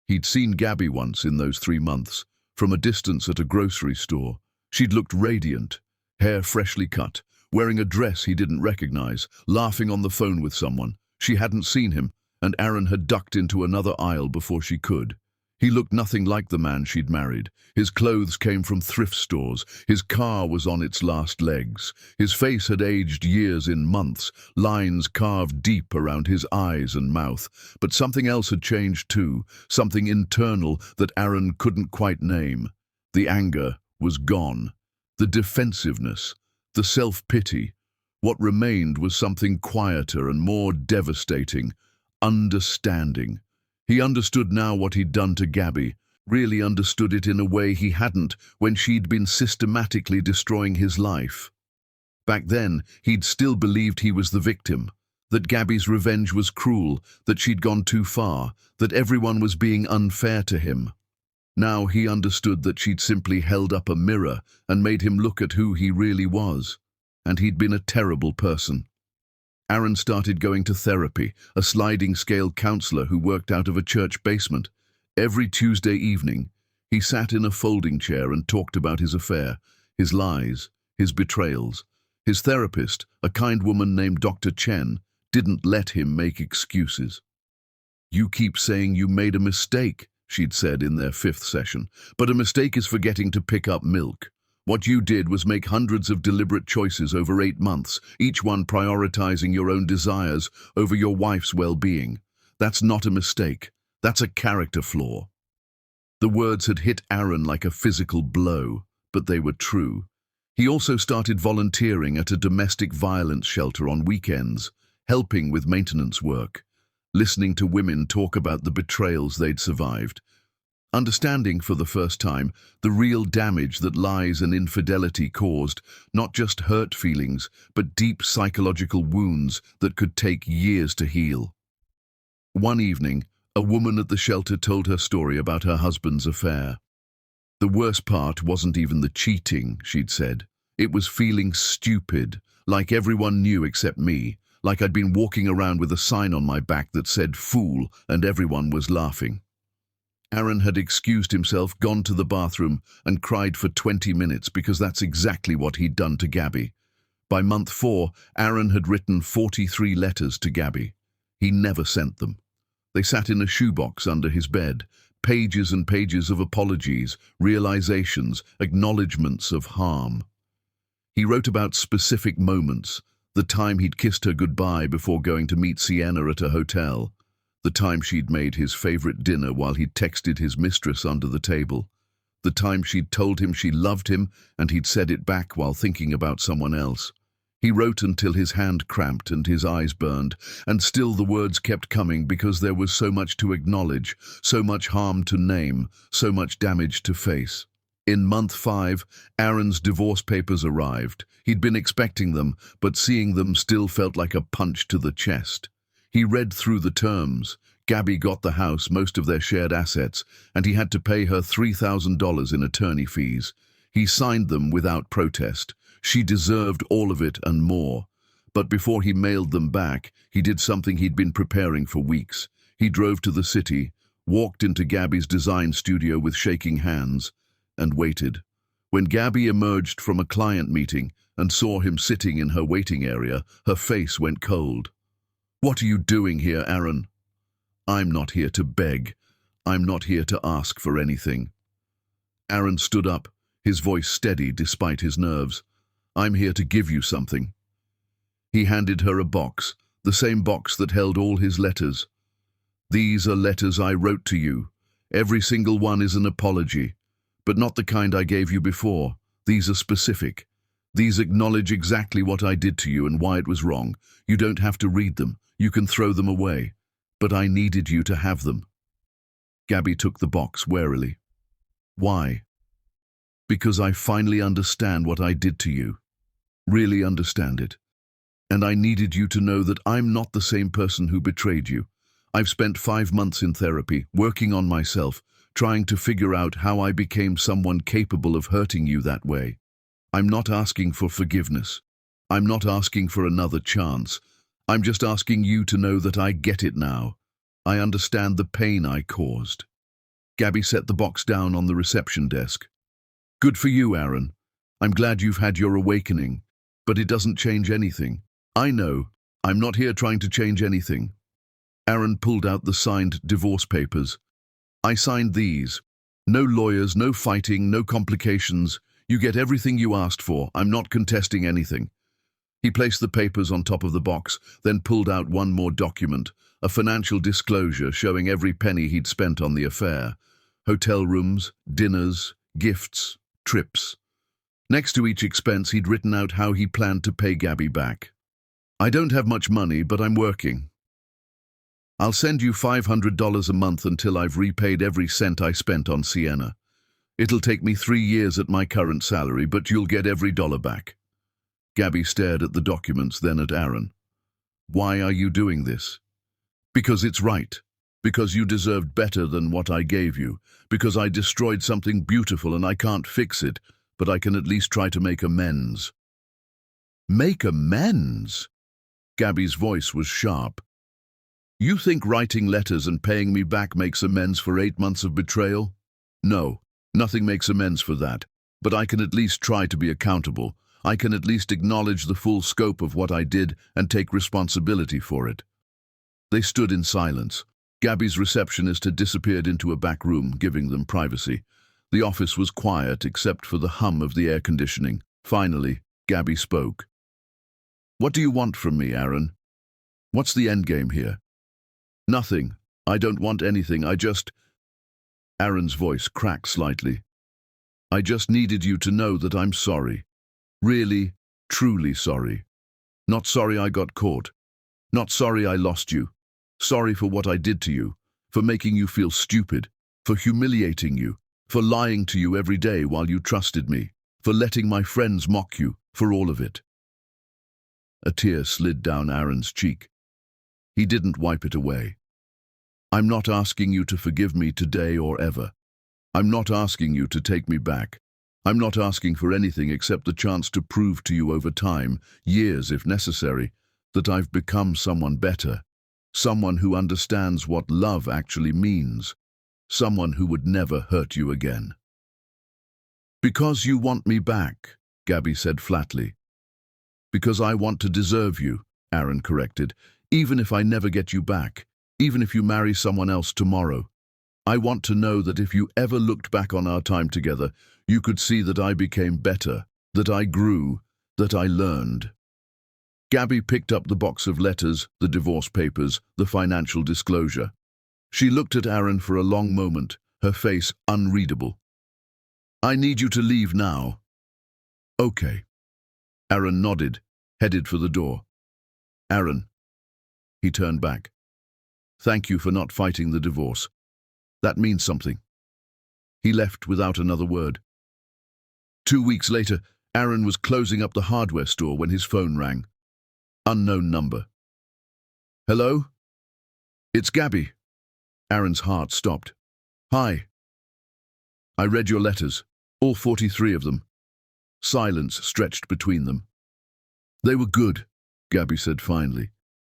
S1: He'd seen Gabby once in those 3 months, from a distance at a grocery store. She'd looked radiant, hair freshly cut, wearing a dress he didn't recognize, laughing on the phone with someone. She hadn't seen him, and Aaron had ducked into another aisle before she could. He looked nothing like the man she'd married. His clothes came from thrift stores. His car was on its last legs. His face had aged years in months, lines carved deep around his eyes and mouth. But something else had changed too, something internal that Aaron couldn't quite name. The anger was gone. The defensiveness, the self-pity. What remained was something quieter and more devastating. Understanding. He understood now what he'd done to Gabby, really understood it in a way he hadn't when she'd been systematically destroying his life. Back then, he'd still believed he was the victim, that Gabby's revenge was cruel, that she'd gone too far, that everyone was being unfair to him. Now he understood that she'd simply held up a mirror and made him look at who he really was, and he'd been a terrible person. Aaron started going to therapy, a sliding-scale counselor who worked out of a church basement. Every Tuesday evening, he sat in a folding chair and talked about his affair, his lies, his betrayals. His therapist, a kind woman named Dr. Chen, didn't let him make excuses. "You keep saying you made a mistake," she'd said in their 5th session, "but a mistake is forgetting to pick up milk. What you did was make hundreds of deliberate choices over 8 months, each one prioritizing your own desires over your wife's well-being. That's not a mistake. That's a character flaw." The words had hit Aaron like a physical blow, but they were true. He also started volunteering at a domestic violence shelter on weekends, helping with maintenance work, listening to women talk about the betrayals they'd survived. Understanding for the first time the real damage that lies and infidelity caused, not just hurt feelings, but deep psychological wounds that could take years to heal. One evening, a woman at the shelter told her story about her husband's affair. The worst part wasn't even the cheating, she'd said. It was feeling stupid, like everyone knew except me, like I'd been walking around with a sign on my back that said "fool" and everyone was laughing. Aaron had excused himself, gone to the bathroom, and cried for 20 minutes because that's exactly what he'd done to Gabby. By month 4, Aaron had written 43 letters to Gabby. He never sent them. They sat in a shoebox under his bed, pages and pages of apologies, realizations, acknowledgements of harm. He wrote about specific moments, the time he'd kissed her goodbye before going to meet Sienna at a hotel, the time she'd made his favorite dinner while he'd texted his mistress under the table, the time she'd told him she loved him and he'd said it back while thinking about someone else. He wrote until his hand cramped and his eyes burned, and still the words kept coming because there was so much to acknowledge, so much harm to name, so much damage to face. In month 5, Aaron's divorce papers arrived. He'd been expecting them, but seeing them still felt like a punch to the chest. He read through the terms. Gabby got the house, most of their shared assets, and he had to pay her $3,000 in attorney fees. He signed them without protest. She deserved all of it and more. But before he mailed them back, he did something he'd been preparing for weeks. He drove to the city, walked into Gabby's design studio with shaking hands, and waited. When Gabby emerged from a client meeting and saw him sitting in her waiting area, her face went cold. "What are you doing here, Aaron?" "I'm not here to beg. I'm not here to ask for anything." Aaron stood up, his voice steady despite his nerves. "I'm here to give you something." He handed her a box, the same box that held all his letters. "These are letters I wrote to you. Every single one is an apology, but not the kind I gave you before. These are specific. These acknowledge exactly what I did to you and why it was wrong. You don't have to read them. You can throw them away. But I needed you to have them." Gabby took the box warily. "Why?" "Because I finally understand what I did to you. Really understand it. And I needed you to know that I'm not the same person who betrayed you. I've spent 5 months in therapy, working on myself, trying to figure out how I became someone capable of hurting you that way. I'm not asking for forgiveness. I'm not asking for another chance. I'm just asking you to know that I get it now. I understand the pain I caused." Gabby set the box down on the reception desk. "Good for you, Aaron. I'm glad you've had your awakening, but it doesn't change anything. I know. I'm not here trying to change anything." Aaron pulled out the signed divorce papers. "I signed these. No lawyers, no fighting, no complications. You get everything you asked for. I'm not contesting anything." He placed the papers on top of the box, then pulled out one more document, a financial disclosure showing every penny he'd spent on the affair. Hotel rooms, dinners, gifts, trips. Next to each expense, he'd written out how he planned to pay Gabby back. "I don't have much money, but I'm working. I'll send you $500 a month until I've repaid every cent I spent on Sienna. It'll take me 3 years at my current salary, but you'll get every dollar back." Gabby stared at the documents, then at Aaron. "Why are you doing this?" "Because it's right. Because you deserved better than what I gave you. Because I destroyed something beautiful and I can't fix it, but I can at least try to make amends." "Make amends?" Gabby's voice was sharp. "You think writing letters and paying me back makes amends for 8 months of betrayal? No, nothing makes amends for that. But I can at least try to be accountable. I can at least acknowledge the full scope of what I did and take responsibility for it." They stood in silence. Gabby's receptionist had disappeared into a back room, giving them privacy. The office was quiet except for the hum of the air conditioning. Finally, Gabby spoke. "What do you want from me, Aaron? What's the endgame here?" "Nothing. I don't want anything. Aaron's voice cracked slightly. "I just needed you to know that I'm sorry. Really, truly sorry. Not sorry I got caught. Not sorry I lost you. Sorry for what I did to you, for making you feel stupid, for humiliating you, for lying to you every day while you trusted me, for letting my friends mock you, for all of it." A tear slid down Aaron's cheek. He didn't wipe it away. "I'm not asking you to forgive me today or ever. I'm not asking you to take me back. I'm not asking for anything except the chance to prove to you over time, years if necessary, that I've become someone better, someone who understands what love actually means, someone who would never hurt you again. Because you want me back, Gabby said flatly. Because I want to deserve you, Aaron corrected, even if I never get you back, even if you marry someone else tomorrow. I want to know that if you ever looked back on our time together, you could see that I became better, that I grew, that I learned. Gabby picked up the box of letters, the divorce papers, the financial disclosure. She looked at Aaron for a long moment, her face unreadable. I need you to leave now. Okay. Aaron nodded, headed for the door. Aaron. He turned back. Thank you for not fighting the divorce. That means something. He left without another word. 2 weeks later, Aaron was closing up the hardware store when his phone rang. Unknown number. Hello? It's Gabby. Aaron's heart stopped. Hi. I read your letters, all 43 of them. Silence stretched between them. They were good, Gabby said finally.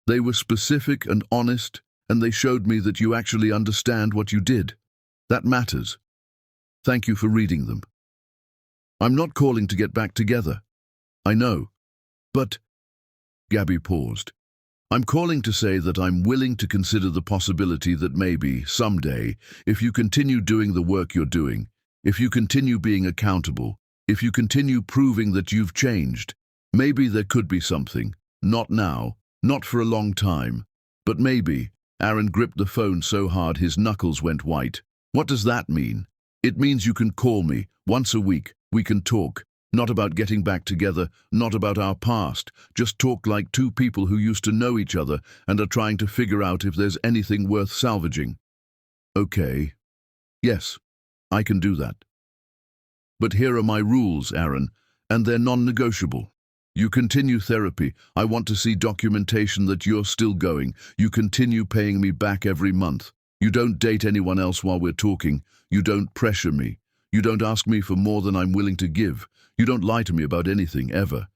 S1: They were specific and honest, and they showed me that you actually understand what you did. That matters. Thank you for reading them. I'm not calling to get back together. I know. But, Gabby paused. I'm calling to say that I'm willing to consider the possibility that maybe, someday, if you continue doing the work you're doing, if you continue being accountable, if you continue proving that you've changed, maybe there could be something. Not now, not for a long time, but maybe. Aaron gripped the phone so hard his knuckles went white. What does that mean? It means you can call me once a week. We can talk. Not about getting back together, not about our past. Just talk like two people who used to know each other and are trying to figure out if there's anything worth salvaging. Okay. Yes, I can do that. But here are my rules, Aaron, and they're non-negotiable. You continue therapy. I want to see documentation that you're still going. You continue paying me back every month. You don't date anyone else while we're talking. You don't pressure me. You don't ask me for more than I'm willing to give. You don't lie to me about anything, ever.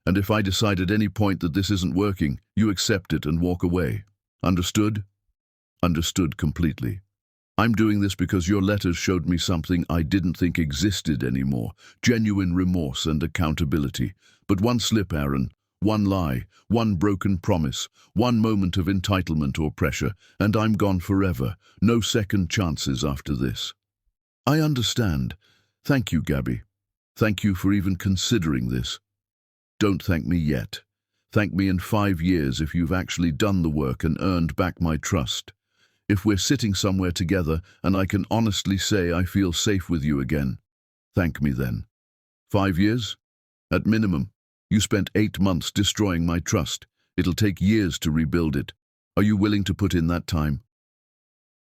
S1: And if I decide at any point that this isn't working, you accept it and walk away. Understood? Understood completely. I'm doing this because your letters showed me something I didn't think existed anymore. Genuine remorse and accountability. But one slip, Aaron, one lie, one broken promise, one moment of entitlement or pressure, and I'm gone forever. No second chances after this. I understand. Thank you, Gabby. Thank you for even considering this. Don't thank me yet. Thank me in 5 years if you've actually done the work and earned back my trust. If we're sitting somewhere together and I can honestly say I feel safe with you again. Thank me then. 5 years? At minimum. You spent 8 months destroying my trust. It'll take years to rebuild it. Are you willing to put in that time?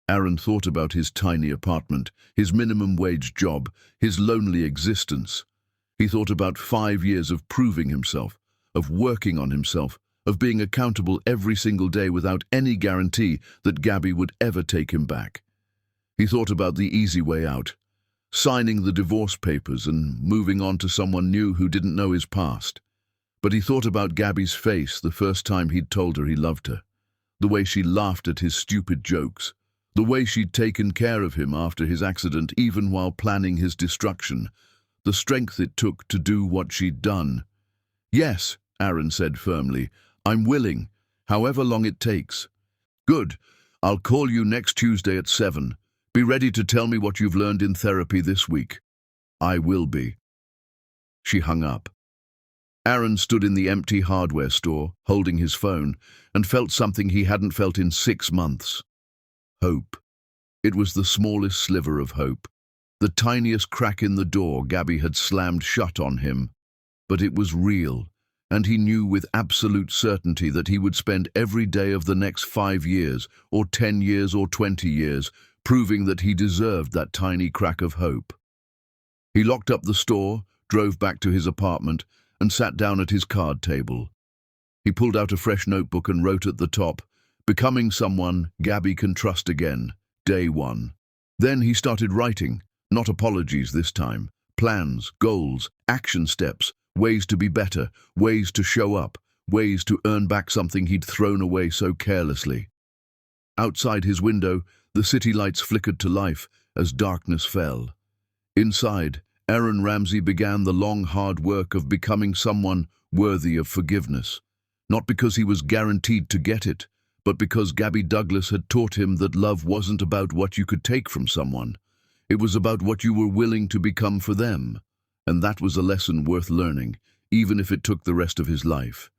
S1: Aaron thought about his tiny apartment, his minimum wage job, his lonely existence. He thought about 5 years of proving himself, of working on himself, of being accountable every single day without any guarantee that Gabby would ever take him back. He thought about the easy way out, signing the divorce papers and moving on to someone new who didn't know his past. But he thought about Gabby's face the first time he'd told her he loved her, the way she laughed at his stupid jokes, the way she'd taken care of him after his accident even while planning his destruction, the strength it took to do what she'd done. Yes, Aaron said firmly, I'm willing, however long it takes. Good. I'll call you next Tuesday at 7. Be ready to tell me what you've learned in therapy this week. I will be. She hung up. Aaron stood in the empty hardware store, holding his phone, and felt something he hadn't felt in 6 months. Hope. It was the smallest sliver of hope, the tiniest crack in the door Gabby had slammed shut on him. But it was real, and he knew with absolute certainty that he would spend every day of the next 5 years, or 10 years, or 20 years, proving that he deserved that tiny crack of hope. He locked up the store, drove back to his apartment, and sat down at his card table. He pulled out a fresh notebook and wrote at the top, "Becoming someone Gabby can trust again, day 1. Then he started writing, Not apologies this time. Plans, goals, action steps, ways to be better, ways to show up, ways to earn back something he'd thrown away so carelessly. Outside his window, the city lights flickered to life as darkness fell. Inside, Aaron Ramsey began the long, hard work of becoming someone worthy of forgiveness. Not because he was guaranteed to get it, but because Gabby Douglas had taught him that love wasn't about what you could take from someone. It was about what you were willing to become for them. And that was a lesson worth learning, even if it took the rest of his life.